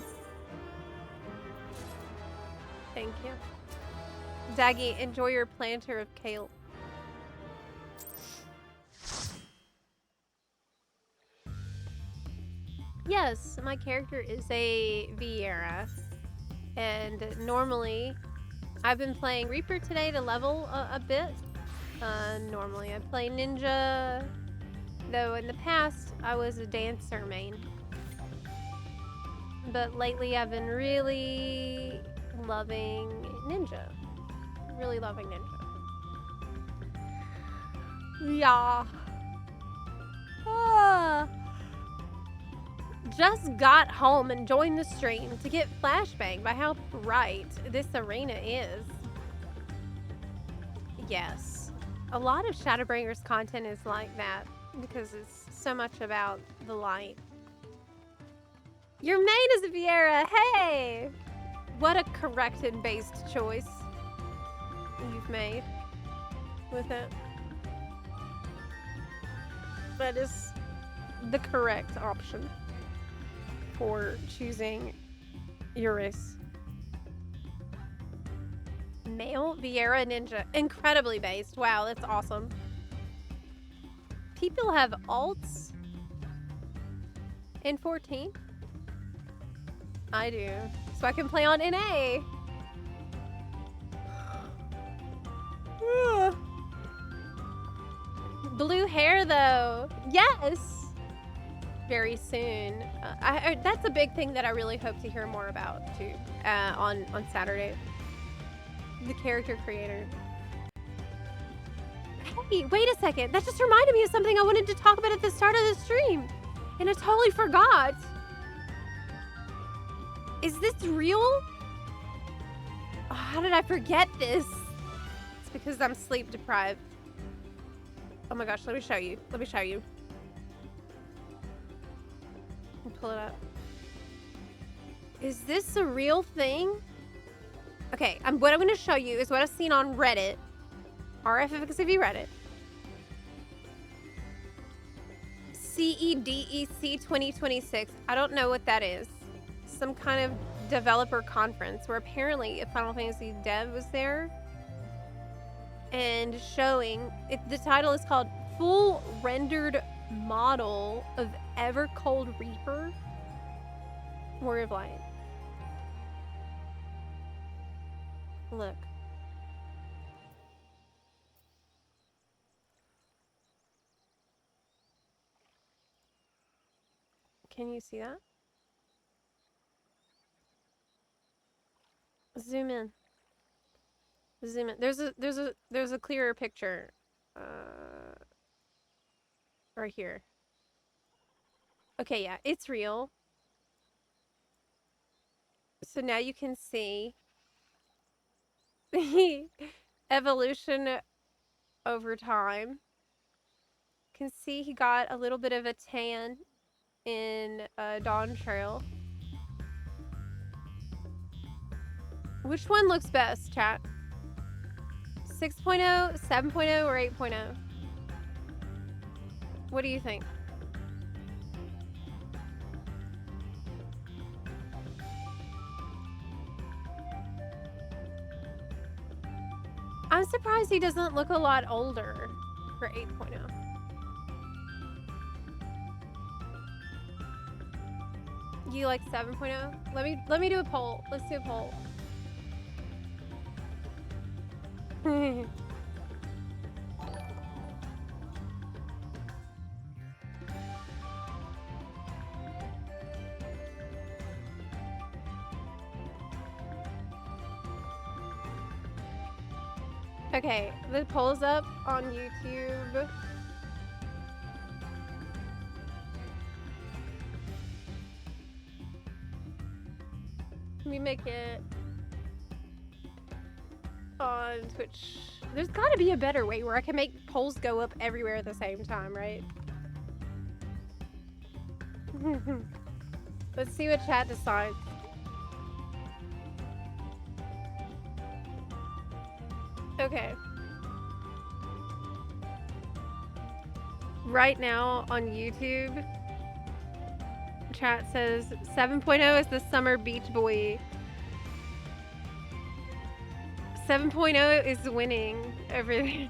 Thank you. Daggy, enjoy your planter of kale. Yes, my character is a Vieira. And normally, I've been playing Reaper today to level a bit. Normally I play Ninja, though in the past I was a dancer main. But lately I've been really loving Ninja. Really loving Ninja. Yeah. Just got home and joined the stream to get flashbanged by how bright this arena is. Yes. A lot of Shadowbringers content is like that because it's so much about the light. Your main is a Vieira. Hey! What a corrected-based choice you've made with it. That is the correct option for choosing your race. Male Vieira Ninja. Incredibly based. Wow, that's awesome. People have alts in 14. I do. So I can play on NA. Blue hair though. Yes. Very soon. That's a big thing that I really hope to hear more about too on Saturday. The character creator. Hey, wait a second. That just reminded me of something I wanted to talk about at the start of the stream. And I totally forgot. Is this real? Oh, how did I forget this? It's because I'm sleep deprived. Oh my gosh, let me show you. Let me show you. Pull it up. Is this a real thing? Okay, what I'm going to show you is what I've seen on Reddit. RFFXV Reddit. CEDEC 2026. I don't know what that is. Some kind of developer conference where apparently a Final Fantasy dev was there. And showing, the title is called Full Rendered Model of Evercold Reaper. Warrior of Light. Look. Can you see that? Zoom in. Zoom in. There's a clearer picture. Right here. Okay, yeah, it's real. So now you can see the evolution over time. You can see he got a little bit of a tan in Dawn Trail. Which one looks best, chat? 6.0, 7.0, or 8.0? What do you think? I'm surprised he doesn't look a lot older for 8.0. You like 7.0? Let me do a poll. Let's do a poll. Okay, the poll's up on YouTube. Let me make it on Twitch. There's gotta be a better way where I can make polls go up everywhere at the same time, right? Let's see what chat decides. Okay. Right now on YouTube, chat says 7.0 is the summer beach boy. 7.0 is winning over there.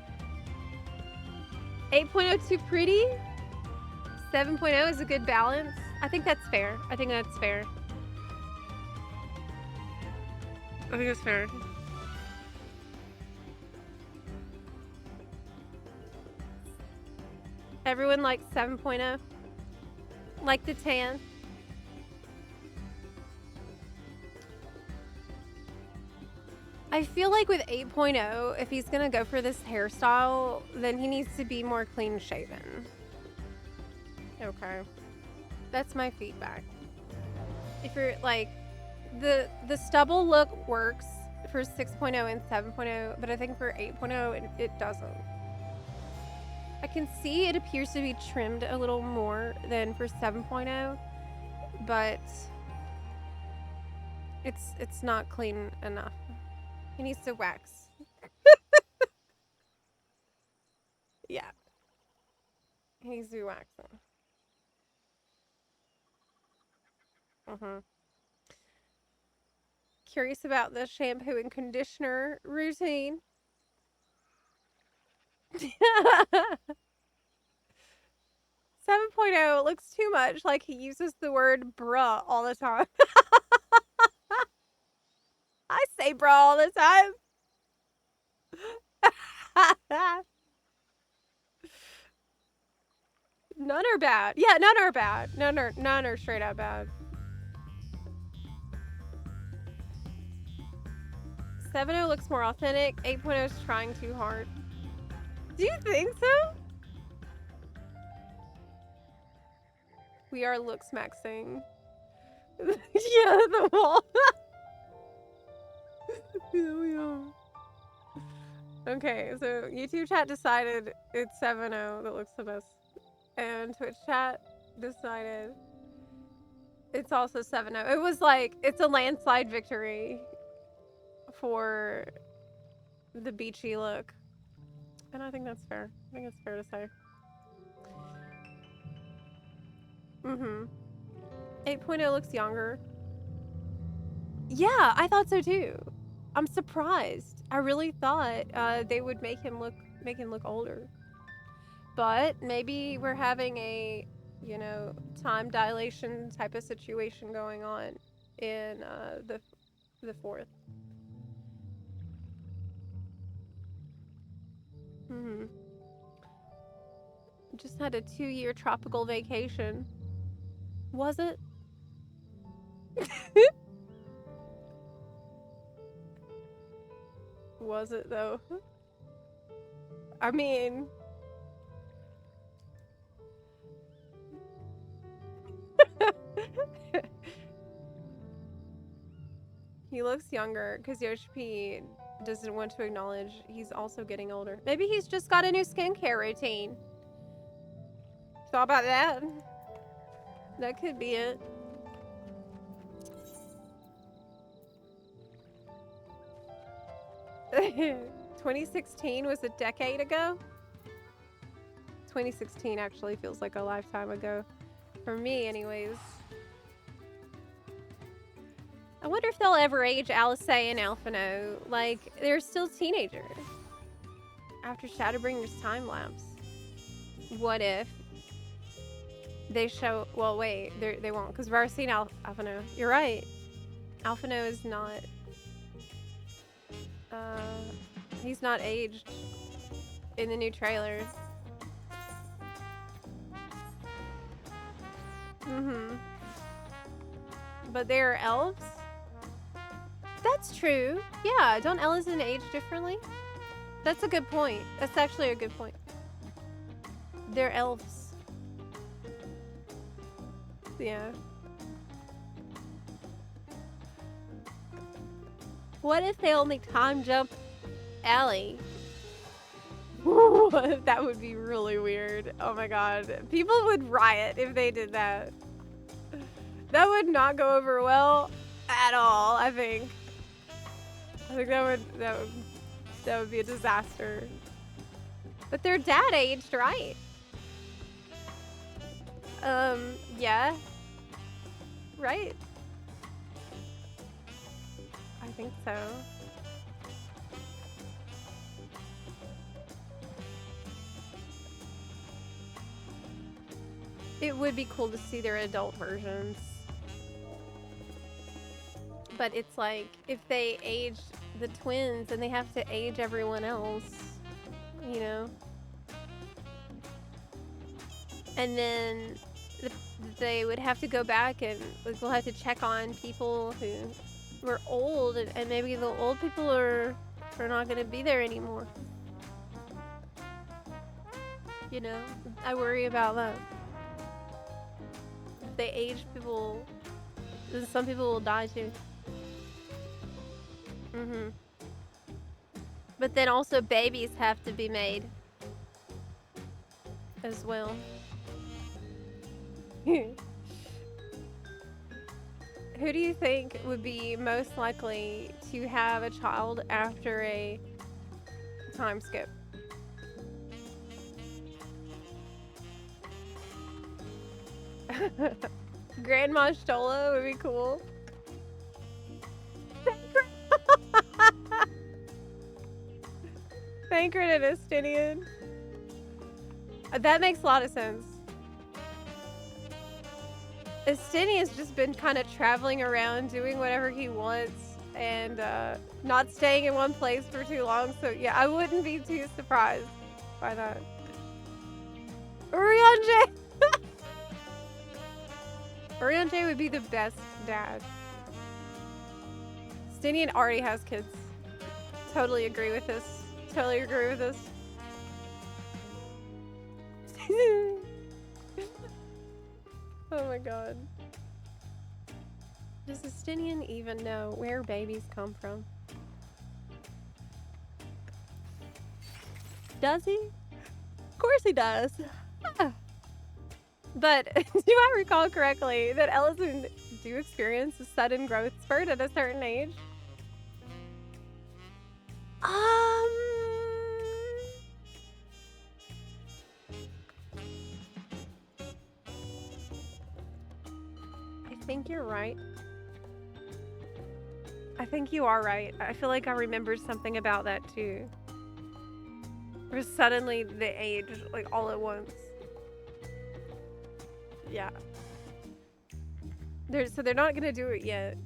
8.0 too pretty. 7.0 is a good balance. I think that's fair. I think that's fair. I think that's fair. Everyone likes 7.0. Like the tan. I feel like with 8.0, if he's gonna go for this hairstyle, then he needs to be more clean shaven. Okay. That's my feedback. If you're like, the stubble look works for 6.0 and 7.0, but I think for 8.0 it doesn't. I can see it appears to be trimmed a little more than for 7.0, but it's not clean enough. He needs to wax. Yeah. He needs to be waxing. Curious about the shampoo and conditioner routine. 7.0 looks too much like he uses the word bruh all the time. I say bruh all the time. None are bad. Yeah, none are bad. None are straight up bad. 7.0 looks more authentic. 8.0 is trying too hard. Do you think so? We are looks maxing. Yeah, the wall. Yeah, we are. Okay, so YouTube chat decided it's 7.0 that looks the best. And Twitch chat decided it's also 7.0. It was like, it's a landslide victory for the beachy look. And I think that's fair. I think it's fair to say. 8.0 looks younger. Yeah, I thought so too. I'm surprised. I really thought they would make him look older. But maybe we're having a, you know, time dilation type of situation going on in the 4th. Just had a 2-year tropical vacation. Was it? Was it though? I mean, he looks younger because Yoshi P doesn't want to acknowledge he's also getting older. Maybe he's just got a new skincare routine. Thought about that? That could be it. "2016 was a decade ago." 2016 actually feels like a lifetime ago. For me, anyways. I wonder if they'll ever age Alice and Alphino. Like, they're still teenagers. After Shadowbringer's time lapse. What if they show... Well, wait. They won't, because we've already seen Alphino. You're right. Alphino is not... he's not aged in the new trailers. But they're elves? That's true. Yeah, don't Ellison age differently? That's a good point. That's actually a good point. They're elves. Yeah. What if they only time jump Ellie What? That would be really weird. Oh my god. People would riot if they did that. That would not go over well at all, I think. I think that would be a disaster. But their dad aged, right? Yeah. Right? I think so. It would be cool to see their adult versions. But it's like, if they age the twins, then they have to age everyone else, you know? And then they would have to go back and we'll have to check on people who were old, and maybe the old people are not going to be there anymore. You know? I worry about that. If they age people, then some people will die too. But then also babies have to be made as well. Who do you think would be most likely to have a child after a time skip? Grandma Stola would be cool. Thancred and Estinian. That makes a lot of sense. Estinian's just been kind of traveling around doing whatever he wants and not staying in one place for too long. So yeah, I wouldn't be too surprised by that. Urianjay! Urianjay would be the best dad. Estinian already has kids. Totally agree with this. Totally agree with this. Oh my god. Does Estinian even know where babies come from? Does he? Of course he does. But do I recall correctly that Ellison do experience a sudden growth spurt at a certain age? I think you're right. I think you are right. I feel like I remember something about that too. Where suddenly they age like all at once. Yeah. So they're not gonna do it yet.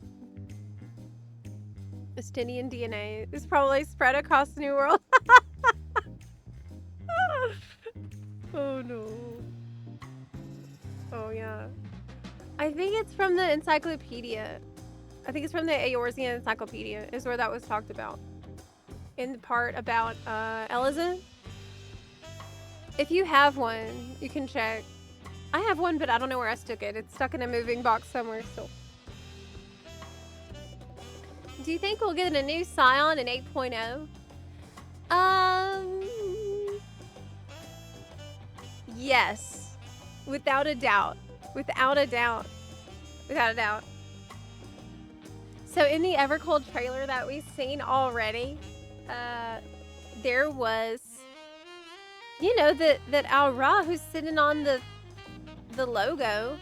Estinian DNA is probably spread across the New World. Oh no. Oh yeah. I think it's from the encyclopedia. I think it's from the Eorzean encyclopedia is where that was talked about. In the part about Ellison. If you have one, you can check. I have one, but I don't know where I stuck it. It's stuck in a moving box somewhere still. Do you think we'll get a new Scion in 8.0? Yes. Without a doubt. Without a doubt. Without a doubt. So in the Evercold trailer that we've seen already, there was, you know, that Al-Ra who's sitting on the logo.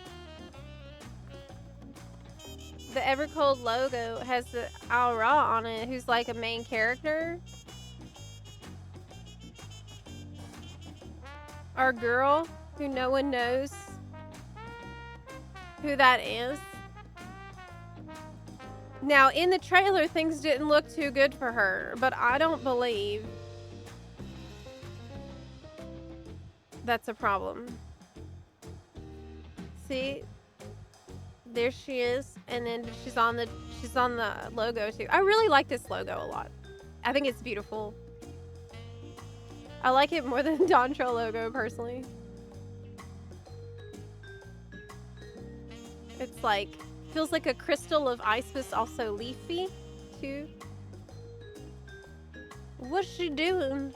The Evercold logo has the Al-Ra on it, who's like a main character. Our girl, who no one knows who that is. Now, in the trailer, things didn't look too good for her, but I don't believe that's a problem. See? There she is, and then she's on the logo too. I really like this logo a lot. I think it's beautiful. I like it more than the Dontrell logo personally. It's like feels like a crystal of ice, but also leafy too. What's she doing?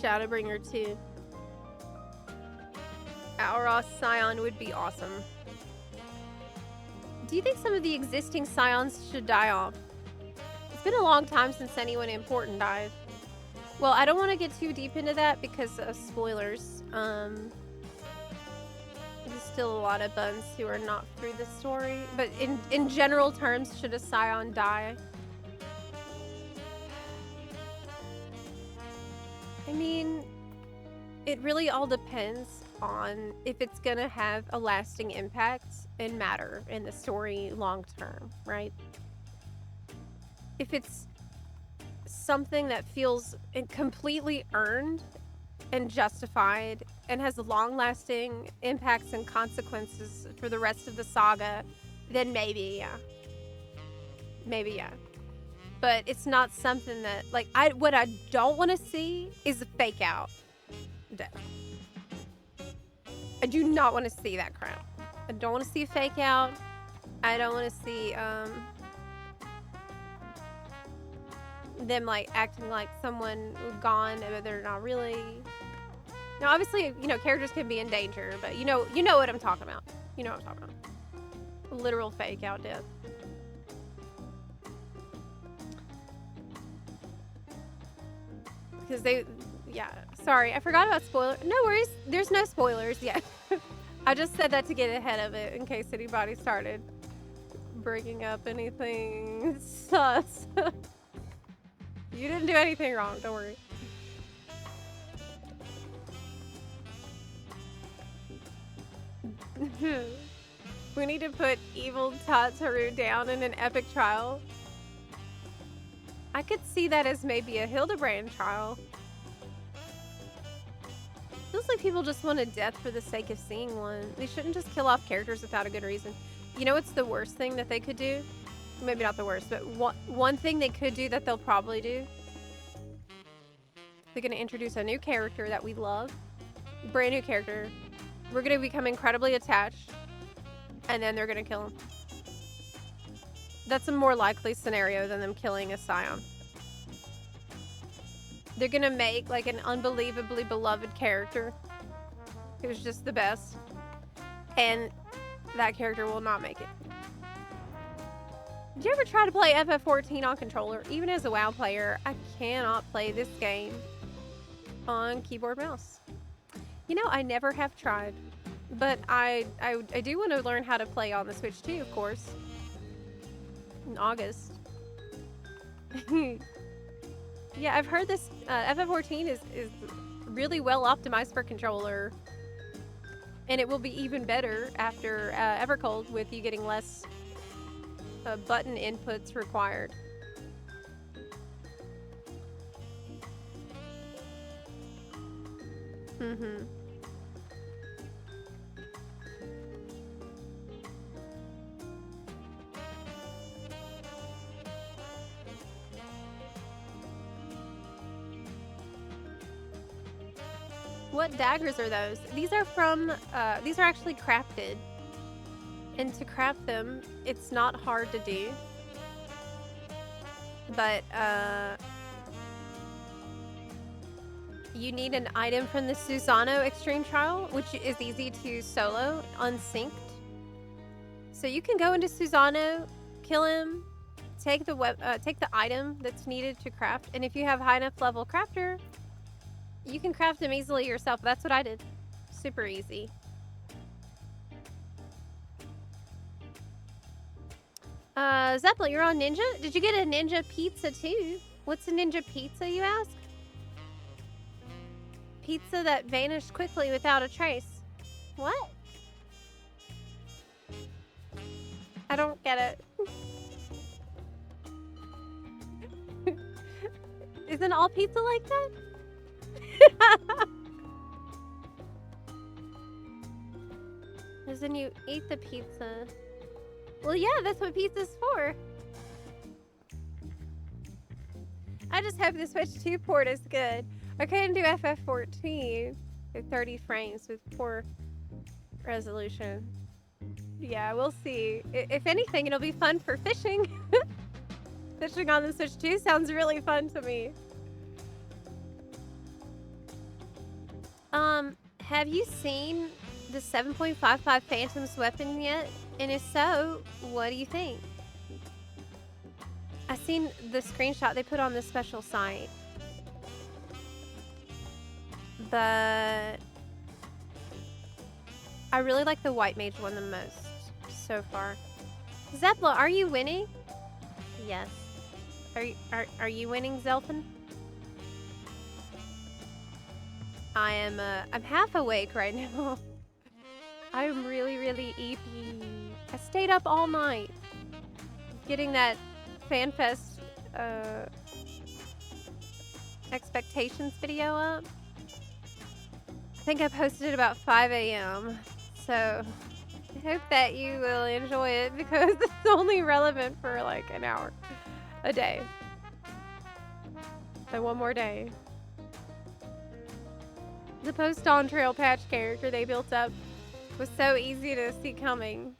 Shadowbringer too. Auross Scion would be awesome. Do you think some of the existing Scions should die off? It's been a long time since anyone important died. Well, I don't want to get too deep into that because of spoilers. There's still a lot of buns who are not through the story. But in general terms, should a Scion die? I mean, it really all depends on if it's gonna have a lasting impact and matter in the story long term, right? If it's something that feels completely earned and justified and has long-lasting impacts and consequences for the rest of the saga, then maybe, yeah. Maybe, yeah. But it's not something that, like, what I don't want to see is a fake out death. I do not want to see that crap. I don't want to see a fake out. I don't want to see, them, like, acting like someone gone, but they're not really. Now, obviously, you know, characters can be in danger, but you know what I'm talking about. You know what I'm talking about. Literal fake out death. Because yeah, sorry, I forgot about spoilers. No worries, there's no spoilers yet. I just said that to get ahead of it in case anybody started bringing up anything sus. You didn't do anything wrong, don't worry. We need to put evil Tataru down in an epic trial. I could see that as maybe a Hildebrand trial. Feels like people just want a death for the sake of seeing one. They shouldn't just kill off characters without a good reason. You know what's the worst thing that they could do? Maybe not the worst, but one thing they could do that they'll probably do. They're going to introduce a new character that we love. Brand new character. We're going to become incredibly attached. And then they're going to kill him. That's a more likely scenario than them killing a Scion. They're gonna make like an unbelievably beloved character who's just the best, and that character will not make it. Did you ever try to play FF14 on controller? Even as a WoW player, I cannot play this game on keyboard mouse. You know, I never have tried, but I do want to learn how to play on the Switch too, of course. In August. Yeah, I've heard this FF14 is really well optimized for controller, and it will be even better after Evercold with you getting less button inputs required. Mm-hmm. What daggers are those? These are from, these are actually crafted. And to craft them, it's not hard to do. But, you need an item from the Susano Extreme Trial, which is easy to solo, unsynced. So you can go into Susano, kill him, take the item that's needed to craft, and if you have high enough level crafter, you can craft them easily yourself. That's what I did. Super easy. Zepla, you're on Ninja? Did you get a Ninja pizza too? What's a Ninja pizza, you ask? Pizza that vanished quickly without a trace. What? I don't get it. Isn't all pizza like that? As in you eat the pizza. Well, yeah, that's what pizza's for. I just hope the Switch 2 port is good. I couldn't do FF14 with 30 frames with poor resolution. Yeah, we'll see. If anything, it'll be fun for fishing. Fishing on the Switch 2 sounds really fun to me. Have you seen the 7.55 Phantom's weapon yet? And if so, what do you think? I seen the screenshot they put on the special site. But I really like the white mage one the most so far. Zepla, are you winning? Yes. Are you winning, Zelfin? I'm half awake right now. I am really, really EP. I stayed up all night getting that FanFest expectations video up. I think I posted it about 5 a.m. So I hope that you will enjoy it because it's only relevant for like an hour a day. So one more day. The post-on trail patch character they built up was so easy to see coming.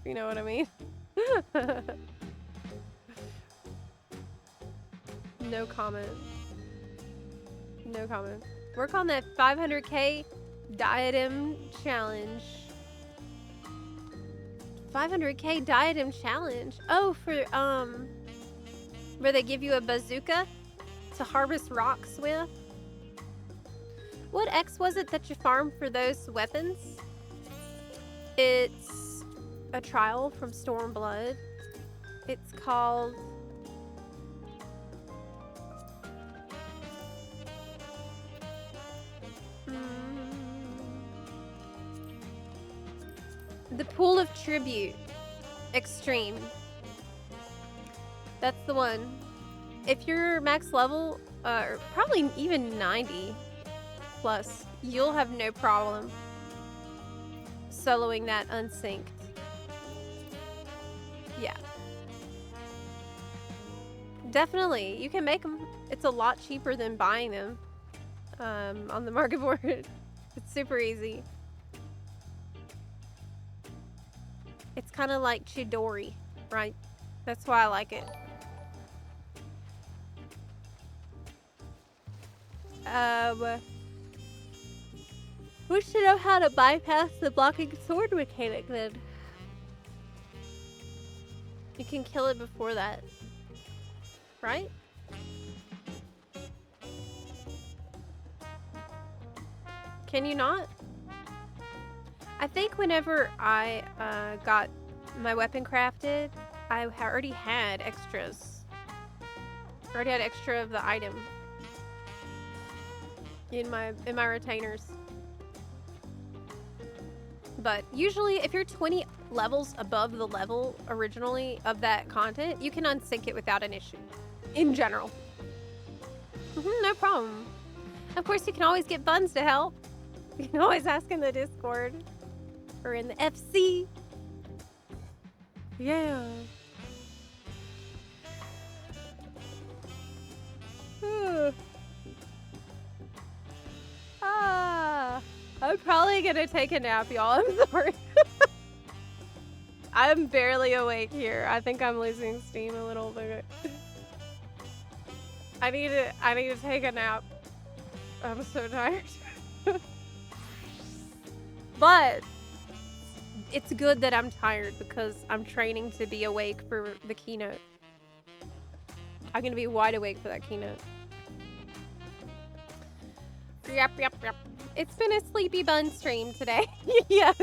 You know what I mean? No comment. No comment. Work on that 500k diadem challenge. 500k diadem challenge. Oh, for where they give you a bazooka to harvest rocks with. What X was it that you farmed for those weapons? It's a trial from Stormblood. It's called the Pool of Tribute Extreme. That's the one. If you're max level, or probably even 90 plus, you'll have no problem soloing that unsynced. Yeah. Definitely. You can make them. It's a lot cheaper than buying them on the market board. It's super easy. It's kind of like Chidori, right? That's why I like it. We should know how to bypass the blocking sword mechanic then. You can kill it before that, right? Can you not? I think whenever I got my weapon crafted, I already had extras. I already had extra of the item in my retainers. But usually if you're 20 levels above the level originally of that content, you can unsync it without an issue. In general. No problem. Of course, you can always get Buns to help. You can always ask in the Discord. Or in the FC. Yeah. I'm probably gonna take a nap, y'all. I'm sorry. I'm barely awake here. I think I'm losing steam a little bit. I need to take a nap. I'm so tired. But it's good that I'm tired because I'm training to be awake for the keynote. I'm gonna be wide awake for that keynote. Yep. It's been a sleepy bun stream today. Yes.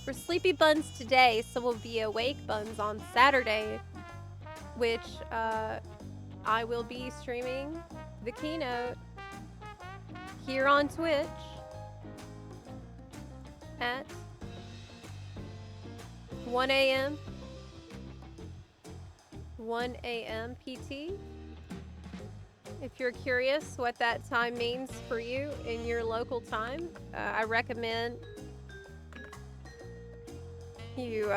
We're sleepy buns today, so we'll be awake buns on Saturday, which I will be streaming the keynote here on Twitch at 1 a.m. 1 a.m. PT. If you're curious what that time means for you in your local time, I recommend you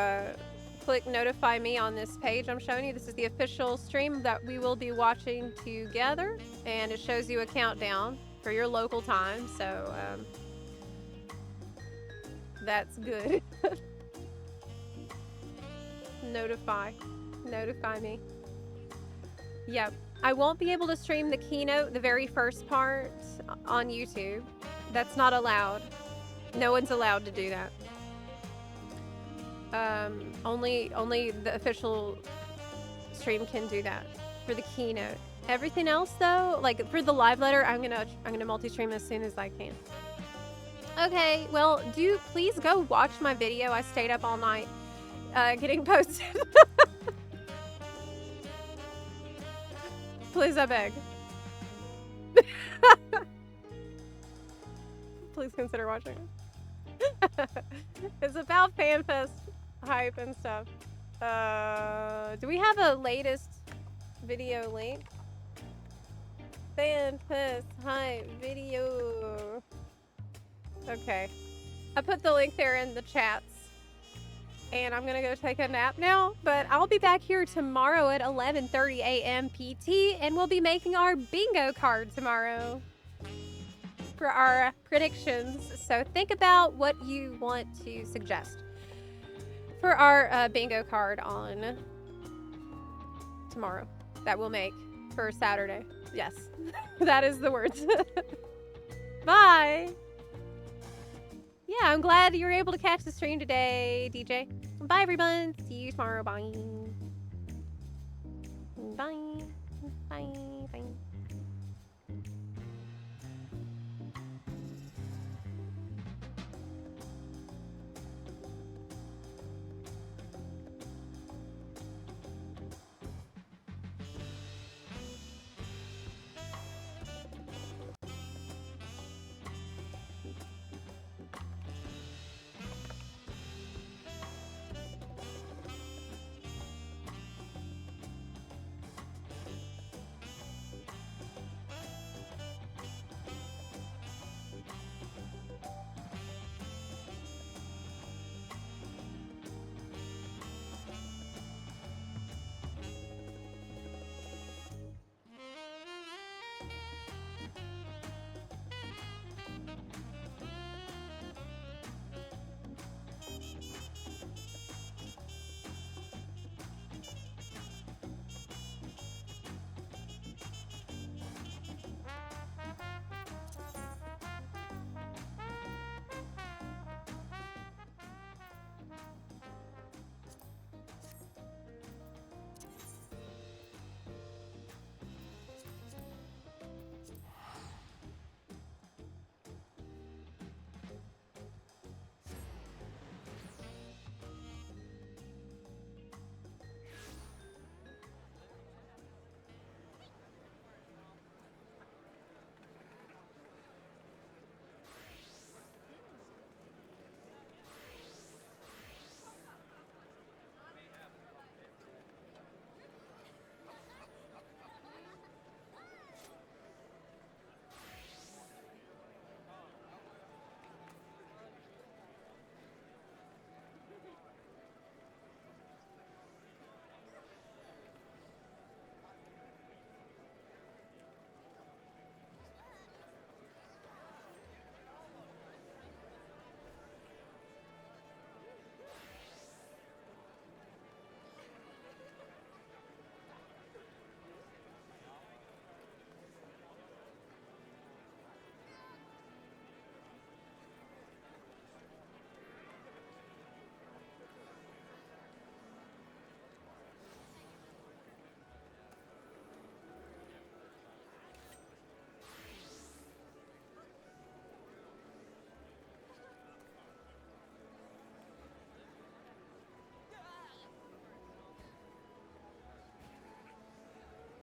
click notify me on this page I'm showing you. This is the official stream that we will be watching together, and it shows you a countdown for your local time, so that's good. Notify me. Yep. I won't be able to stream the keynote, the very first part, on YouTube. That's not allowed. No one's allowed to do that. Only the official stream can do that for the keynote. Everything else though, like for the live letter, I'm gonna multi-stream as soon as I can. Okay, well, please go watch my video. I stayed up all night getting posted. Please, I beg. Please consider watching it. It's about FanFest hype and stuff. Do we have a latest video link? FanFest hype video. Okay. I put the link there in the chats. And I'm gonna go take a nap now, but I'll be back here tomorrow at 11:30 a.m. PT, and we'll be making our bingo card tomorrow for our predictions. So think about what you want to suggest for our bingo card on tomorrow that we'll make for Saturday. Yes, that is the words. Bye. Yeah, I'm glad you were able to catch the stream today, DJ. Bye, everyone. See you tomorrow. Bye. Bye. Bye.